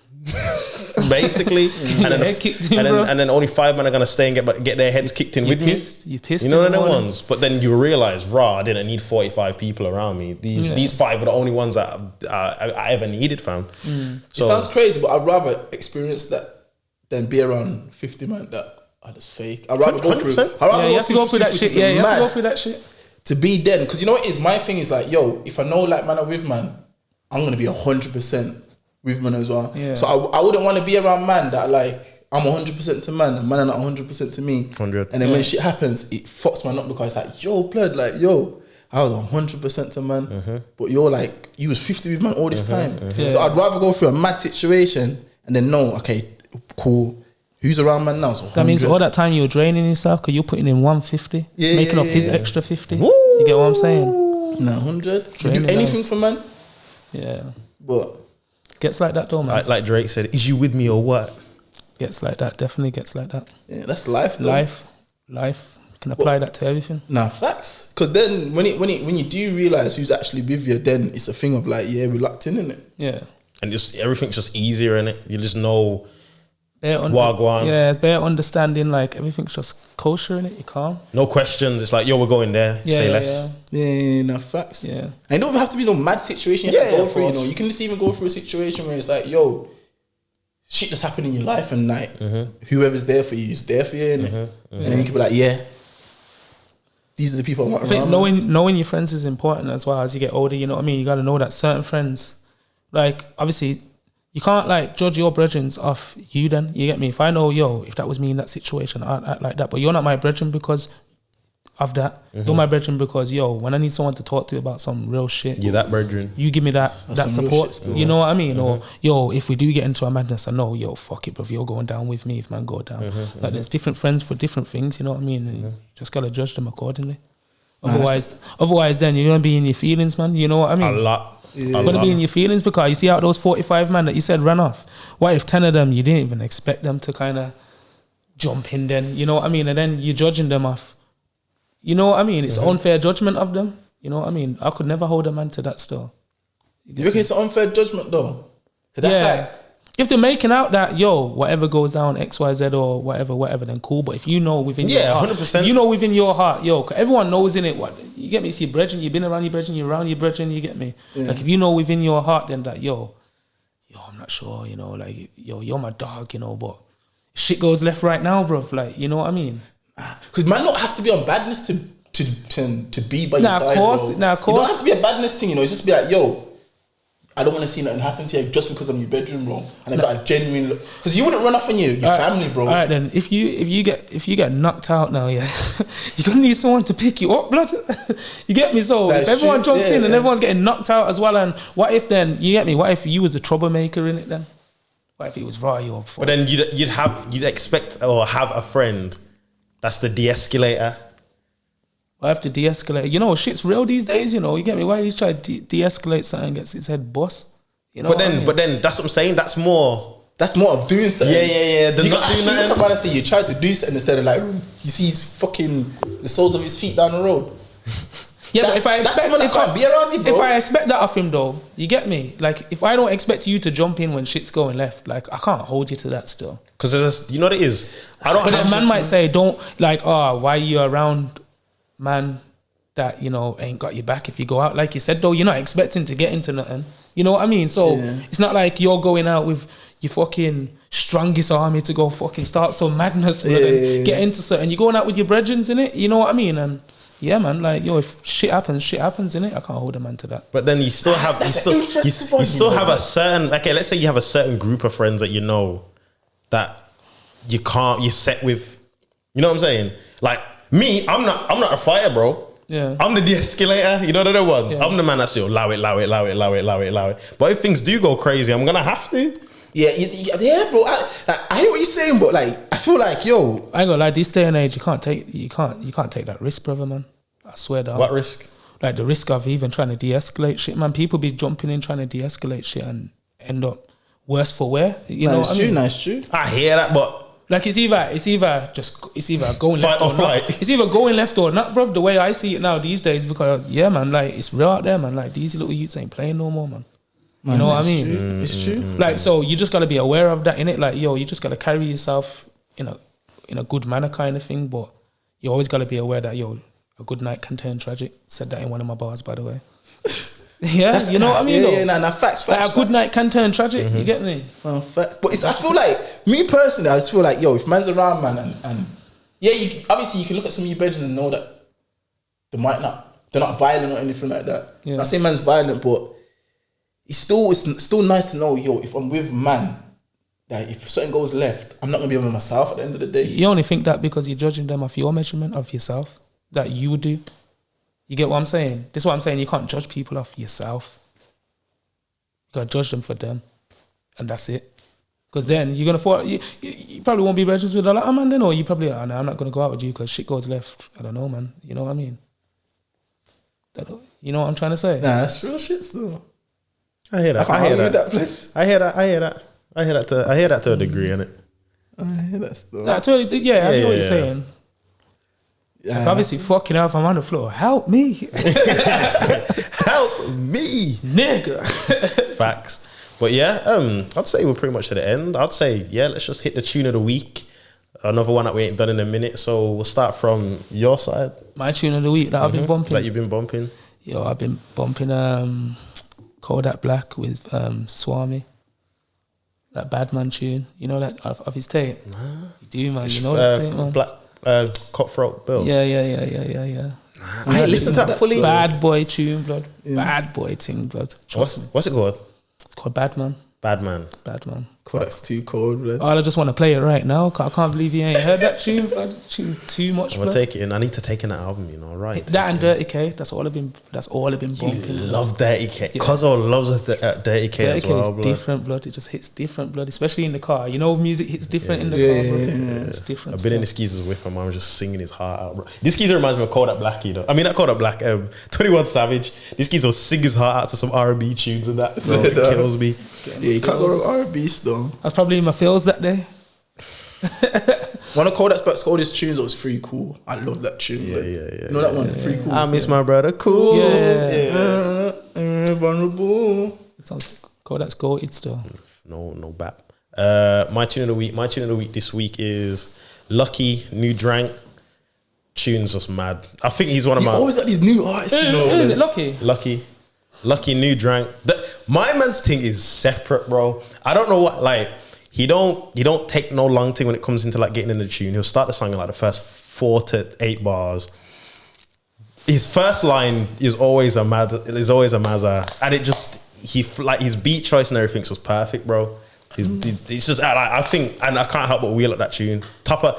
Speaker 2: Basically, and then only 5 men are gonna stay and get their heads kicked in with me.
Speaker 4: You pissed.
Speaker 2: You know the ones, but then you realize, I didn't need 45 people around me. These 5 were the only ones that I ever needed, fam. So,
Speaker 3: it sounds crazy, but I'd rather experience that than be around 50 man that are just fake. I'd rather go through.
Speaker 4: You have to go through that shit. Yeah, you have to go through that shit.
Speaker 3: To be then, because you know what it is, my thing is like, yo, if I know like man are with man, I'm gonna be 100% with man as well.
Speaker 4: Yeah.
Speaker 3: So I wouldn't want to be around man that like I'm 100% to man and man are not 100% to me.
Speaker 2: 100.
Speaker 3: And then when shit happens, it fucks man up because it's like, yo, blood, like yo, I was 100% to man, but you're like you was 50 with man all this time. So I'd rather go through a mad situation and then know, okay, cool. Who's around man now? So
Speaker 4: That means all that time you're draining yourself because you're putting in 150, making up his extra 50.
Speaker 2: Woo!
Speaker 4: You get what I'm saying?
Speaker 3: No, 100. You
Speaker 4: Draining
Speaker 3: do anything
Speaker 4: guys.
Speaker 3: for man,
Speaker 4: Yeah.
Speaker 3: but
Speaker 4: Gets like that though, man.
Speaker 2: Like Drake said, is you with me or what?
Speaker 4: Gets like that. Definitely gets like that.
Speaker 3: yeah, that's life. Though.
Speaker 4: Life. Can apply that to everything.
Speaker 3: Nah, facts. Because then when you do realize who's actually with you, then it's a thing of like, yeah, we're locked in it.
Speaker 4: Yeah.
Speaker 2: And just everything's just easier in it. You just know
Speaker 4: Better
Speaker 2: Wagwan.
Speaker 4: Yeah, better understanding, like everything's just kosher in it. You calm.
Speaker 2: No questions. It's like, yo, we're going there.
Speaker 4: Yeah,
Speaker 2: Say
Speaker 4: yeah,
Speaker 2: less.
Speaker 3: Yeah, no facts.
Speaker 4: Yeah.
Speaker 3: And it don't have to be no mad situation you have to
Speaker 2: Yeah,
Speaker 3: go
Speaker 2: of
Speaker 3: through. You
Speaker 2: course.
Speaker 3: know, you can just even go through a situation where it's like, yo, shit just happened in your life, and like whoever's there for you is there for you, innit? And then you can be like, yeah, these are the people I want
Speaker 4: I think
Speaker 3: around.
Speaker 4: knowing your friends is important as well as you get older. You know what I mean? You got to know that certain friends, like obviously, you can't like judge your brethren off you. Then you get me. If I know, yo, if that was me in that situation, I'd act like that. But you're not my brethren because of that. You're my brethren because, yo, when I need someone to talk to about some real shit,
Speaker 2: You're that brethren.
Speaker 4: you give me that
Speaker 3: some real
Speaker 4: support.
Speaker 3: shit still,
Speaker 4: You know what I mean? Or yo, if we do get into a madness, I know, yo, fuck it, bro. You're going down with me if man go down. Like there's different friends for different things. You know what I mean? And you just gotta judge them accordingly. Otherwise, then you're gonna be in your feelings, man. You know what I mean?
Speaker 2: A lot.
Speaker 4: You're gonna be in your feelings because you see out those 45 man that you said ran off. What if 10 of them you didn't even expect them to kind of jump in? Then you know what I mean, and then you're judging them off. You know what I mean? It's unfair judgment of them. You know what I mean? I could never hold a man to that still.
Speaker 3: You reckon it's an unfair judgment though? 'Cause that's like,
Speaker 4: if they're making out that, yo, whatever goes down, XYZ or whatever, then cool. But if you know within your heart,
Speaker 2: 100%.
Speaker 4: you know within your heart, yo, 'cause everyone knows in it, what, you get me? See, brethren, you've been around your brethren, you're around your brethren, you get me? Like, if you know within your heart, then that, yo, I'm not sure, you know, like, yo, you're my dog, you know, but shit goes left right now, bruv. Like, you know what I mean?
Speaker 3: because man don't have to be on badness to be by your
Speaker 4: Nah,
Speaker 3: side,
Speaker 4: of course,
Speaker 3: bro.
Speaker 4: nah, of
Speaker 3: You
Speaker 4: course.
Speaker 3: don't have to be a badness thing, you know. It's just be like, yo, I don't want to see nothing happen to you just because I'm in your bedroom, bro. And I got a genuine look, because you wouldn't run off on your family, bro.
Speaker 4: All right, then, if you get knocked out now, yeah, you're gonna need someone to pick you up, blood. You get me? So
Speaker 3: That's
Speaker 4: if everyone
Speaker 3: true,
Speaker 4: jumps
Speaker 3: yeah,
Speaker 4: in and
Speaker 3: yeah.
Speaker 4: everyone's getting knocked out as well, and what if then, you get me? What if you was the troublemaker in it then? What if it was Roy or?
Speaker 2: But then you'd expect or have a friend that's the de-escalator.
Speaker 4: I have to de-escalate. You know, shit's real these days. You know, you get me? Why you try to de-escalate something gets his head bust? You know.
Speaker 2: But then that's what I'm saying. That's more.
Speaker 3: That's more of doing something.
Speaker 2: Yeah. They're
Speaker 3: You
Speaker 2: not
Speaker 3: can
Speaker 2: doing
Speaker 3: actually look at
Speaker 2: nothing.
Speaker 3: man and say you tried to do something instead of like you see his fucking the soles of his feet down the road.
Speaker 4: Yeah, but if I
Speaker 3: that's
Speaker 4: expect,
Speaker 3: someone that can't be around you, bro.
Speaker 4: if I expect that of him though, you get me? Like, if I don't expect you to jump in when shit's going left, like I can't hold you to that still.
Speaker 2: Because you know what it is. I don't.
Speaker 4: But
Speaker 2: have
Speaker 4: then man might say, don't, like, why you around man that, you know, ain't got your back if you go out. Like you said though, you're not expecting to get into nothing. You know what I mean? So it's not like you're going out with your fucking strongest army to go fucking start some madness, man, and get into something. You're going out with your brethren, innit? You know what I mean? And yeah, man, like, yo, if shit happens, innit? I can't hold a man to that.
Speaker 2: But then you still have you still have a certain, okay, let's say you have a certain group of friends that you know that you're set with. You know what I'm saying? Like me, I'm not a fighter, bro.
Speaker 4: Yeah.
Speaker 2: I'm the de-escalator. You know the other ones.
Speaker 4: Yeah.
Speaker 2: I'm the man that's allow it. But if things do go crazy, I'm gonna have to.
Speaker 3: Yeah, bro. I hear what you're saying, but like I feel like, yo,
Speaker 4: I ain't gonna lie, this day and age, you can't take that risk, brother, man. I swear that.
Speaker 2: What risk?
Speaker 4: Like the risk of even trying to de-escalate shit, man. People be jumping in trying to de-escalate shit and end up worse for wear. You know what I mean?
Speaker 3: Nice, true.
Speaker 2: I hear that, but
Speaker 4: Like it's either going
Speaker 2: Fight
Speaker 4: left or
Speaker 2: or flight.
Speaker 4: not. It's either going left or not, bro. The way I see it now these days, because yeah, man, like it's real out there, man. Like these little youths ain't playing no more, man. You know what I mean?
Speaker 3: True. It's true.
Speaker 4: Like, so you just gotta be aware of that, innit? Like, yo, you just gotta carry yourself in a good manner, kind of thing. But you always gotta be aware that, yo, a good night can turn tragic. Said that in one of my bars, by the way. Yeah, you know what I mean?
Speaker 3: Nah, facts.
Speaker 4: Like, a good night can turn tragic. You get me?
Speaker 3: Facts. But I feel like, me personally, I just feel like, yo, if man's around, man, and yeah, obviously you can look at some of your bedrooms and know that they're not violent or anything like that.
Speaker 4: Yeah.
Speaker 3: I say man's violent, but it's still nice to know, yo, if I'm with man, that if something goes left, I'm not gonna be with myself at the end of the day.
Speaker 4: You only think that because you're judging them off your measurement of yourself that you would do. You get what I'm saying? This is what I'm saying. You can't judge people off yourself. You gotta judge them for them, and that's it. Because then you're gonna fall. You probably won't be registered with a lot of man then, or you probably no, I'm not gonna go out with you because shit goes left. I don't know, man. You know what I mean? You know what I'm trying to say?
Speaker 3: Nah, that's real shit still.
Speaker 2: I hear that.
Speaker 3: I hear that place.
Speaker 2: I hear that to a degree, innit?
Speaker 3: I hear that still.
Speaker 4: Nah, I know what you're saying.
Speaker 3: Yeah,
Speaker 4: Like obviously, fucking hell, if I'm on the floor, help me,
Speaker 2: Help me,
Speaker 4: nigga.
Speaker 2: Facts. But yeah, I'd say we're pretty much to the end. I'd say, yeah, let's just hit the tune of the week. Another one that we ain't done in a minute. So we'll start from your side.
Speaker 4: My tune of the week that I've been bumping.
Speaker 2: That you've been bumping.
Speaker 4: Yo, I've been bumping Kodak Black with Swami. That Badman tune. You know that of his tape? Nah. You do, man. You know that tape, man?
Speaker 2: Black Cutthroat Bill.
Speaker 4: Yeah.
Speaker 2: I ain't listened to that fully.
Speaker 4: Bad boy tune, blood. Yeah. Bad boy ting, blood.
Speaker 2: What's it called?
Speaker 4: It's called Badman.
Speaker 2: Badman.
Speaker 3: Kodak's too cold, blood.
Speaker 4: Oh, I just want to play it right now. I can't believe you ain't heard that tune, blood. Tune's too much,
Speaker 2: I'm
Speaker 4: blood.
Speaker 2: gonna take it in. I need to take in that album, you know, right?
Speaker 4: That and Dirty K. That's all I've been bumping.
Speaker 2: Love Dirty K. Cuzzo loves Dirty K as well,
Speaker 4: is
Speaker 2: blood.
Speaker 4: different, blood. It just hits different, blood. Especially in the car. You know, music hits different in the car, bro. Yeah. It's different.
Speaker 2: I've been in the Skeezers with my mum just singing his heart out, bro. This Skeezer reminds me of Kodak Black, you know. I mean, not Kodak Black. 21 Savage. This Skeezer will sing his heart out to some R&B tunes and that. Bro, it kills me.
Speaker 3: Yeah, you can't go to R&B still.
Speaker 4: I was probably in my feels that day.
Speaker 3: One of Kodak's oldest tunes was Free Cool. I love that tune.
Speaker 2: Yeah.
Speaker 3: You know that one? Free Cool.
Speaker 2: I miss my brother. Cool.
Speaker 4: Yeah.
Speaker 3: Vulnerable.
Speaker 4: It sounds Kodak's goated still.
Speaker 2: No bap. My tune of the week this week is Lucky, New Drank. Tune's just mad. I think he's one of my...
Speaker 3: always like these new artists, you know.
Speaker 4: Is it
Speaker 2: Lucky, New Drank. My man's thing is separate, bro. I don't know what, like, he don't take no long thing when it comes into like getting in the tune. He'll start the song in like the first 4 to 8 bars. His first line is always a mazza, and it just his beat choice and everything's just perfect, bro. It's just I think, and I can't help but wheel at that tune. Top of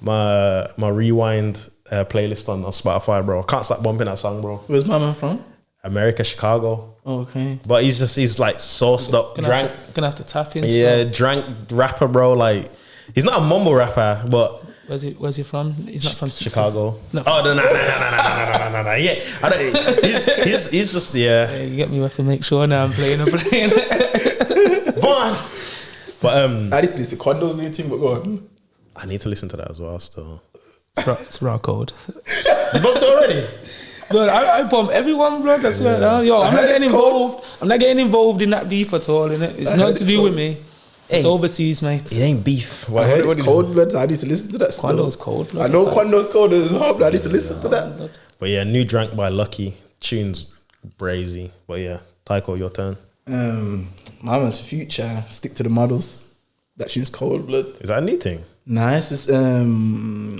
Speaker 2: my rewind playlist on Spotify, bro. I can't stop bumping that song, bro.
Speaker 3: Where's my man from?
Speaker 2: America, Chicago.
Speaker 3: Oh, okay.
Speaker 2: But he's like sauced up,
Speaker 4: Gonna have to tap in.
Speaker 2: Yeah, drank rapper, bro. Like, he's not a mumble rapper, but
Speaker 4: where's he from? He's not from
Speaker 2: Chicago.
Speaker 4: No.
Speaker 2: Yeah, he's just
Speaker 4: You get me. You have to make sure now I'm playing.
Speaker 2: Vaughn. But
Speaker 3: I used to listen to Condo's new thing, but go on.
Speaker 2: I need to listen to that as well. Still,
Speaker 4: it's raw code.
Speaker 2: You booked already?
Speaker 4: Blood, I bump everyone, blood. That's right. Yo, I'm not getting involved. I'm not getting involved in that beef at all. Innit? It's nothing to do with me. It's overseas, mate.
Speaker 2: It ain't beef.
Speaker 3: I heard it's cold, blood. So I need to listen to that.
Speaker 4: Quando's cold, blood.
Speaker 3: I know Quando's cold as well, but I need to listen to that.
Speaker 4: Blood.
Speaker 2: But yeah, New Drank by Lucky. Tune's brazy. But yeah, Tycho, your turn.
Speaker 3: My man's Future. Stick to the models. That tune's cold, blood.
Speaker 2: Is that a new thing?
Speaker 3: Nice. It's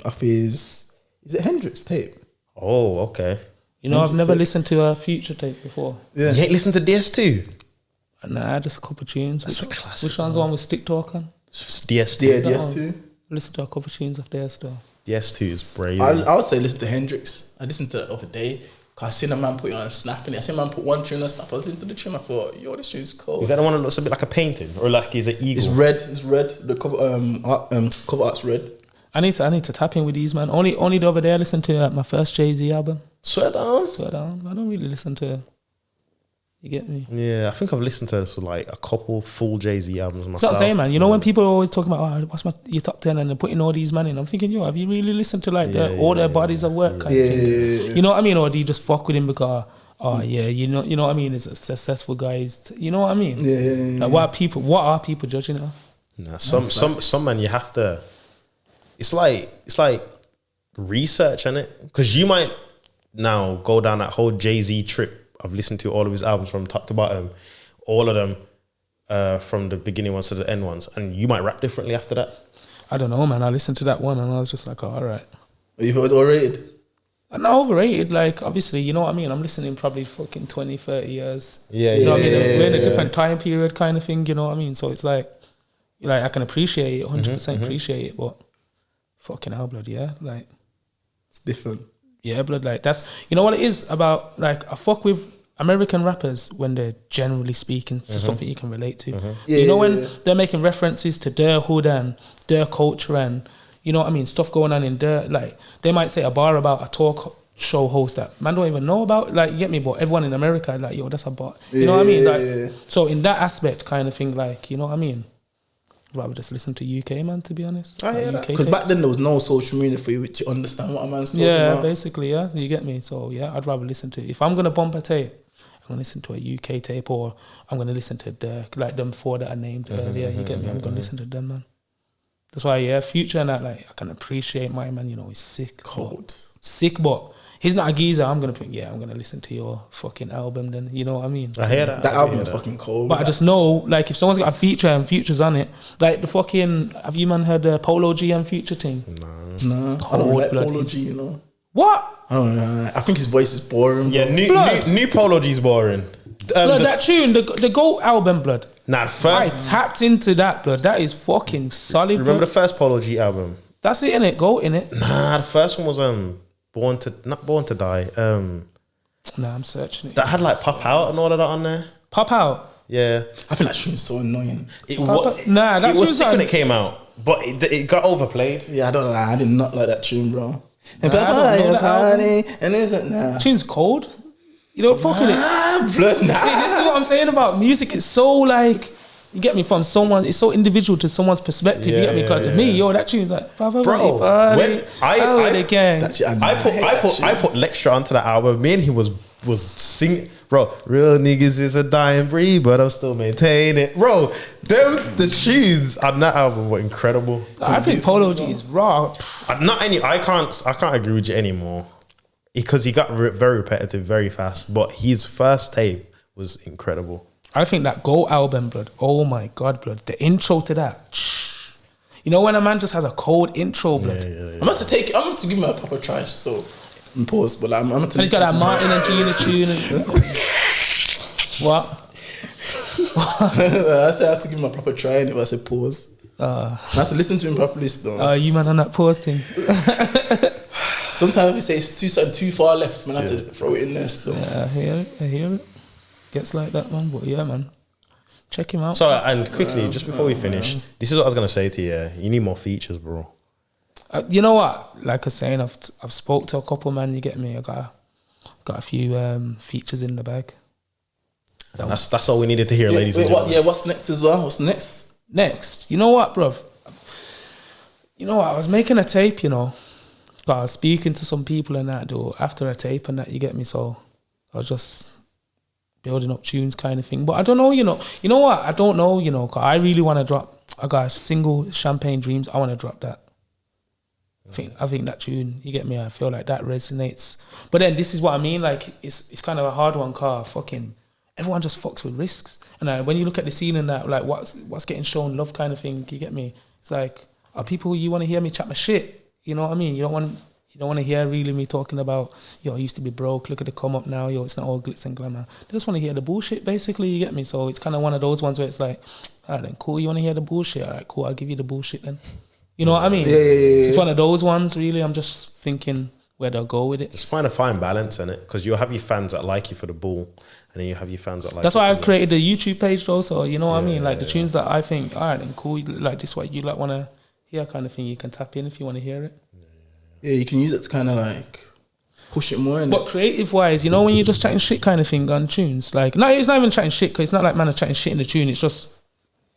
Speaker 3: off his. Is it Hendrix tape?
Speaker 2: Oh, okay.
Speaker 4: You know, I've never listened to a Future tape before.
Speaker 3: Yeah.
Speaker 2: You ain't listened to DS2?
Speaker 4: Nah, just a couple of tunes.
Speaker 2: That's a classic.
Speaker 4: Which one's the one with Stick Talk on?
Speaker 2: DS2.
Speaker 3: Yeah, DS2.
Speaker 4: Listen to a couple of tunes of theirs still.
Speaker 2: DS2 is brave.
Speaker 3: I would say listen to Hendrix. I listened to that the other day. Cause I seen a man put it on Snap, and I seen a man put one tune on Snap. I listened to the tune. I thought, yo, this tune's cold.
Speaker 2: Is that the one that looks a bit like a painting, or like is it eagle?
Speaker 3: It's red. It's red. The cover art's red.
Speaker 4: I need to tap in with these, man. Only the other day I listened to my first Jay-Z album.
Speaker 2: Swear down.
Speaker 4: I don't really listen to. You get me?
Speaker 2: Yeah, I think I've listened to like a couple full Jay-Z albums myself.
Speaker 4: That's what I'm saying, man. You know when people are always talking about, what's your top 10, and they're putting all these man in. I'm thinking, yo, have you really listened to like all their bodies of work? Kind of thing? You know what I mean? Or do you just fuck with him because, you know what I mean? He's a successful guy. You know what I mean?
Speaker 3: Yeah.
Speaker 4: Like what are people judging of?
Speaker 2: Nah, some man you have to. It's like research, innit? Because you might now go down that whole Jay-Z trip. I've listened to all of his albums from top to bottom, all of them from the beginning ones to the end ones, and you might rap differently after that.
Speaker 4: I don't know, man. I listened to that one and I was just like, all right.
Speaker 3: You thought it was overrated?
Speaker 4: Not overrated. Like, obviously, you know what I mean? I'm listening probably fucking 20, 30 years.
Speaker 2: Yeah,
Speaker 4: you know what I mean? We're in a different time period kind of thing, you know what I mean? So it's like I can appreciate it, 100% appreciate it, but fucking hell, blood, yeah? Like,
Speaker 3: it's different.
Speaker 4: Yeah, blood, like, that's, you know what it is about, like, I fuck with American rappers, when they're generally speaking to something you can relate to,
Speaker 3: Yeah,
Speaker 4: you know,
Speaker 3: yeah,
Speaker 4: when
Speaker 3: yeah.
Speaker 4: they're making references to their hood and their culture and, you know what I mean, stuff going on in their, like, they might say a bar about a talk show host that man don't even know about, like, you get me, but everyone in America, like, yo, that's a bar. You know what I mean? Like,
Speaker 3: Yeah.
Speaker 4: so in that aspect kind of thing, like, you know what I mean? I'd rather just listen to UK, man, to be honest.
Speaker 2: I hear that.
Speaker 4: UK
Speaker 3: Because back
Speaker 4: tapes.
Speaker 3: then there was no social media for you to understand what a man's talking
Speaker 4: Yeah,
Speaker 3: about.
Speaker 4: basically, yeah, you get me. So yeah, I'd rather listen to, if I'm gonna bump a tape, I'm gonna listen to a UK tape, or I'm gonna listen to like them four that I named earlier. You get me? I'm gonna listen to them, man. That's why, yeah, Future and that, like, I can appreciate my man. You know, he's sick,
Speaker 3: Cold.
Speaker 4: sick, but he's not a geezer. I'm gonna think, yeah, I'm gonna listen to your fucking album. Then you know what I mean?
Speaker 2: I hear that.
Speaker 3: That
Speaker 2: I
Speaker 3: album
Speaker 2: hear
Speaker 3: is
Speaker 2: that.
Speaker 3: fucking cold.
Speaker 4: But I just know, like, if someone's got a feature and Future's on it, like the fucking, have you man heard the Polo G and Future thing?
Speaker 3: Nah, I
Speaker 4: Cold
Speaker 3: don't like
Speaker 4: blood.
Speaker 3: Polo G, you know.
Speaker 4: What?
Speaker 3: I don't know. I think his voice is boring.
Speaker 2: Yeah,
Speaker 4: Blood.
Speaker 2: new Polo G's boring.
Speaker 4: Blood, that tune, the GOAT album, blood.
Speaker 2: Nah, the
Speaker 4: I
Speaker 2: first.
Speaker 4: tapped into that, blood. That is fucking solid,
Speaker 2: Remember
Speaker 4: blood.
Speaker 2: the first Polo G album?
Speaker 4: That's it, innit? GOAT, innit?
Speaker 2: Nah, the first one was not Born to Die.
Speaker 4: Nah, I'm searching it.
Speaker 2: That had like Pop Out and all of that on there.
Speaker 4: Pop Out.
Speaker 2: Yeah,
Speaker 3: I think that tune's so annoying.
Speaker 2: it,
Speaker 4: Nah, that
Speaker 2: it was
Speaker 4: tune's
Speaker 2: sick when
Speaker 4: on-
Speaker 2: it came out, but it got overplayed.
Speaker 3: Yeah, I don't know. I did not like that tune, bro. And
Speaker 4: Nah, I don't know that
Speaker 3: party, and it's like, nah.
Speaker 4: Tune's cold. You don't fuck with it.
Speaker 3: Ah, blood, nah.
Speaker 4: See, this is what I'm saying about music. It's so like, you get me, from someone, it's so individual to someone's perspective. You
Speaker 2: Yeah,
Speaker 4: get me? Because
Speaker 2: yeah,
Speaker 4: to me,
Speaker 2: yeah.
Speaker 4: yo, that tune's like,
Speaker 2: Bro,
Speaker 4: when I gang.
Speaker 3: That shit,
Speaker 2: I put Lecture onto that album. Me and he was singing, bro. Real niggas is a dying breed, but I'm still maintaining it, bro. The tunes on that album were incredible.
Speaker 4: I think Polo G is raw.
Speaker 2: Not any. I can't agree with you anymore because he got very repetitive very fast. But his first tape was incredible.
Speaker 4: I think that GOAT album, blood. Oh my God, blood. The intro to that. You know when a man just has a cold intro, blood.
Speaker 3: I'm about to give him a proper try still. In pause, but I'm about to
Speaker 4: And he's got that Martin and Gina tune. And what?
Speaker 3: I said I have to give him a proper try, and I said pause. I have to listen to him properly still.
Speaker 4: You man on that pause thing.
Speaker 3: Sometimes we say it's something too far left, man. I have to throw it in there still.
Speaker 4: Yeah, I hear it. Gets like that, man. But yeah, man. Check him out.
Speaker 2: So and quickly, just before we finish, this is what I was gonna say to you. Yeah, you need more features, bro.
Speaker 4: You know what? Like I was saying, I've spoke to a couple, man. You get me? I got a few features in the bag.
Speaker 2: And that's all we needed to hear, ladies and gentlemen.
Speaker 3: What's next as well? What's next?
Speaker 4: Next, you know what, bruv? You know what? I was making a tape, you know, but I was speaking to some people and that, though, after a tape and that, you get me? So I was just building up tunes kind of thing. But I don't know, you know what? I don't know, you know, 'cause I really want to drop, I got a single, Champagne Dreams. I want to drop that. I think that tune, you get me? I feel like that resonates. But then this is what I mean, like, it's kind of a hard one, car. Fucking, everyone just fucks with risks. And when you look at the scene and that, like, what's getting shown love kind of thing, you get me? It's like, are people, you want to hear me chat my shit? You know what I mean? You don't want to hear really me talking about, yo, I used to be broke, look at the come up now, yo, it's not all glitz and glamour. They just want to hear the bullshit, basically, you get me? So it's kind of one of those ones where it's like, all right, then, cool, you want to hear the bullshit? All right, cool, I'll give you the bullshit then. You know what I mean?
Speaker 3: Yeah.
Speaker 4: It's one of those ones, really. I'm just thinking where they'll go with it.
Speaker 2: Just find a fine balance in it, because you'll have your fans that like you for the bull, and then you have your fans that like.
Speaker 4: That's
Speaker 2: you
Speaker 4: why I
Speaker 2: for the-
Speaker 4: created the YouTube page though, so you know what I mean? Like the tunes that I think, all right, then cool, like this what you like want to hear kind of thing, you can tap in if you want to hear it.
Speaker 3: Yeah, you can use it to kind of like push it more.
Speaker 4: But creative wise, you know, when you're just chatting shit kind of thing on tunes, like, no, it's not even chatting shit, because it's not like man are chatting shit in the tune, it's just,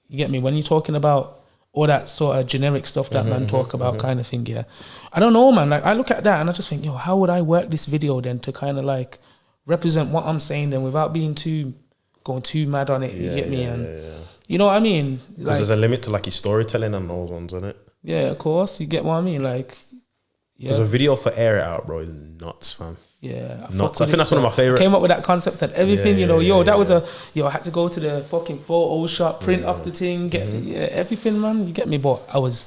Speaker 4: you get me, when you're talking about all that sort of generic stuff that man talk about kind of thing, yeah. I don't know, man, like I look at that and I just think, yo, how would I work this video then to kind of like represent what I'm saying then without being going too mad on it, you get me? You know what I mean?
Speaker 2: Because
Speaker 4: Like,
Speaker 2: there's a limit to like your storytelling and those ones, isn't it?
Speaker 4: yeah, of course, you get what I mean? Like, yeah.
Speaker 2: Because a video for Air It Out, bro, is nuts, fam.
Speaker 4: Yeah,
Speaker 2: Nuts. I think that's one of my favourite.
Speaker 4: Came up with that concept and everything,
Speaker 2: Yeah,
Speaker 4: you know.
Speaker 2: yeah,
Speaker 4: That
Speaker 2: yeah.
Speaker 4: was I had to go to the fucking photo shop, print off the thing, get everything, man. You get me? But I was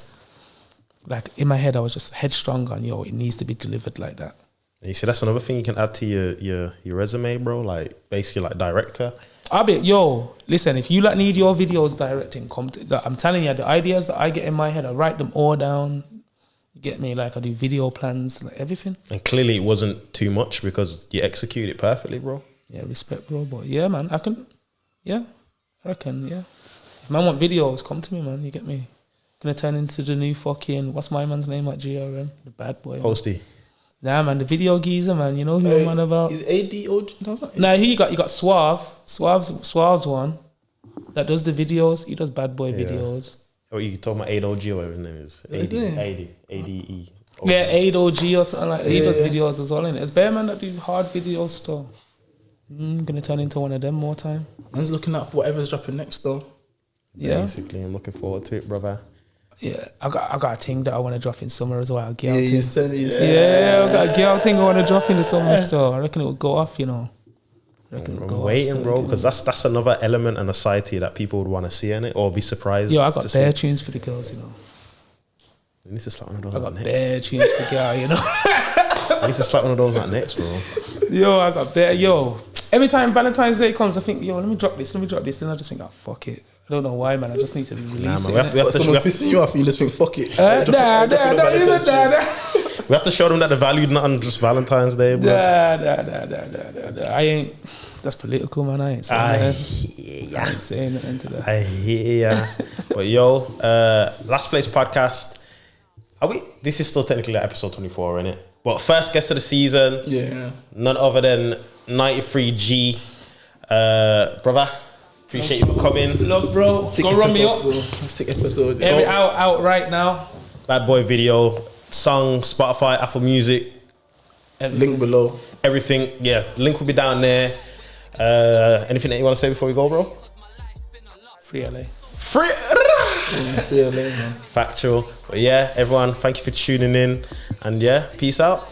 Speaker 4: like, in my head, I was just headstrong on, yo, it needs to be delivered like that.
Speaker 2: And you see, that's another thing you can add to your resume, bro. Like basically, like director.
Speaker 4: I'll be, yo, listen, if you like need your videos directing, I'm telling you, the ideas that I get in my head, I write them all down. You get me? Like I do video plans, like everything.
Speaker 2: And clearly, it wasn't too much because you execute it perfectly, bro.
Speaker 4: Yeah, respect, bro. But yeah, man, I reckon, yeah. If man want videos, come to me, man. You get me? Gonna turn into the new fucking, what's my man's name at GRM? The bad boy.
Speaker 2: Posty.
Speaker 4: Nah, man, the video geezer, man. You know who I'm on about?
Speaker 3: Is AD or no,
Speaker 4: Nah, you got Suave. Suave's one that does the videos. He does bad boy videos.
Speaker 2: Oh, you talking about ADOG or whatever his name is? ADE.
Speaker 4: Yeah, ADOG or something like that. He does videos as well, innit? It's bare man that do hard videos still. Gonna turn into one of them more time.
Speaker 3: Man's looking out for whatever's dropping next though.
Speaker 4: Yeah.
Speaker 2: Basically, I'm looking forward to it, brother.
Speaker 4: Yeah, I got a thing that I want to drop in summer as well. I got a girl thing I want to drop in the summer still. I reckon it will go off, you know.
Speaker 2: I'm waiting, bro, because that's another element and a side to you that people would want to see in it or be surprised.
Speaker 4: Yo, I got bare tunes for the girls, you know.
Speaker 2: You need to slap one of those.
Speaker 4: I got bare tunes for the girl, you know.
Speaker 2: I need to slap one of those like next, bro.
Speaker 4: Yo, I got bare. Yo, every time Valentine's Day comes, I think, yo, let me drop this, and I just think, oh, fuck it. I don't know why, man. I just need to release it.
Speaker 2: We have
Speaker 3: someone pissing you off and you just think, fuck it.
Speaker 2: We have to show them that the value not on just Valentine's Day, bro.
Speaker 4: I ain't. That's political, man. I ain't saying nothing to that.
Speaker 2: I hear ya. But yo, Last Place Podcast. This is still technically like episode 24, innit? But first guest of the season.
Speaker 3: Yeah.
Speaker 2: None other than 93G. Brother, appreciate you for coming.
Speaker 4: Love, bro. Go run me up.
Speaker 3: Sick episode.
Speaker 4: Every out right now.
Speaker 2: Bad boy video, song, Spotify, Apple Music.
Speaker 3: Link below.
Speaker 2: Everything. Yeah, link will be down there. Anything that you want to say before we go, bro?
Speaker 4: Free LA.
Speaker 2: Free
Speaker 3: LA, man.
Speaker 2: Factual. But yeah, everyone, thank you for tuning in. And yeah, peace out.